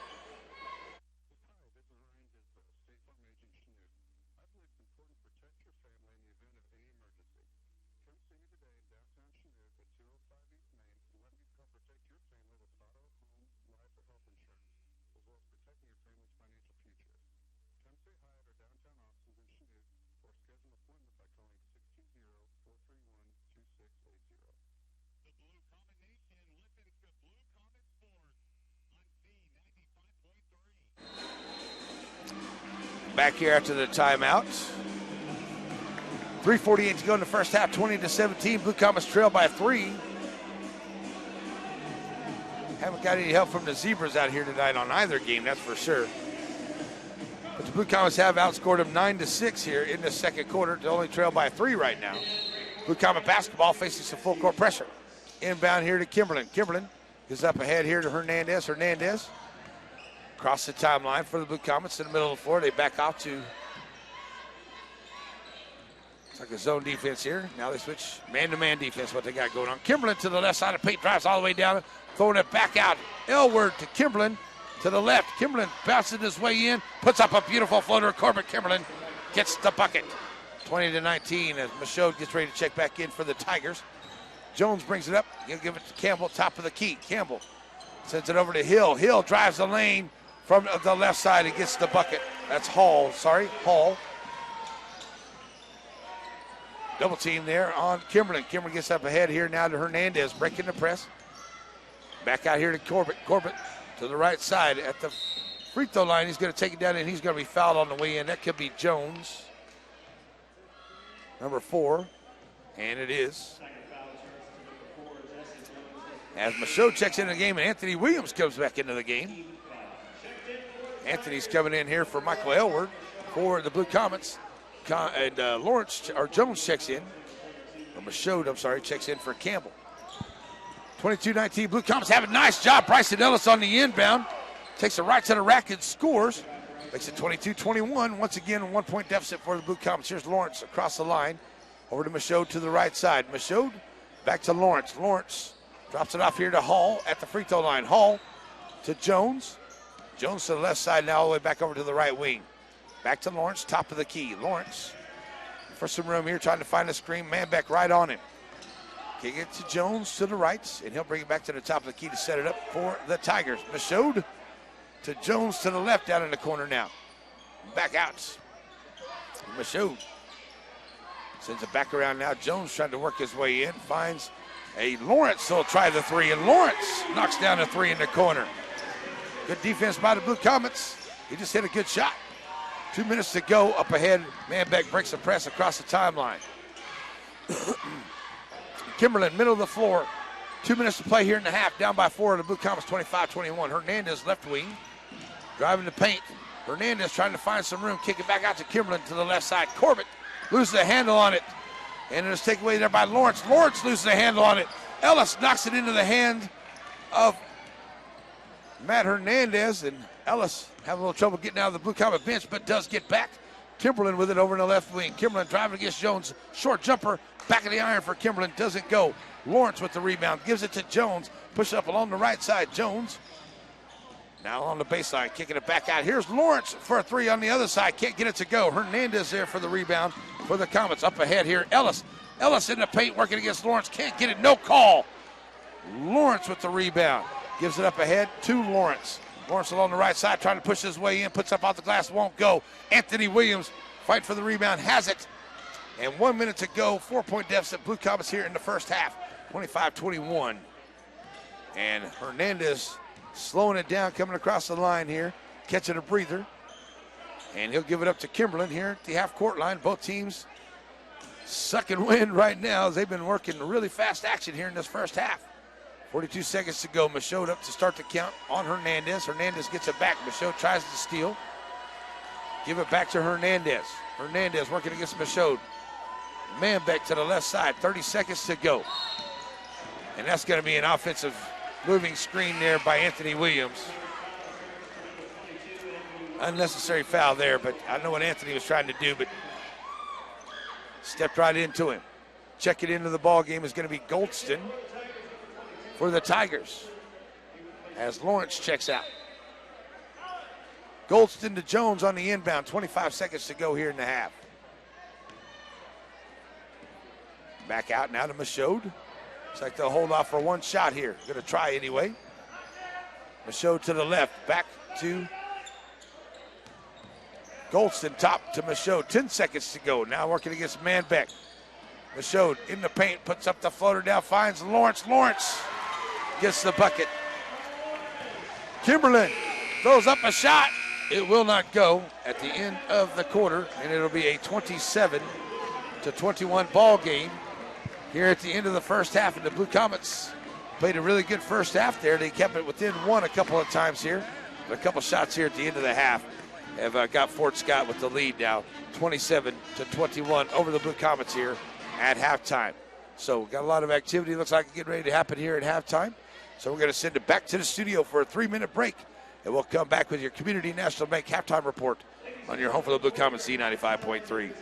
Back here after the timeout. 3:48 to go in the first half, 20-17. Blue Comets trail by 3. Haven't got any help from the Zebras out here tonight on either game, that's for sure. But the Blue Comets have outscored them 9-6 here in the second quarter. They only trail by 3 right now. Blue Comet basketball facing some full court pressure. Inbound here to Kimberlin. Kimberlin is up ahead here to Hernandez. Hernandez across the timeline for the Blue Comets in the middle of the floor. They back off to, it's like a zone defense here. Now they switch man-to-man defense, what they got going on. Kimberlin to the left side of paint, drives all the way down, throwing it back out. Elward to Kimberlin to the left. Kimberlin bouncing his way in, puts up a beautiful floater. Corbett Kimberlin gets the bucket. 20-19 as Michaud gets ready to check back in for the Tigers. Jones brings it up. He'll give it to Campbell, top of the key. Campbell sends it over to Hill. Hill drives the lane from the left side and gets the bucket. That's Hall. Double team there on Kimberlin. Kimberlin gets up ahead here now to Hernandez, breaking the press. Back out here to Corbett. Corbett to the right side at the free throw line. He's going to take it down and he's going to be fouled on the way in. That could be Jones, number 4, and it is. As Michaud checks into the game and Anthony Williams comes back into the game. Anthony's coming in here for Michael Elward for the Blue Comets. And Jones checks in. Or Michaud, checks in for Campbell. 22-19, Blue Comets have a nice job. Bryson Ellis on the inbound. Takes the right to the rack and scores. Makes it 22-21. Once again, a 1-point deficit for the Blue Comets. Here's Lawrence across the line. Over to Michaud to the right side. Michaud back to Lawrence. Lawrence drops it off here to Hall at the free throw line. Hall to Jones. Jones to the left side now all the way back over to the right wing. Back to Lawrence, top of the key. Lawrence for some room here, trying to find a screen. Man back right on him. Kick it to Jones to the right, and he'll bring it back to the top of the key to set it up for the Tigers. Michaud to Jones to the left down in the corner now. Back out. Michaud sends it back around now. Jones trying to work his way in. Finds a Lawrence, so he'll try the three. And Lawrence knocks down the three in the corner. Good defense by the Blue Comets. He just hit a good shot. 2 minutes to go. Up ahead, Manbeck breaks the press across the timeline. Kimberlin, middle of the floor. 2 minutes to play here in the half. Down by 4 the Blue Comets, 25-21. Hernandez left wing, driving the paint. Hernandez trying to find some room. Kick it back out to Kimberlin to the left side. Corbett loses the handle on it. And it's taken away there by Lawrence. Lawrence loses the handle on it. Ellis knocks it into the hand of Matt Hernandez. And Ellis having a little trouble getting out of the Blue Comet bench, but does get back. Kimberlin with it over in the left wing. Kimberlin driving against Jones. Short jumper. Back of the iron for Kimberlin. Doesn't go. Lawrence with the rebound. Gives it to Jones. Push up along the right side. Jones now on the baseline. Kicking it back out. Here's Lawrence for a three on the other side. Can't get it to go. Hernandez there for the rebound for the Comets. Up ahead here. Ellis. Ellis in the paint working against Lawrence. Can't get it. No call. Lawrence with the rebound. Gives it up ahead to Lawrence. Lawrence along the right side trying to push his way in. Puts up off the glass. Won't go. Anthony Williams fight for the rebound. Has it. And 1 minute to go. 4-point deficit. Blue Comets here in the first half. 25-21. And Hernandez slowing it down, coming across the line here. Catching a breather. And he'll give it up to Kimberlin here at the half-court line. Both teams sucking wind right now as they've been working really fast action here in this first half. 42 seconds to go. Michaud up to start the count on Hernandez. Hernandez gets it back. Michaud tries to steal. Give it back to Hernandez. Hernandez working against Michaud. Manbeck to the left side. 30 seconds to go. And that's going to be an offensive moving screen there by Anthony Williams. Unnecessary foul there, but I know what Anthony was trying to do, but stepped right into him. Check it into the ball game is going to be Goldston for the Tigers as Lawrence checks out. Goldston to Jones on the inbound. 25 seconds to go here in the half. Back out now to Michaud. Looks like they'll hold off for one shot here. Going to try anyway. Michaud to the left. Back to Goldston. Top to Michaud. 10 seconds to go. Now working against Manbeck. Michaud in the paint. Puts up the floater down. Finds Lawrence. Lawrence gets the bucket. Kimberlin throws up a shot. It will not go at the end of the quarter. And it'll be a 27-21 ball game here at the end of the first half. And the Blue Comets played a really good first half there. They kept it within one a couple of times here. But a couple shots here at the end of the half have got Fort Scott with the lead now. 27-21 over the Blue Comets here at halftime. So we've got a lot of activity. Looks like it's getting ready to happen here at halftime. So we're going to send it back to the studio for a 3-minute break. And we'll come back with your Community National Bank halftime report on your home for the Blue Comets, Z95.3.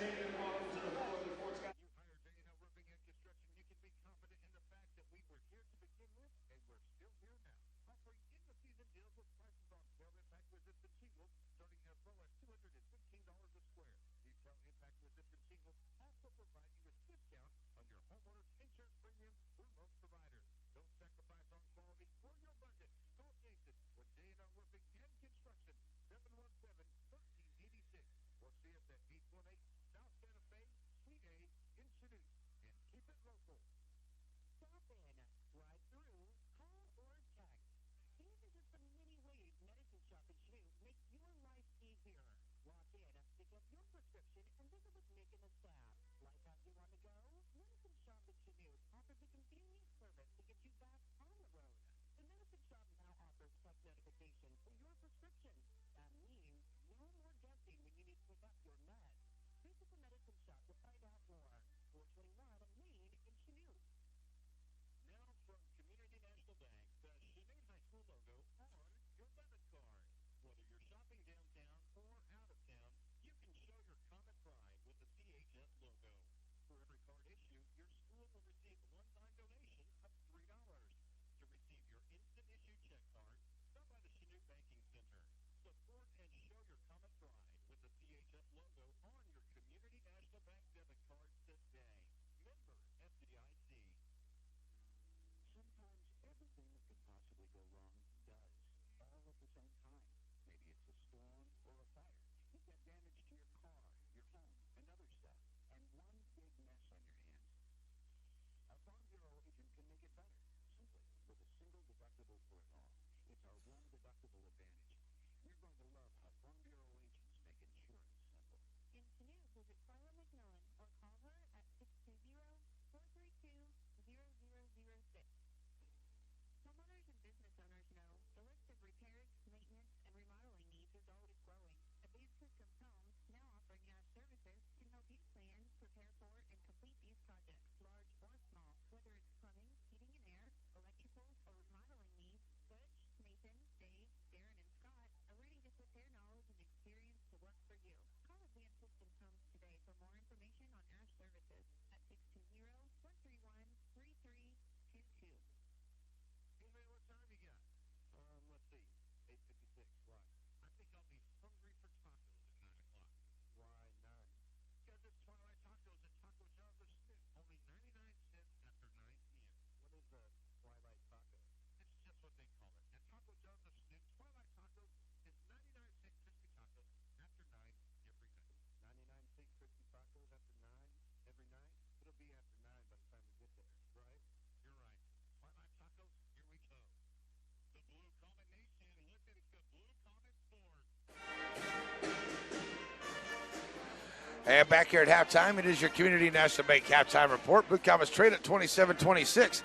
And back here at halftime, it is your Community National Bank halftime report. Blue Comets trail at 27-26.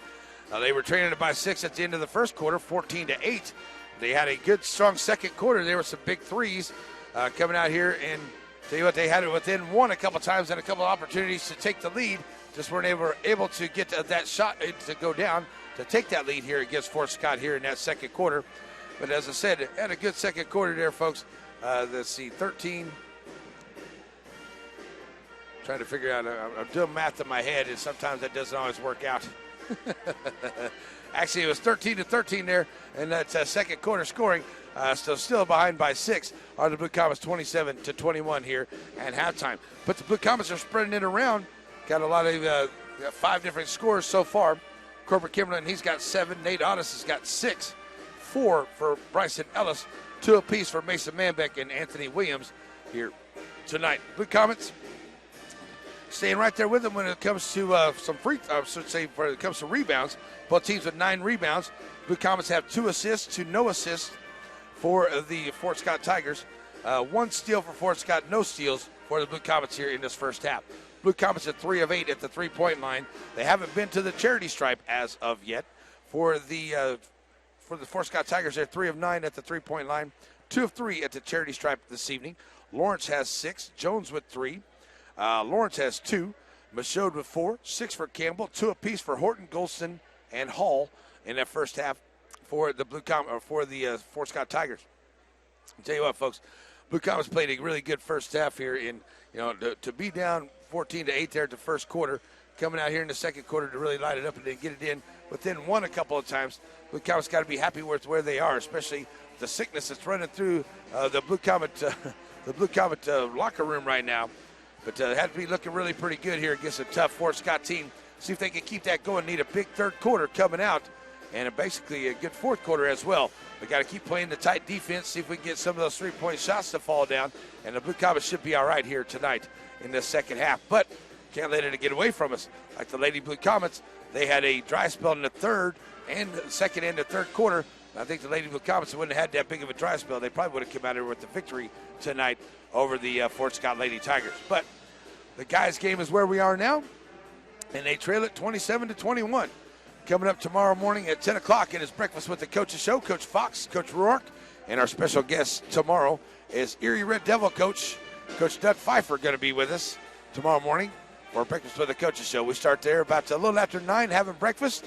They were trailing it by 6 at the end of the first quarter, 14-8. They had a good, strong second quarter. There were some big threes coming out here, and tell you what, they had it within one a couple times and a couple opportunities to take the lead. Just weren't able to get that shot to go down to take that lead here against Fort Scott here in that second quarter. But as I said, had a good second quarter there, folks. Let's see, 13. Trying to figure out, I'm doing math in my head, and sometimes that doesn't always work out. Actually, it was 13-13 there in that second quarter scoring. Still behind by 6 are the Blue Comets, 27-21 here at halftime. But the Blue Comets are spreading it around. Got a lot of 5 different scores so far. Corbett Kimberlin, he's got 7. Nate Otis has got 6. 4 for Bryson Ellis. 2 apiece for Mason Manbeck and Anthony Williams here tonight. Blue Comets staying right there with them when it comes to when it comes to rebounds. Both teams with 9 rebounds. Blue Comets have 2 assists to no assists for the Fort Scott Tigers. 1 steal for Fort Scott, no steals for the Blue Comets here in this first half. Blue Comets at 3 of 8 at the three-point line. They haven't been to the charity stripe as of yet. For the Fort Scott Tigers, they're 3 of 9 at the three-point line, 2 of 3 at the charity stripe this evening. Lawrence has 6, Jones with 3. Lawrence has 2, Michaud with 4, 6 for Campbell, 2 apiece for Horton, Golston, and Hall in that first half for the Fort Scott Tigers. I'll tell you what, folks, Blue Comets played a really good first half here. To be down 14-8 there at the first quarter, coming out here in the second quarter to really light it up and then get it in within 1 a couple of times. Blue Comets got to be happy with where they are, especially the sickness that's running through the Blue Comet locker room right now. But had to be looking really pretty good here against a tough Fort Scott team. See if they can keep that going. Need a big third quarter coming out and basically a good fourth quarter as well. We got to keep playing the tight defense, see if we can get some of those three-point shots to fall down. And the Blue Comets should be all right here tonight in the second half. But can't let it get away from us. Like the Lady Blue Comets, they had a dry spell in the third and the second and the third quarter. I think the Lady Blue Comets wouldn't have had that big of a dry spell. They probably would have come out here with the victory tonight over the Fort Scott Lady Tigers. But the guys' game is where we are now, and they trail it 27-21. Coming up tomorrow morning at 10 o'clock, it is Breakfast with the Coaches Show. Coach Fox, Coach Rourke, and our special guest tomorrow is Erie Red Devil Coach Doug Pfeiffer, going to be with us tomorrow morning for Breakfast with the Coaches Show. We start there about a little after 9 having breakfast,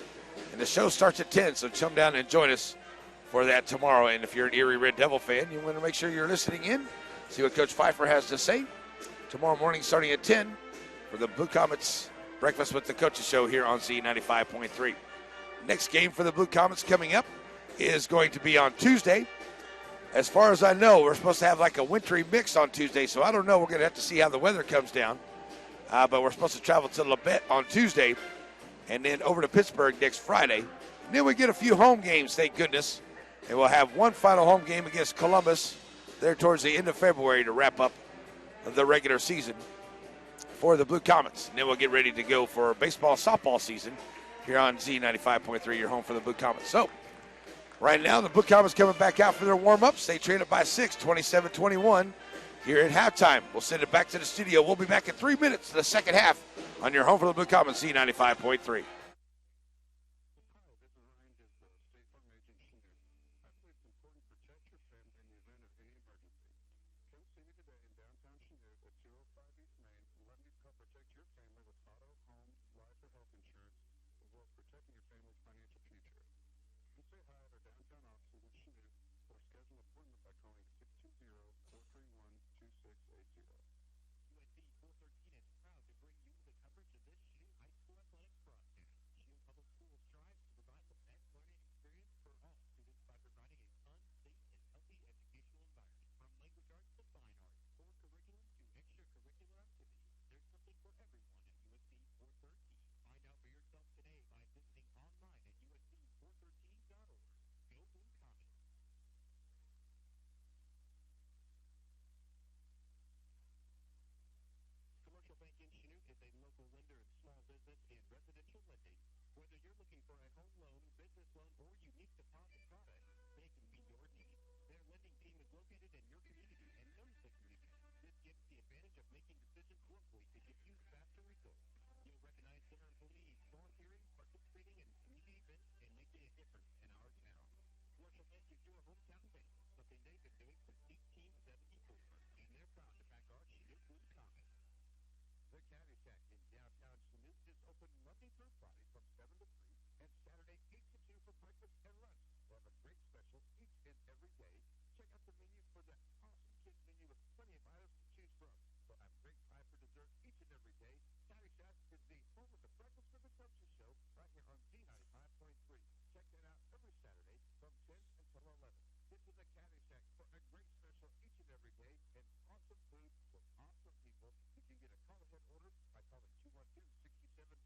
and the show starts at 10, so come down and join us for that tomorrow. And if you're an Erie Red Devil fan, you want to make sure you're listening in, see what Coach Pfeiffer has to say. Tomorrow morning starting at 10 for the Blue Comets Breakfast with the Coaches Show here on Z95.3. Next game for the Blue Comets coming up is going to be on Tuesday. As far as I know, we're supposed to have like a wintry mix on Tuesday, so I don't know. We're going to have to see how the weather comes down. But we're supposed to travel to Labette on Tuesday and then over to Pittsburgh next Friday. And then we get a few home games, thank goodness. And we'll have one final home game against Columbus there towards the end of February to wrap up the regular season for the Blue Comets. And then we'll get ready to go for baseball, softball season here on Z95.3, your home for the Blue Comets. So, right now, the Blue Comets coming back out for their warm-ups. They trail it by 6, 27-21 here at halftime. We'll send it back to the studio. We'll be back in 3 minutes to the second half on your home for the Blue Comets, Z95.3.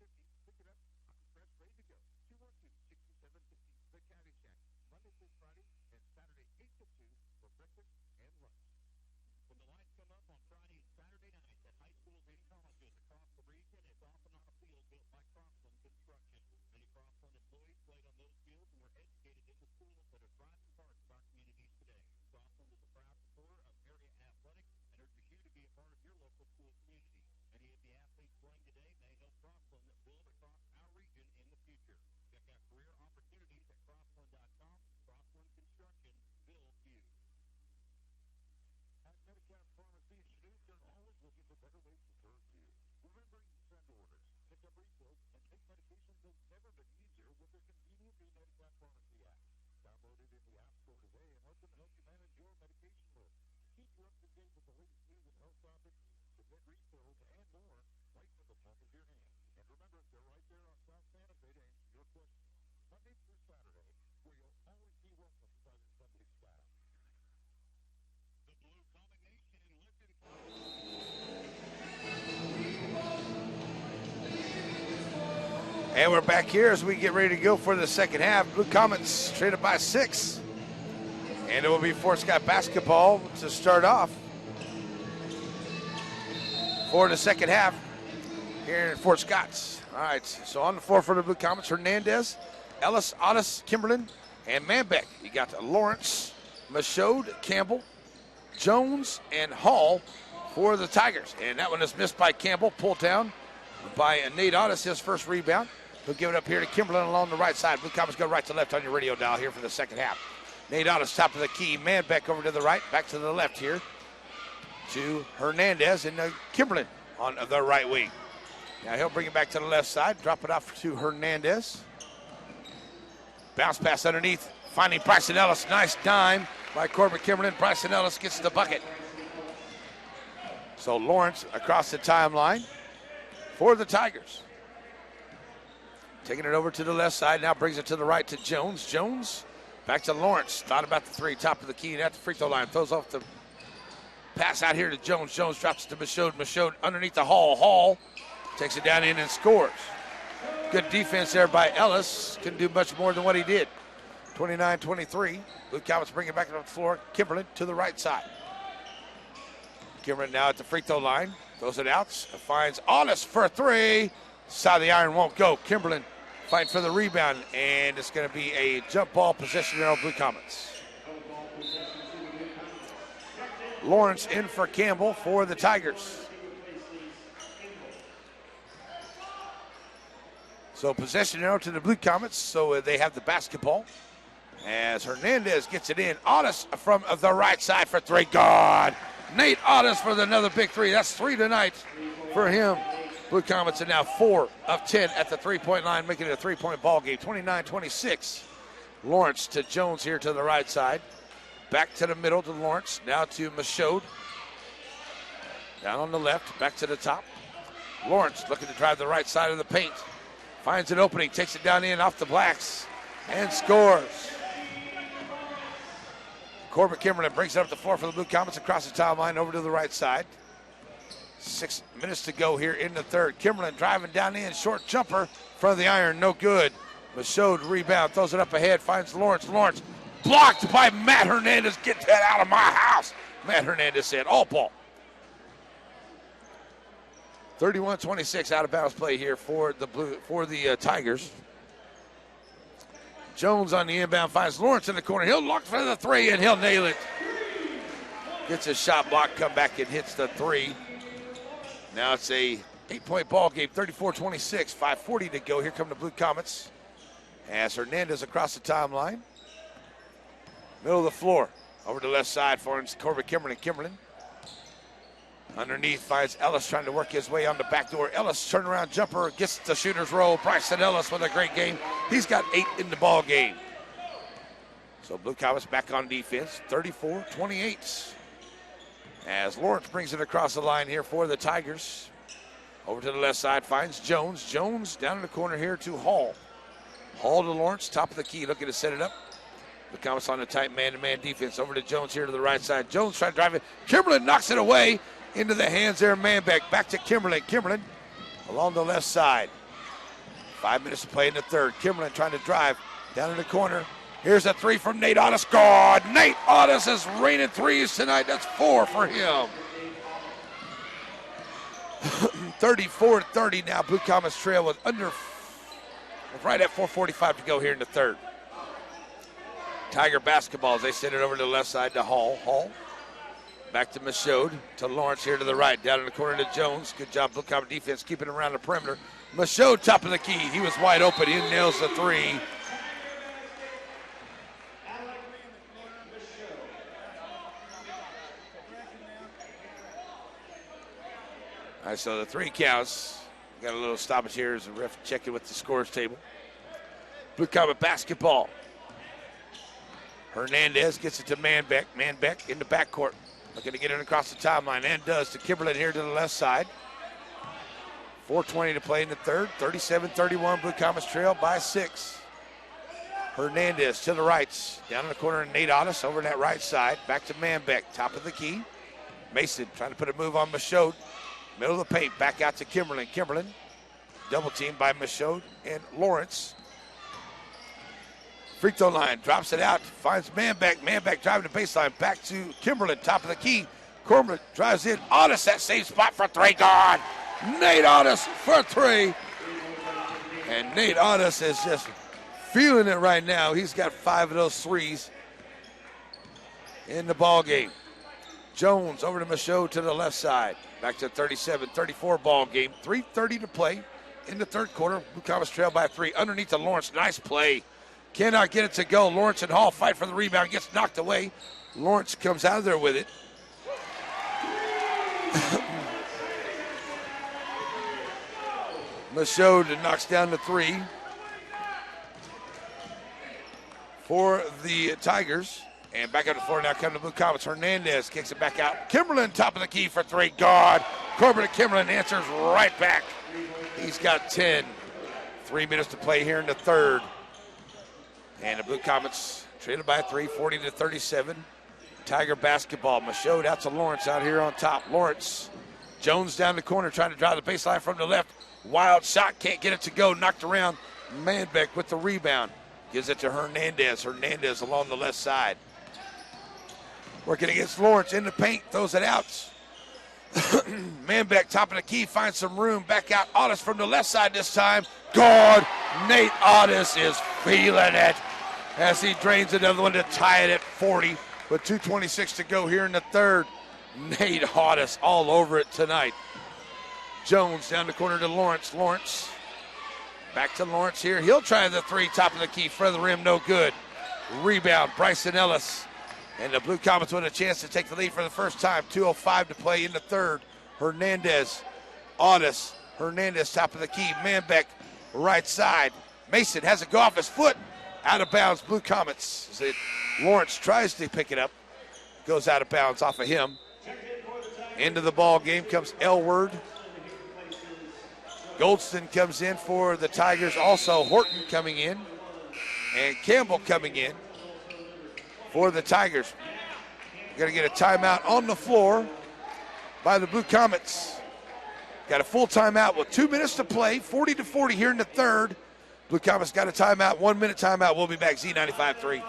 Pick it up, press ready to go. 212-6750. The Caddy Shack. Monday through Friday and Saturday 8 to 2 for breakfast and lunch. When the lights come up on Friday and Saturday nights at high schools and colleges across the region, it's often on a field built by Crossland Construction. Many Crossland employees played on those fields and were educated in the schools that are thriving parts of our communities today. Crossland is a proud supporter of area athletics and urges you to be a part of your local school community. Many of the athletes playing today may help Crossland build across our region in the future. Check out career opportunities at Crossland.com. Crossland Construction, build you. At Medicare Pharmacy, students are always looking for better ways to serve you. Remembering to send orders, pick up refills, and take medications has never been easier with their convenient new Medicare Pharmacy app. Download it in the App Store today and let them help you manage your medication list. Keep you up to date with the latest news and health topics, submit refills, and more right from the palm of your hand. And remember, they're right there on South Santa Fe to answer your questions. Monday through Saturday, where you'll always be welcomed by the Sunday staff. The Blue Combination in Lifton. And we're back here as we get ready to go for the second half. Blue Comets traded by 6. And it will be Fort Scott basketball to start off for the second half here in Fort Scott. All right, so on the floor for the Blue Comets, Hernandez, Ellis, Otis, Kimberlin, and Manbeck. You got Lawrence, Michaud, Campbell, Jones, and Hall for the Tigers. And that one is missed by Campbell, pulled down by Nate Otis, his first rebound. He'll give it up here to Kimberlin along the right side. Blue Comets go right to left on your radio dial here for the second half. Nate Otis, top of the key. Manbeck over to the right, back to the left here to Hernandez and Kimberlin on the right wing. Now he'll bring it back to the left side, drop it off to Hernandez. Bounce pass underneath, finding Bryson Ellis. Nice dime by Corbin Kimberlin. Bryson Ellis gets the bucket. So Lawrence across the timeline for the Tigers. Taking it over to the left side, now brings it to the right to Jones. Jones back to Lawrence. Thought about the three, top of the key, and at the free throw line. Throws off the pass out here to Jones. Jones drops it to Michaud. Michaud underneath the Hall. Hall takes it down in and scores. Good defense there by Ellis. Couldn't do much more than what he did. 29-23. Blue Comets bring it back up the floor. Kimberlin to the right side. Kimberlin now at the free throw line. Throws it out. Finds Otis for 3. Side of the iron won't go. Kimberlin fighting for the rebound, and it's going to be a jump ball possession there on Blue Comets. Lawrence in for Campbell for the Tigers. So possession arrow to the Blue Comets, so they have the basketball. As Hernandez gets it in. Otis from the right side for 3. God. Nate Otis for another big 3. That's 3 tonight for him. Blue Comets are now 4 of 10 at the three-point line, making it a 3-point ball game. 29-26. Lawrence to Jones here to the right side. Back to the middle to Lawrence. Now to Michaud. Down on the left. Back to the top. Lawrence looking to drive the right side of the paint. Finds an opening. Takes it down in off the blacks. And scores. Corbin Kimberlin brings it up the floor for the Blue Comets across the timeline over to the right side. 6 minutes to go here in the third. Kimberlin driving down in. Short jumper. Front of the iron. No good. Michaud rebound. Throws it up ahead. Finds Lawrence. Lawrence blocked by Matt Hernandez. Get that out of my house. Matt Hernandez said, all ball. 31-26 out of bounds play here for the Tigers. Jones on the inbound finds Lawrence in the corner. He'll look for the 3 and he'll nail it. Gets a shot block, come back and hits the 3. Now it's a 8-point ball game, 34-26, 5:40 to go. Here come the Blue Comets as Hernandez across the timeline. Middle of the floor, over to the left side for Corbin Kimberlin. Kimberlin underneath finds Ellis trying to work his way on the back door. Ellis turnaround jumper, gets the shooter's roll. Bryson Ellis with a great game. He's got 8 in the ball game. So Blue Comets back on defense, 34-28. As Lawrence brings it across the line here for the Tigers. Over to the left side finds Jones. Jones down in the corner here to Hall. Hall to Lawrence, top of the key, looking to set it up. The Comets on a tight man-to-man defense. Over to Jones here to the right side. Jones trying to drive it. Kimberlin knocks it away into the hands there of Manbeck. Back to Kimberlin. Kimberlin along the left side. 5 minutes to play in the third. Kimberlin trying to drive down in the corner. Here's a three from Nate Otis. God, Nate Otis is raining threes tonight. That's 4 for him. 34-30 now. Blue Comets trail with right at 4:45 to go here in the third. Tiger basketball as they send it over to the left side to Hall. Hall back to Michaud, to Lawrence here to the right. Down in the corner to Jones. Good job, Blue Comet defense keeping him around the perimeter. Michaud, top of the key. He was wide open. He nails the three. All right, so the three counts. Got a little stoppage here as the ref checking with the scores table. Blue Comet basketball. Hernandez gets it to Manbeck. Manbeck in the backcourt. Looking to get it across the timeline, and does to Kimberlin here to the left side. 4:20 to play in the third. 37-31, Blue Comets trail by 6. Hernandez to the right. Down in the corner, Nate Otis over that right side. Back to Manbeck, top of the key. Mason trying to put a move on Michaud. Middle of the paint, back out to Kimberlin. Kimberlin, double teamed by Michaud and Lawrence. Free throw line, drops it out, finds Manbeck. Manbeck driving the baseline, back to Kimberlin, top of the key. Kimberlin drives in, Otis, that same spot for three, gone. Nate Otis for three. And Nate Otis is just feeling it right now. He's got 5 of those threes in the ball game. Jones over to Michaud to the left side. Back to 37-34 ball game. 3:30 to play in the third quarter. Blue Comets trail by 3. Underneath to Lawrence. Nice play. Cannot get it to go. Lawrence and Hall fight for the rebound. Gets knocked away. Lawrence comes out of there with it. Michaud knocks down the 3 for the Tigers. And back on the floor now come the Blue Comets. Hernandez kicks it back out. Kimberlin top of the key for 3. God. Corbin Kimberlin answers right back. He's got 10. 3 minutes to play here in the third. And the Blue Comets traded by 3, 40-37. Tiger basketball. Michaud out to Lawrence out here on top. Lawrence. Jones down the corner trying to drive the baseline from the left. Wild shot. Can't get it to go. Knocked around. Manbeck with the rebound. Gives it to Hernandez. Hernandez along the left side. Working against Lawrence in the paint. Throws it out. Manbeck top of the key. Finds some room. Back out. Otis from the left side this time. God. Nate Otis is feeling it as he drains another one to tie it at 40 with 2:26 to go here in the third. Nate Otis all over it tonight. Jones down the corner to Lawrence. Lawrence back to Lawrence here. He'll try the 3 top of the key. Front of the rim, no good. Rebound, Bryson Ellis. And the Blue Comets with a chance to take the lead for the first time. 2:05 to play in the third. Hernandez, Otis. Hernandez top of the key. Manbeck right side. Mason has it go off his foot. Out of bounds, Blue Comets. Lawrence tries to pick it up. Goes out of bounds off of him. Into the ball game comes Elward. Goldston comes in for the Tigers. Also Horton coming in. And Campbell coming in for the Tigers. We're going to get a timeout on the floor by the Blue Comets. Got a full timeout with 2 minutes to play. 40-40 here in the third. Blue Comets got a timeout. 1 minute timeout. We'll be back. Z95.3.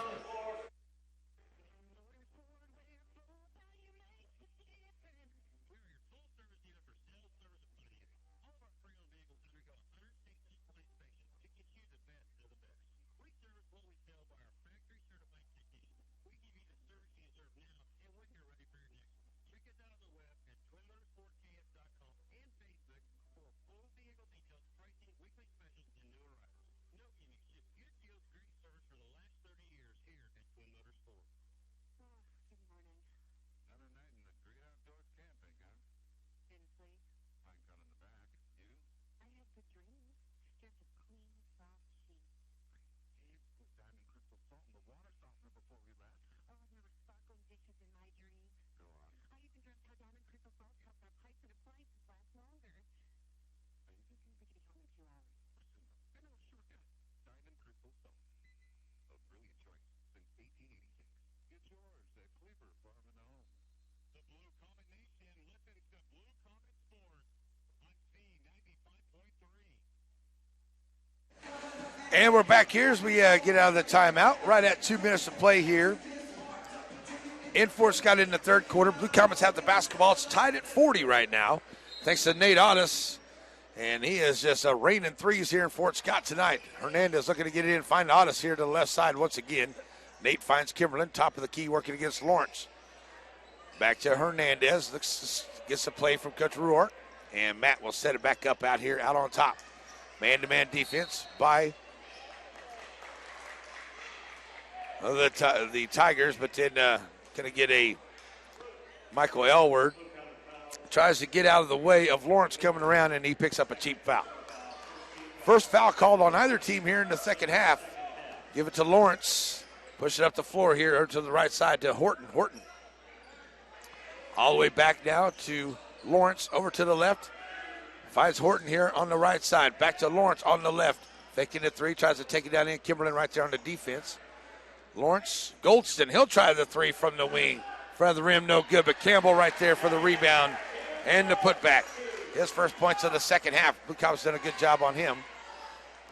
And we're back here as we get out of the timeout. Right at 2 minutes to play here. In Fort Scott in the third quarter. Blue Comets have the basketball. It's tied at 40 right now. Thanks to Nate Otis. And he is just raining threes here in Fort Scott tonight. Hernandez looking to get it in. Find Otis here to the left side once again. Nate finds Kimberlin, top of the key, working against Lawrence. Back to Hernandez. Gets a play from Coach Ruark. And Matt will set it back up out here, out on top. Man-to-man defense by the Tigers, but then going to get a Michael Elward. Tries to get out of the way of Lawrence coming around, and he picks up a cheap foul. First foul called on either team here in the second half. Give it to Lawrence. Push it up the floor here, or to the right side to Horton. Horton. All the way back now to Lawrence, over to the left. Finds Horton here on the right side. Back to Lawrence on the left. Faking the three, tries to take it down in. Kimberlin right there on the defense. Lawrence, Goldston, he'll try the three from the wing. Front of the rim, no good, but Campbell right there for the rebound and the putback. His first points of the second half. Blue Comets done a good job on him.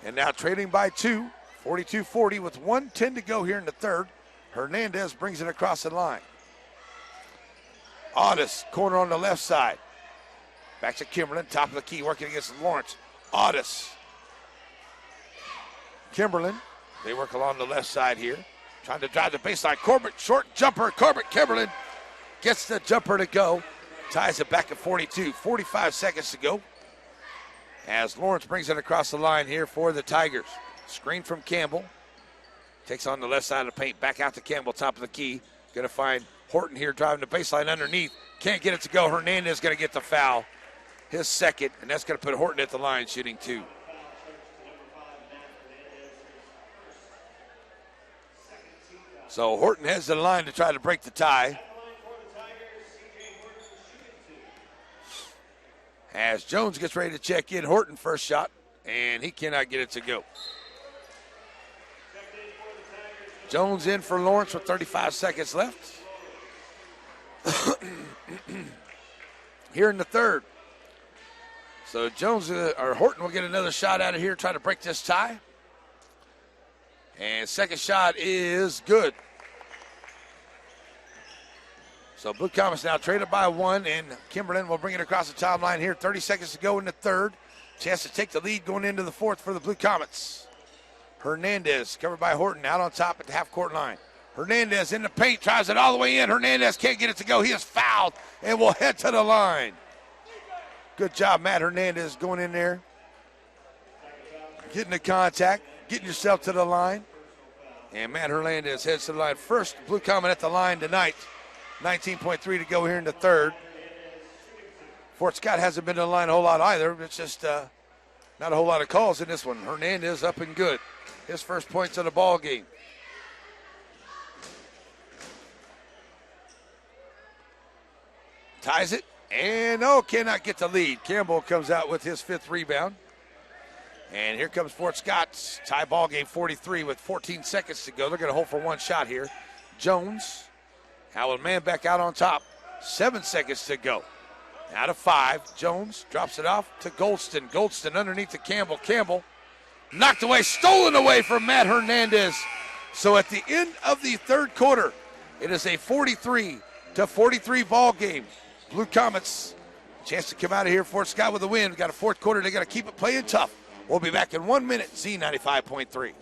And now trailing by 2, 42-40 with 1:10 to go here in the third. Hernandez brings it across the line. Otis, corner on the left side. Back to Kimberlin, top of the key, working against Lawrence. Otis. Kimberlin, they work along the left side here. Trying to drive the baseline. Corbett, short jumper. Corbett Kimberlin gets the jumper to go. Ties it back at 42. 45 seconds to go. As Lawrence brings it across the line here for the Tigers. Screen from Campbell. Takes on the left side of the paint. Back out to Campbell, top of the key. Going to find Horton here driving the baseline underneath. Can't get it to go. Hernandez going to get the foul. His second, and that's going to put Horton at the line shooting 2. So Horton heads to the line to try to break the tie. As Jones gets ready to check in, Horton first shot, and he cannot get it to go. Jones in for Lawrence with 35 seconds left. Here in the third. So Jones or Horton will get another shot out of here, try to break this tie. And second shot is good. So Blue Comets now traded by 1, and Kimberlin will bring it across the timeline here. 30 seconds to go in the third. Chance to take the lead going into the fourth for the Blue Comets. Hernandez covered by Horton out on top at the half-court line. Hernandez in the paint, tries it all the way in. Hernandez can't get it to go. He is fouled and will head to the line. Good job, Matt Hernandez, going in there. Getting the contact, getting yourself to the line. And Matt Hernandez heads to the line. First Blue Comet at the line tonight. 19.3 to go here in the third. Fort Scott hasn't been to the line a whole lot either. It's just not a whole lot of calls in this one. Hernandez up and good. His first points of the ball game. Ties it, and cannot get the lead. Campbell comes out with his 5th rebound. And here comes Fort Scott's tie ball game 43 with 14 seconds to go. They're going to hold for 1 shot here. Jones, Howard man back out on top. 7 seconds to go. Out of 5, Jones drops it off to Goldston. Goldston underneath to Campbell. Campbell knocked away, stolen away from Matt Hernandez. So at the end of the third quarter, it is a 43-43 ball game. Blue Comets, chance to come out of here. Fort Scott with a win. We got a fourth quarter. They got to keep it playing tough. We'll be back in 1 minute. Z95.3.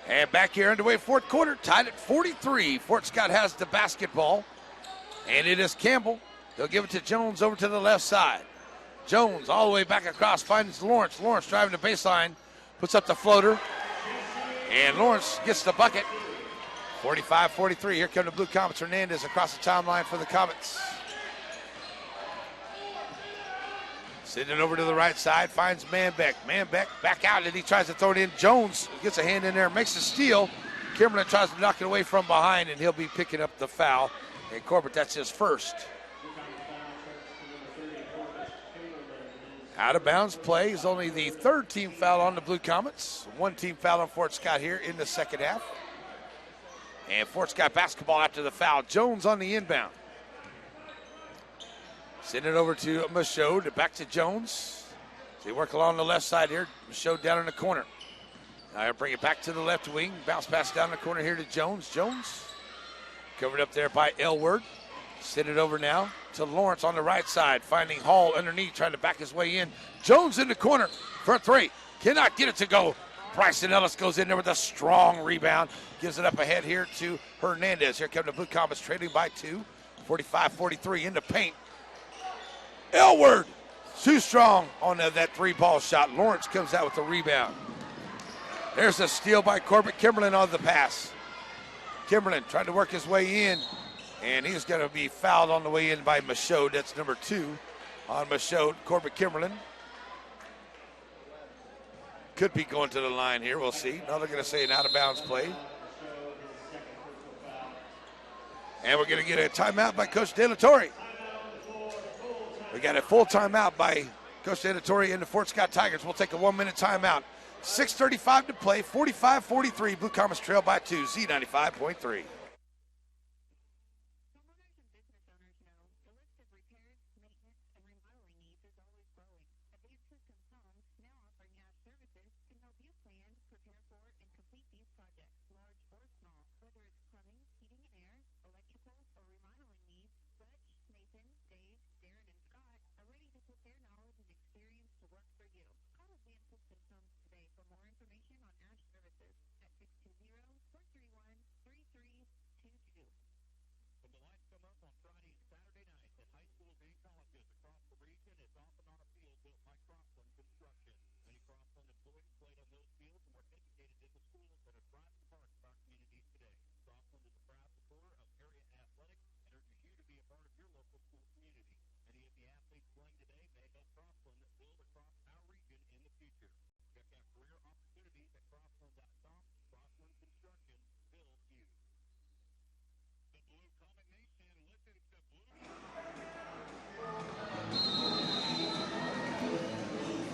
And back here underway, fourth quarter, tied at 43. Fort Scott has the basketball, and it is Campbell. They'll give it to Jones over to the left side. Jones all the way back across, finds Lawrence. Lawrence driving the baseline, puts up the floater, and Lawrence gets the bucket. 45-43. Here come the Blue Comets. Hernandez across the timeline for the Comets. Sending it over to the right side, finds Manbeck. Manbeck back out, and he tries to throw it in. Jones gets a hand in there, makes a steal. Kimberlin tries to knock it away from behind, and he'll be picking up the foul. And Corbett, that's his first. Out of bounds play is only the third team foul on the Blue Comets. One team foul on Fort Scott here in the second half. And Fort Scott basketball after the foul. Jones on the inbound. Send it over to Michaud, back to Jones. They work along the left side here. Michaud down in the corner. Now he'll bring it back to the left wing. Bounce pass down the corner here to Jones. Jones covered up there by Elward. Send it over now to Lawrence on the right side, finding Hall underneath, trying to back his way in. Jones in the corner for three. Cannot get it to go. Bryson Ellis goes in there with a strong rebound. Gives it up ahead here to Hernandez. Here come the Blue Comets trailing by 2. 45-43 in the paint. Elward, too strong on that three-ball shot. Lawrence comes out with the rebound. There's a steal by Corbett Kimberlin on the pass. Kimberlin trying to work his way in, and he's going to be fouled on the way in by Michaud. That's number 2 on Michaud. Corbett Kimberlin could be going to the line here. We'll see. Now they're going to say an out-of-bounds play. And we're going to get a timeout by Coach De La Torre. We got a full timeout by Coach De La Torre and the Fort Scott Tigers. We'll take a 1-minute timeout. 6:35 to play, 45-43. Blue Comets trail by 2, Z95.3.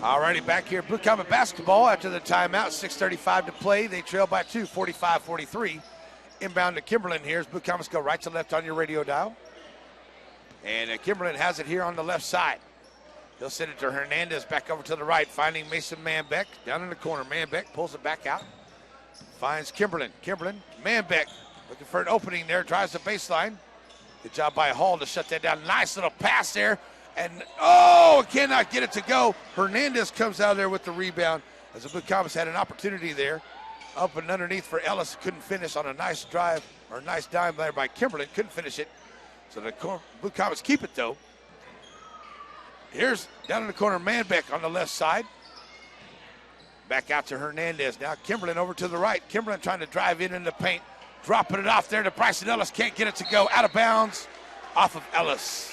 All righty, back here, Blue Comet basketball after the timeout. 6:35 to play. They trail by 2, 45-43. Inbound to Kimberlin here as Blue Comets go right to left on your radio dial. And Kimberlin has it here on the left side. He'll send it to Hernandez back over to the right, finding Mason Manbeck down in the corner. Manbeck pulls it back out. Finds Kimberlin. Kimberlin, Manbeck looking for an opening there, drives the baseline. Good job by Hall to shut that down. Nice little pass there. And, cannot get it to go. Hernandez comes out of there with the rebound as the Blue Comets had an opportunity there. Up and underneath for Ellis. Couldn't finish on a nice drive or a nice dime there by Kimberlin. Couldn't finish it. So the Blue Comets keep it, though. Here's down in the corner, Manbeck on the left side. Back out to Hernandez. Now Kimberlin over to the right. Kimberlin trying to drive in the paint. Dropping it off there to Bryson Ellis. Can't get it to go. Out of bounds off of Ellis.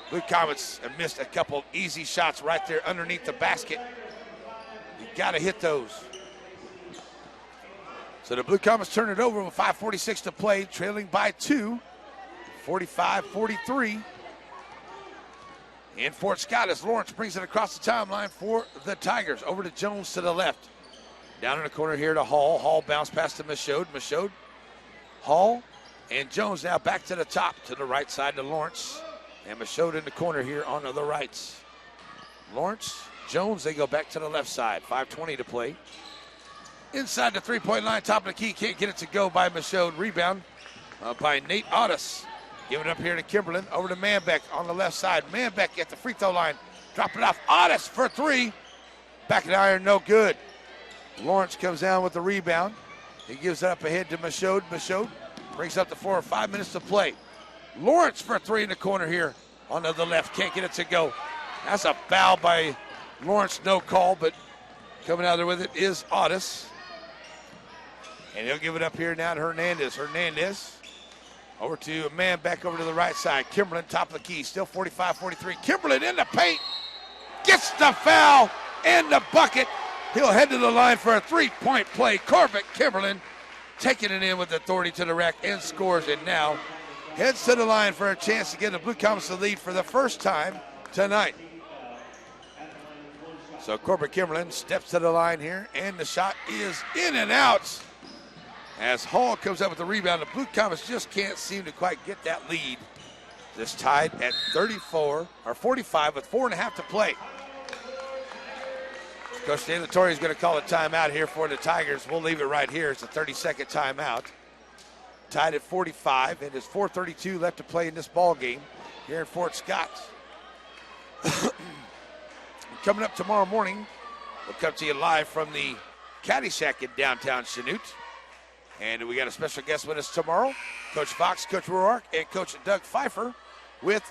Blue Comets have missed a couple easy shots right there underneath the basket. You got to hit those. So the Blue Comets turn it over with 5:46 to play, trailing by 2, 45-43. In Fort Scott as Lawrence brings it across the timeline for the Tigers. Over to Jones to the left. Down in the corner here to Hall. Hall bounce past to Michaud. Michaud, Hall, and Jones now back to the top to the right side to Lawrence. And Michaud in the corner here on the rights. Lawrence, Jones, they go back to the left side. 5:20 to play. inside the three-point line, top of the key. Can't get it to go by Michaud. Rebound by Nate Otis. Give it up here to Kimberlin. Over to Manbeck on the left side. Manbeck at the free throw line. Drop it off. Otis for three. Back of the iron, no good. Lawrence comes down with the rebound. He gives it up ahead to Michaud. Michaud brings up the 4 or 5 minutes to play. Lawrence for three in the corner here on the left. Can't get it to go. That's a foul by Lawrence, no call, but coming out there with it is Otis. And he'll give it up here now to Hernandez. Hernandez over to a man back over to the right side. Kimberlin, top of the key, still 45-43. Kimberlin in the paint, gets the foul and the bucket. He'll head to the line for a three-point play. Corbett Kimberlin taking it in with authority to the rack and scores it now. Heads to the line for a chance to get the Blue Comets the lead for the first time tonight. So Corbett Kimberlin steps to the line here, and the shot is in and out. As Hall comes up with the rebound, the Blue Comets just can't seem to quite get that lead. Just tied at 45 with 4.5 to play. Coach De La Torre is going to call a timeout here for the Tigers. We'll leave it right here. It's a 30-second timeout. Tied at 45, and there's 4:32 left to play in this ball game here in Fort Scott. Coming up tomorrow morning, we'll come to you live from the Caddy Shack in downtown Chanute. And we got a special guest with us tomorrow, Coach Fox, Coach Rourke, and Coach Doug Pfeiffer with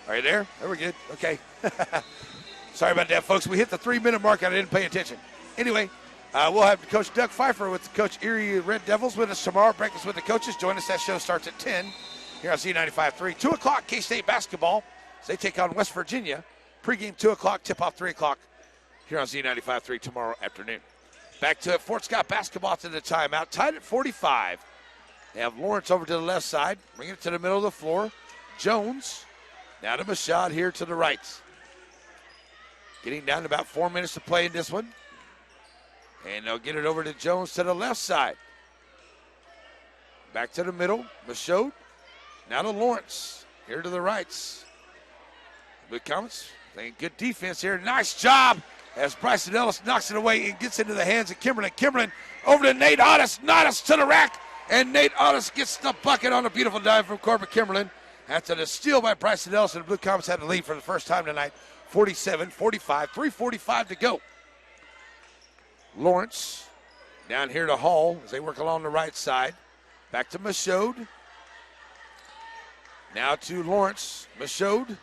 Are you there? There we're good. Okay. Sorry about that, folks. We hit the 3-minute mark and I didn't pay attention. Anyway, we'll have Coach Doug Pfeiffer with Coach Erie Red Devils with us tomorrow. Breakfast with the coaches. Join us. That show starts at 10 here on Z95.3. 2 o'clock, K-State basketball as they take on West Virginia. Pregame 2 o'clock, tip-off 3 o'clock here on Z95.3 tomorrow afternoon. Back to Fort Scott basketball to the timeout. Tied at 45. They have Lawrence over to the left side. Bring it to the middle of the floor. Jones. Now to Michaud here to the right. Getting down to about 4 minutes to play in this one. And they'll get it over to Jones to the left side. Back to the middle. Michaud. Now to Lawrence. Here to the rights. Blue Comets playing good defense here. Nice job as Bryson Ellis knocks it away and gets into the hands of Kimberlin. Kimberlin over to Nate Otis. Otis to the rack. And Nate Otis gets the bucket on a beautiful dive from Corbett Kimberlin. After the steal by Bryson Ellis, and the Blue Comets had the lead for the first time tonight. 47-45, 3:45 to go. Lawrence down here to Hall as they work along the right side. Back to Michaud. Now to Lawrence. Michaud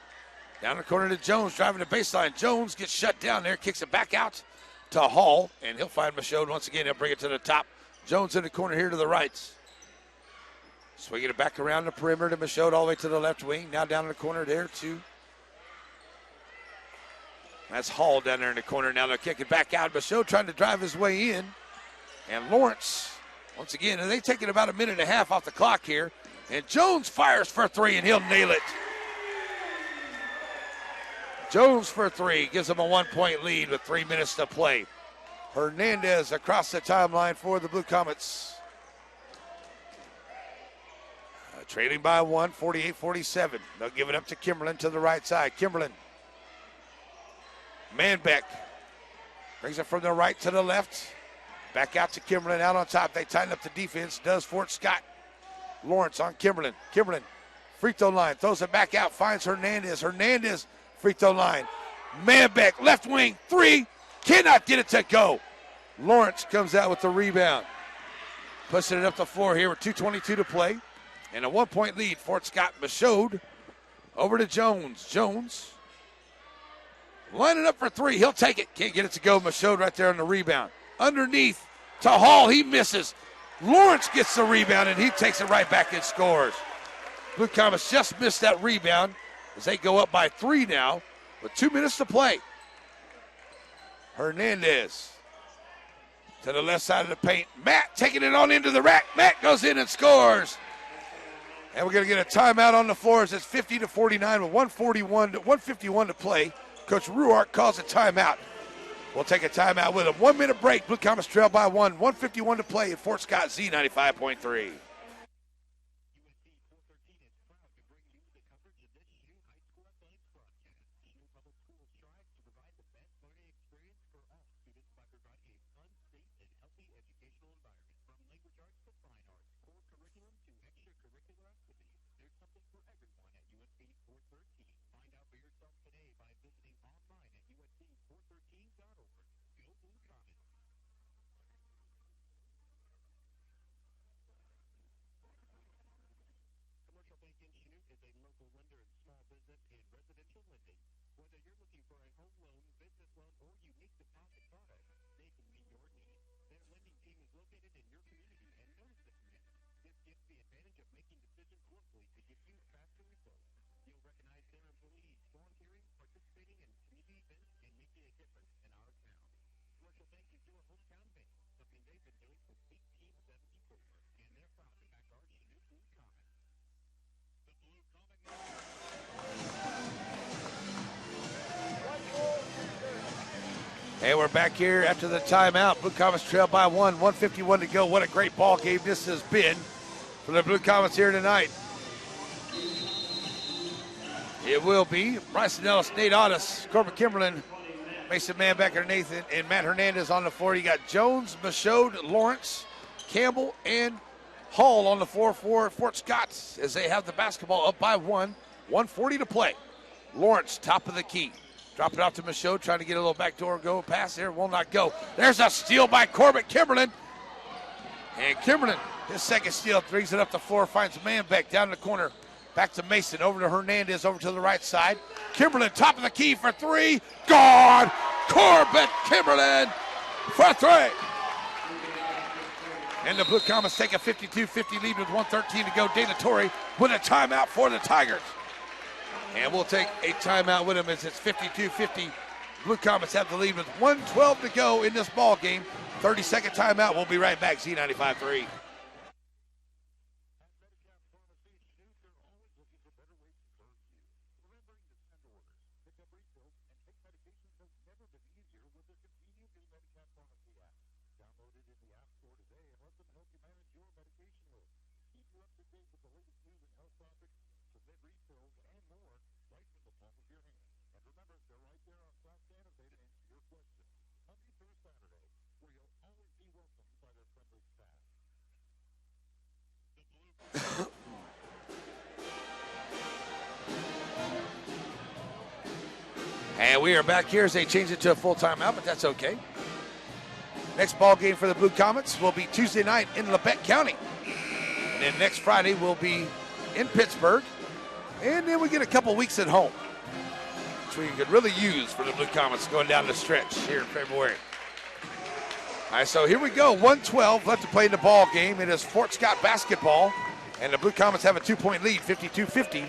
down the corner to Jones, driving the baseline. Jones gets shut down there, kicks it back out to Hall, and he'll find Michaud once again. He'll bring it to the top. Jones in the corner here to the right. Swinging it back around the perimeter to Michaud all the way to the left wing. Now down in the corner there to, that's Hall down there in the corner. Now they're kicking back out. Michaud trying to drive his way in. And Lawrence, once again, and they've taken about a minute and a half off the clock here. And Jones fires for three, and he'll nail it. Jones for three gives them a 1-point lead with 3 minutes to play. Hernandez across the timeline for the Blue Comets. Trailing by 1, 48-47. They'll give it up to Kimberlin to the right side. Kimberlin. Manbeck brings it from the right to the left. Back out to Kimberlin out on top. They tighten up the defense. Does Fort Scott. Lawrence on Kimberlin. Kimberlin, free throw line. Throws it back out. Finds Hernandez. Hernandez, free throw line. Manbeck, left wing, three. Cannot get it to go. Lawrence comes out with the rebound. Pushing it up the floor here with 2:22 to play. And a 1-point lead. Fort Scott. Michaud over to Jones. Jones lining up for three. He'll take it. Can't get it to go. Michaud right there on the rebound. Underneath to Hall. He misses. Lawrence gets the rebound, and he takes it right back and scores. Blue Comets just missed that rebound as they go up by 3 now with 2 minutes to play. Hernandez to the left side of the paint. Matt taking it on into the rack. Matt goes in and scores. And we're going to get a timeout on the floor as it's 50-49 with 151 to play. Coach Ruark calls a timeout. We'll take a timeout with a 1 minute break. Blue Comets trail by 151 to play at Fort Scott Z95.3. Hey, we're back here after the timeout. Blue Comets trail by 151 to go. What a great ball game this has been for the Blue Comets here tonight. It will be Bryson Ellis, Nate Otis, Corbin Kimberlin, Mason Manbecker, Nathan, and Matt Hernandez on the floor. You got Jones, Michaud, Lawrence, Campbell, and Hall on the floor for Fort Scott as they have the basketball up by 1:40 to play. Lawrence, top of the key. Drop it off to Michaud, trying to get a little backdoor go pass there. Will not go. There's a steal by Corbett Kimberlin. And Kimberlin, his second steal, brings it up the floor, finds Manbeck down in the corner. Back to Mason, over to Hernandez, over to the right side. Kimberlin, top of the key for three. Gone! Corbett Kimberlin for three. And the Blue Comets take a 52-50 lead with 1:13 to go. Dana Torrey with a timeout for the Tigers. And we'll take a timeout with him as it's 52-50. Blue Comets have the lead with 1:12 to go in this ball game. 30-second timeout. We'll be right back. Z95.3. And we are back here as they change it to a full timeout, but that's okay. Next ball game for the Blue Comets will be Tuesday night in Labette County. And then next Friday we'll be in Pittsburgh. And then we get a couple weeks at home, which we could really use for the Blue Comets going down the stretch here in February. All right, so here we go. 1:12 left to play in the ball game. It is Fort Scott basketball. And the Blue Comets have a 2-point lead, 52-50.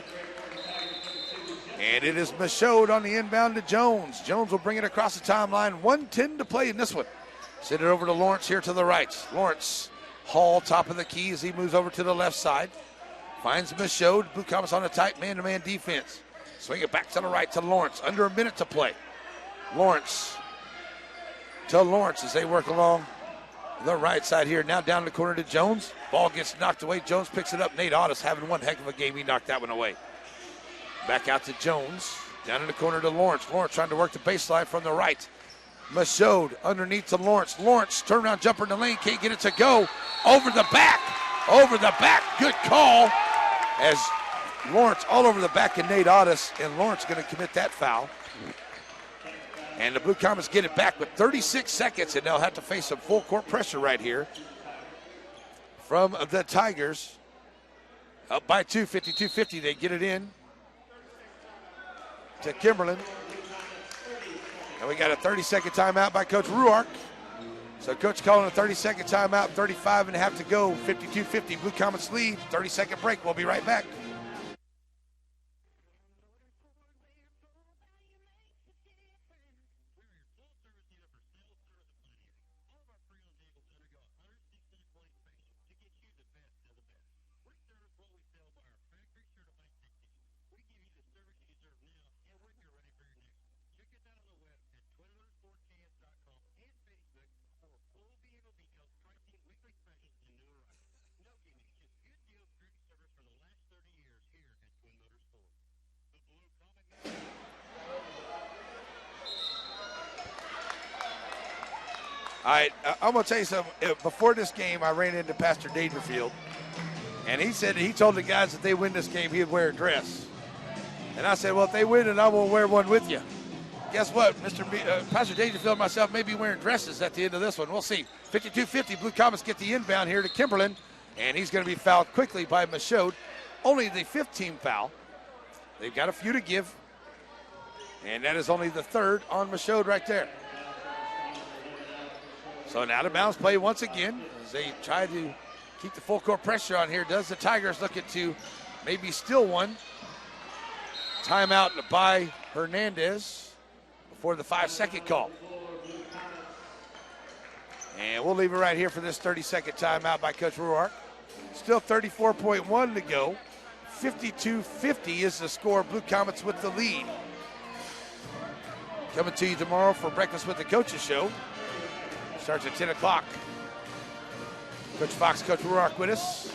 And it is Michaud on the inbound to Jones. Jones will bring it across the timeline. 1:10 to play in this one. Send it over to Lawrence here to the right. Lawrence, Hall, top of the key as he moves over to the left side. Finds Michaud. Blue Comets on a tight man-to-man defense. Swing it back to the right to Lawrence. Under a minute to play. Lawrence to Lawrence as they work along the right side here. Now down the corner to Jones. Ball gets knocked away. Jones picks it up. Nate Otis having one heck of a game. He knocked that one away. Back out to Jones. Down in the corner to Lawrence. Lawrence trying to work the baseline from the right. Michaud underneath to Lawrence. Lawrence, turnaround jumper in the lane. Can't get it to go. Over the back. Over the back. Good call. As Lawrence all over the back of Nate Otis. And Lawrence going to commit that foul. And the Blue Comets get it back with 36 seconds. And they'll have to face some full court pressure right here from the Tigers. Up by 2, 52-50. They get it in to Kimberlin. And we got a 30-second timeout by Coach Ruark. So Coach calling a 30-second timeout, 35 and a half to go, 52-50. Blue Comets lead, 30-second break. We'll be right back. All right, I'm going to tell you something. Before this game, I ran into Pastor Dangerfield, and he said he told the guys that they win this game, he'd wear a dress. And I said, well, if they win it, I will wear one with you. Guess what? Pastor Dangerfield and myself may be wearing dresses at the end of this one. We'll see. 52-50, Blue Comets get the inbound here to Kimberlin, and he's going to be fouled quickly by Michaud. Only the 5th team foul. They've got a few to give, and that is only the 3rd on Michaud right there. So an out-of-bounds play once again as they try to keep the full court pressure on here. Does the Tigers looking to maybe steal one? Timeout by Hernandez before the 5-second call. And we'll leave it right here for this 30-second timeout by Coach Ruark. Still 34.1 to go. 52-50 is the score. Blue Comets with the lead. Coming to you tomorrow for Breakfast with the Coaches show. Starts at 10 o'clock. Coach Fox, Coach Ruark with us.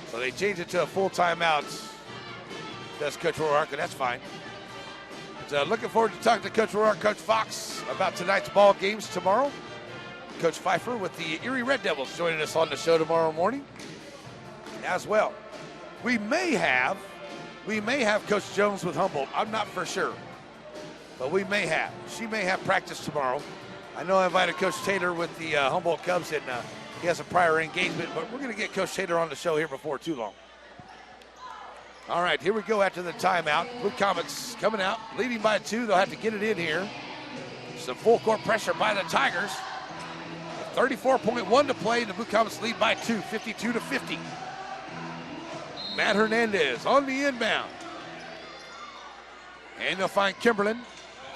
So they changed it to a full timeout. That's Coach Ruark, and that's fine. So looking forward to talking to Coach Ruark, Coach Fox about tonight's ball games tomorrow. Coach Pfeiffer with the Erie Red Devils joining us on the show tomorrow morning as well. We may have Coach Jones with Humboldt. I'm not for sure, but we may have. She may have practice tomorrow. I know I invited Coach Taylor with the Humboldt Cubs, and he has a prior engagement, but we're going to get Coach Taylor on the show here before too long. All right, here we go after the timeout. Blue Comets coming out, leading by 2. They'll have to get it in here. Some full court pressure by the Tigers. 34.1 to play. The Blue Comets lead by 2, 52-50. Matt Hernandez on the inbound. And they'll find Kimberlin.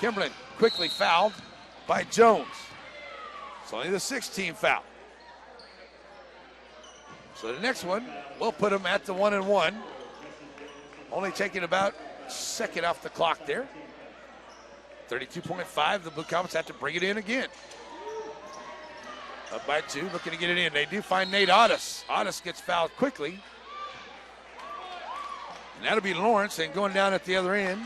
Kimberlin quickly fouled by Jones. It's only the 6th team foul. So the next one, we'll put them at the 1-1. Only taking about a second off the clock there. 32.5, the Blue Comets have to bring it in again. Up by 2, looking to get it in. They do find Nate Otis. Otis gets fouled quickly. And that'll be Lawrence, and going down at the other end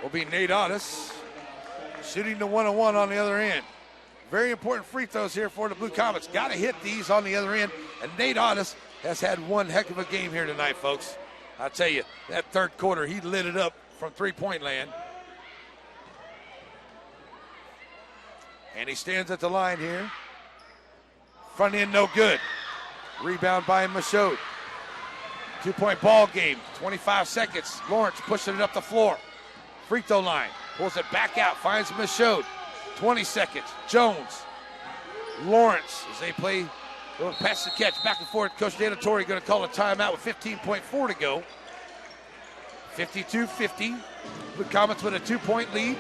will be Nate Otis, shooting the 1-on-1 on the other end. Very important free throws here for the Blue Comets. Got to hit these on the other end, and Nate Otis has had one heck of a game here tonight, folks. I'll tell you, that 3rd quarter, he lit it up from three-point land. And he stands at the line here. Front end, no good. Rebound by Michaud. 2-point ball game, 25 seconds. Lawrence pushing it up the floor. Free throw line, pulls it back out, finds Michaud. 20 seconds. Jones, Lawrence, as they play a little pass the catch back and forth. Coach D'Anatori going to call a timeout with 15.4 to go. 52-50. Blue Comets with a 2-point lead.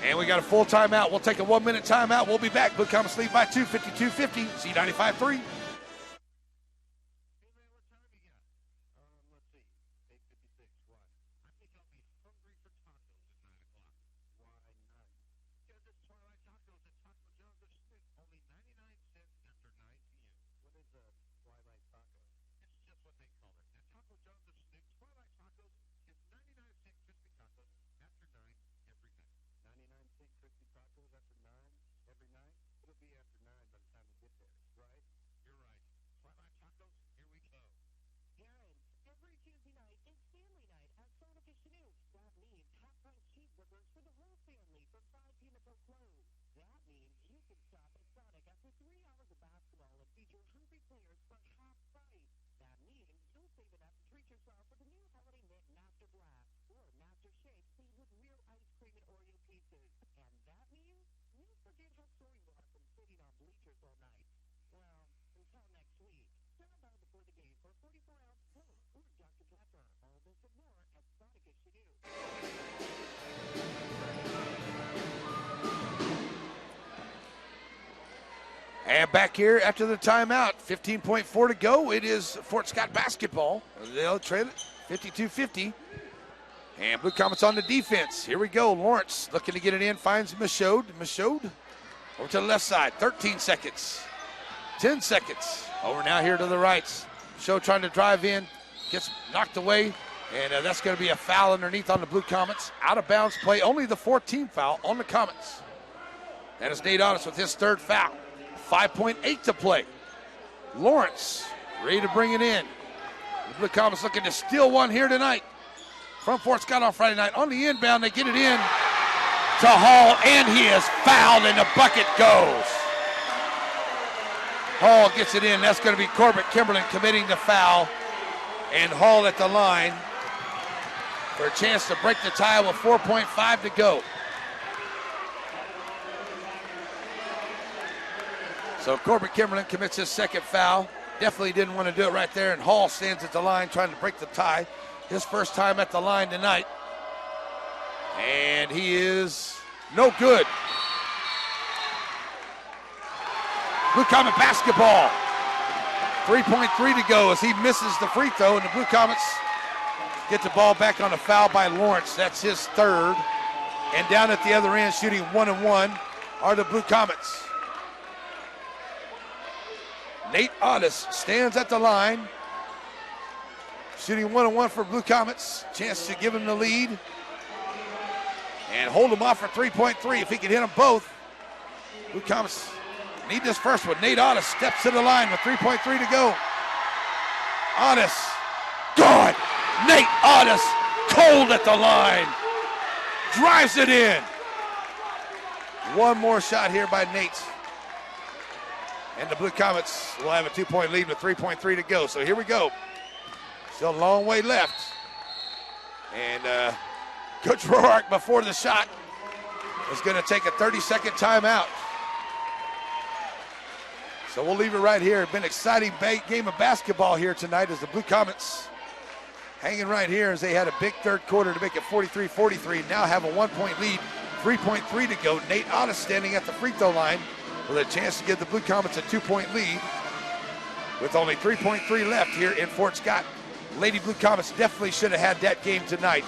And we got a full timeout. We'll take a 1-minute timeout. We'll be back. Blue Comets lead by 2, 52-50. Z95-3. And back here after the timeout, 15.4 to go. It is Fort Scott basketball. They'll trail it 52-50. And Blue Comets on the defense. Here we go. Lawrence looking to get it in, finds Michaud. Michaud over to the left side. 13 seconds. 10 seconds. Over now here to the right. Michaud trying to drive in. Gets knocked away. And that's going to be a foul underneath on the Blue Comets. Out of bounds play, only the 14th foul on the Comets. That is Nate Otis with his third foul. 5.8 to play. Lawrence ready to bring it in. The Blue Comets looking to steal one here tonight from Fort Scott on Friday night. On the inbound, they get it in to Hall, and he is fouled, and the bucket goes. Hall gets it in. That's going to be Corbett Kimberlin committing the foul, and Hall at the line for a chance to break the tie with 4.5 to go. So Corbett Kimberlin commits his second foul. Definitely didn't want to do it right there, and Hall stands at the line trying to break the tie. His first time at the line tonight. And he is no good. Blue Comet basketball. 3.3 to go as he misses the free throw, and the Blue Comets get the ball back on a foul by Lawrence. That's his third. And down at the other end, shooting 1-1 are the Blue Comets. Nate Otis stands at the line, shooting 1-1 for Blue Comets. Chance to give him the lead and hold him off for 3.3. If he can hit them both, Blue Comets need this first one. Nate Otis steps to the line with 3.3 to go. Otis, good. Nate Otis, cold at the line, drives it in. One more shot here by Nate. And the Blue Comets will have a 2-point lead with 3.3 to go. So here we go. Still a long way left. And Coach Roark, before the shot, is going to take a 30-second timeout. So we'll leave it right here. It's been an exciting game of basketball here tonight as the Blue Comets hanging right here as they had a big third quarter to make it 43-43. Now have a 1-point lead, 3.3 to go. Nate Otis standing at the free throw line with a chance to give the Blue Comets a 2-point lead with only 3.3 left here in Fort Scott. Lady Blue Comets definitely should have had that game tonight.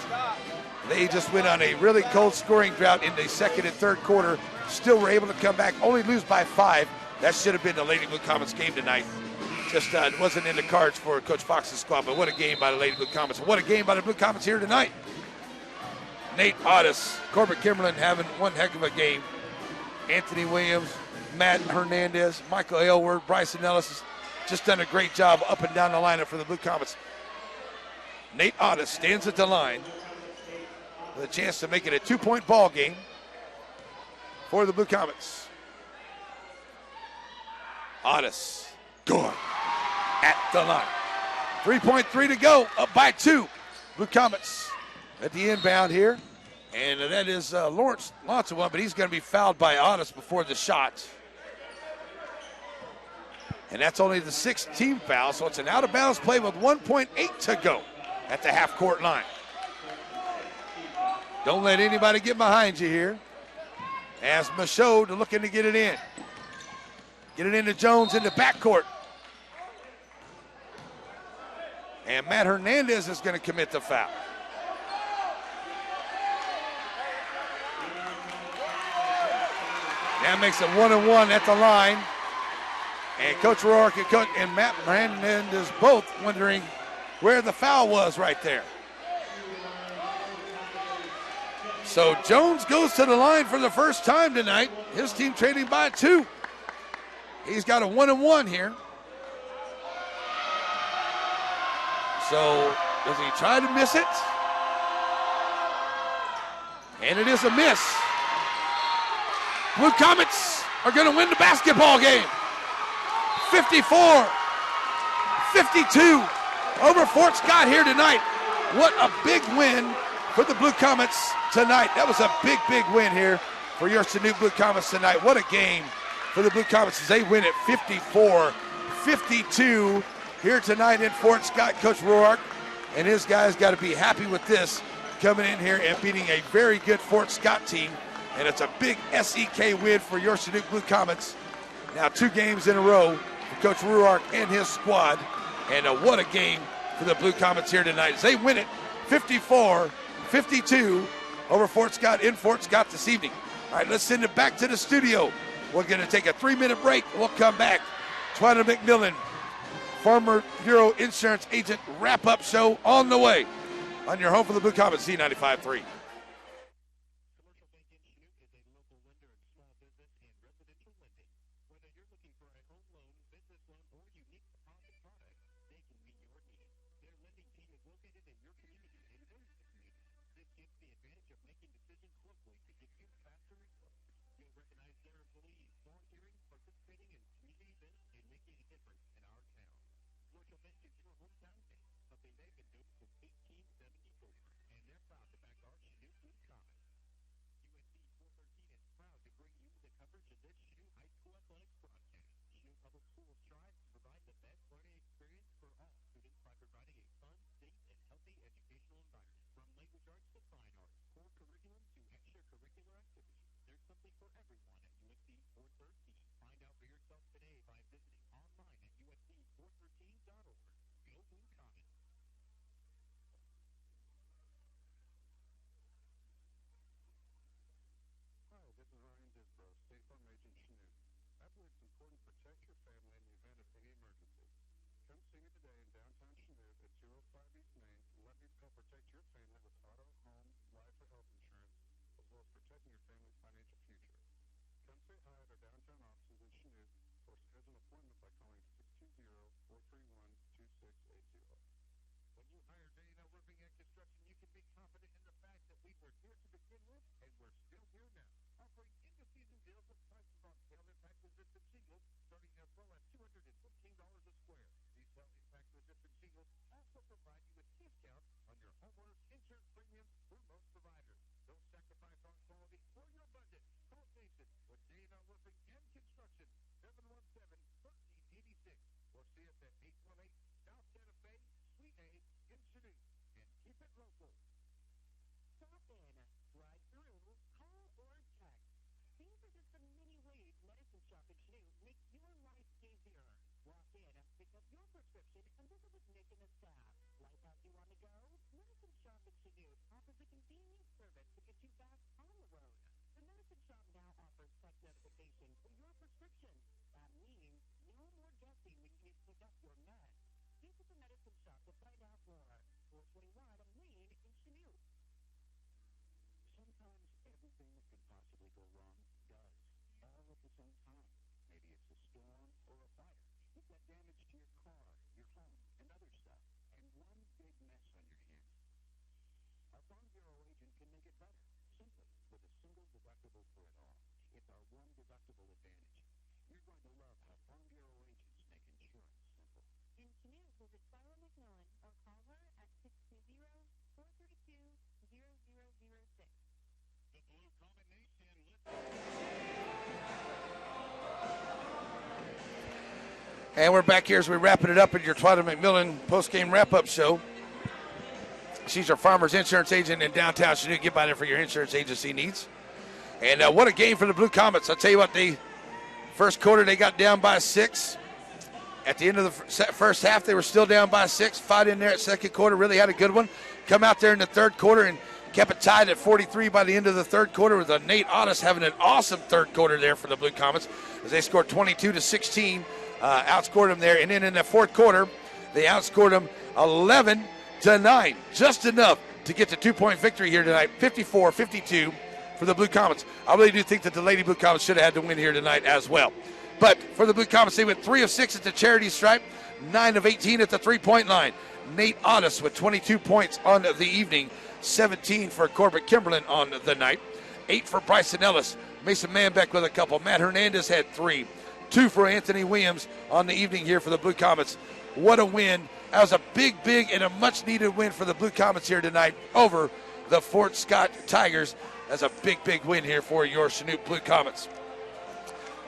They just went on a really cold scoring drought in the second and third quarter. Still were able to come back, only lose by 5. That should have been the Lady Blue Comets game tonight. Just it wasn't in the cards for Coach Fox's squad, but what a game by the Lady Blue Comets. What a game by the Blue Comets here tonight. Nate Otis, Corbett Kimberlin having one heck of a game. Anthony Williams, Matt Hernandez, Michael Aylward, Bryson Ellis has just done a great job up and down the lineup for the Blue Comets. Nate Otis stands at the line with a chance to make it a 2-point ball game for the Blue Comets. Otis, good at the line. 3.3 to go, up by 2. Blue Comets at the inbound here. And that is Lawrence launching one, but he's going to be fouled by Otis before the shot. And that's only the 6th team foul, so it's an out-of-bounds play with 1.8 to go at the half-court line. Don't let anybody get behind you here. As Michaud looking to get it in. Get it into Jones in the backcourt. And Matt Hernandez is going to commit the foul. That makes it 1-1 at the line. And Coach Roark and Matt Hernandez both wondering where the foul was right there. So Jones goes to the line for the first time tonight. His team trailing by 2. He's got a 1-1 here. So does he try to miss it? And it is a miss. Blue Comets are going to win the basketball game. 54-52 over Fort Scott here tonight. What a big win for the Blue Comets tonight. That was a big, big win here for your Chanute Blue Comets tonight. What a game for the Blue Comets as they win it 54-52 here tonight in Fort Scott. Coach Roark and his guys got to be happy with this, coming in here and beating a very good Fort Scott team. And it's a big SEK win for your Chanute Blue Comets. Now 2 games in a row for Coach Roark and his squad. And what a game for the Blue Comets here tonight as they win it 54-52 over Fort Scott in Fort Scott this evening. All right, let's send it back to the studio. We're going to take a 3-minute break. We'll come back. Twyla McMillan, Farmer Bureau Insurance Agent wrap-up show on the way. on your home for the Blue Comets, Z95.3. Commercial Bank in Chinook is a local lender in small business and residential lending. Whether you're looking for a home loan, business loan, or unique deposit product, they can meet your needs. Their lending team is located in your community and owns the community. This gives the advantage of making decisions locally to get you faster results. You'll recognize their employees volunteering, participating in community events, and making a difference in our town. Commercial Bank is your hometown bank, something they've been doing since 1874, and they're proud to back our Chinook Blue Comets. USC 413 is proud to bring you the coverage of this Chinook High School athletics broadcast. Chinook Public Schools strives to provide the best learning experience for all students by providing a fun, safe, and healthy educational environment. From language arts to fine arts, core curriculum to extracurricular activities, there's something for everyone at USC 413. Find out for yourself today by visiting online at usc413.org. Go Blue Comets. Hi, this is Ryan Disbrow, State Farm Agent Chinook. I believe it's important to protect your family in the event of any emergency. Come see me today in downtown Chinook at 205 East Main and let me help protect your family with auto, home, life, or health insurance, as well as protecting your family's financial future. Come say hi at our downtown offices in Chinook or schedule an appointment by calling 620-431-2680. When you hire J&L Roofing and Construction, you can be confident in the fact that we were here to begin with, and we're still here now. Offering end-of-season deals with prices on hail impact resistant shingles starting as low as $215 a square. These hail impact resistant shingles also provide you with discounts on your homeowner's insurance premiums for most providers. Don't sacrifice on quality or your budget. Call Jason with J&L Roofing and Construction, 717-1386, or see us at 818 South Santa Fe, Suite A in Chinook, and keep it local. Stop in, drive through, call, or text. These are just the many ways Medicine Shop at Chinook makes your life easier. Walk in, pick up your prescription, and visit with Nick and the staff. Life has you on the go? Medicine Shop at Chinook offers a convenient service to get you back on the road. The Medicine Shop now offers text notification for your prescription. That means no more guessing when you need to pick up your meds. Visit the Medicine Shop to find out more. 421 Main in Chinook. Sometimes everything that could possibly go wrong does, all at the same time. Maybe it's a storm or a fire. You've got damage to your car, your home, and other stuff, and one big mess on your hands. Our Farm Bureau agent can make it better, simply with a single deductible for it all. It's our one deductible advantage. You're going to love how Farm Bureau agents make insurance simple. In Chinook, visit Sarah McMillan or call her at 620-432-0006. The Blue Comet Nation, And we're back here as we're wrapping it up at your Twyla McMillan post-game wrap-up show. She's our Farmers Insurance Agent in downtown Chinook. Get by there for your insurance agency needs. And what a game for the Blue Comets. I'll tell you what, the first quarter they got down by 6. At the end of the first half, they were still down by 6. Fight in there at second quarter, really had a good one. Come out there in the third quarter and kept it tied at 43 by the end of the third quarter, with Nate Otis having an awesome third quarter there for the Blue Comets as they scored 22-16, outscored them there. And then in the fourth quarter, they outscored them 11-9, just enough to get the 2-point victory here tonight, 54-52 for the Blue Comets. I really do think that the Lady Blue Comets should have had to win here tonight as well. But for the Blue Comets, they went 3 of 6 at the charity stripe, 9 of 18 at the three-point line. Nate Otis with 22 points on the evening, 17 for Corbett Kimberlin on the night, 8 for Bryson Ellis. Mason Manbeck with a couple. Matt Hernandez had 3. 2 for Anthony Williams on the evening here for the Blue Comets. What a win. That was a big and a much-needed win for the Blue Comets here tonight over the Fort Scott Tigers. That's a big win here for your Chinook Blue Comets.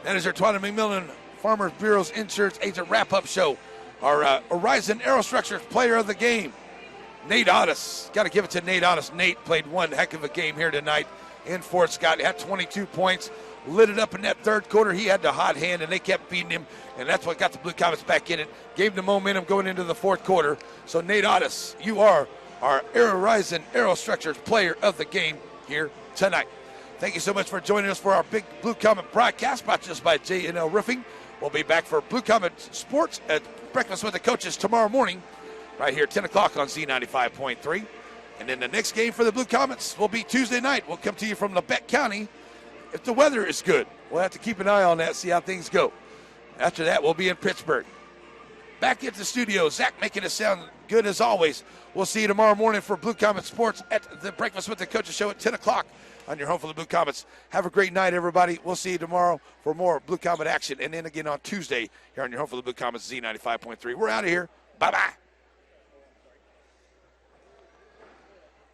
That is our Twyla McMillan Farmers Bureau's Insurance Agent wrap-up show. Our Horizon Aerostructures player of the game, Nate Otis. Got to give it to Nate Otis. Nate played one heck of a game here tonight in Fort Scott. He had 22 points, lit it up in that third quarter. He had the hot hand, and they kept beating him, and that's what got the Blue Comets back in it, gave them momentum going into the fourth quarter. So, Nate Otis, you are our Horizon Aerostructures player of the game here tonight. Thank you so much for joining us for our big Blue Comet broadcast, brought to us by J&L Roofing. We'll be back for Blue Comet Sports at Breakfast with the Coaches tomorrow morning, right here, 10 o'clock on Z95.3. And then the next game for the Blue Comets will be Tuesday night. We'll come to you from Lebec County. If the weather is good, we'll have to keep an eye on that, see how things go. After that, we'll be in Pittsburgh. Back at the studio, Zach making it sound good as always. We'll see you tomorrow morning for Blue Comet Sports at the Breakfast with the Coaches show at 10 o'clock on your home for the Blue Comets. Have a great night, everybody. We'll see you tomorrow for more Blue Comet action. And then again on Tuesday here on your home for the Blue Comets, Z95.3. We're out of here. Bye-bye.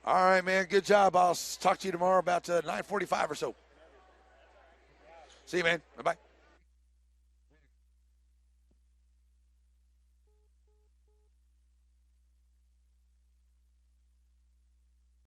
All right, man. Good job. I'll talk to you tomorrow about 9:45 or so. See you, man. Bye-bye.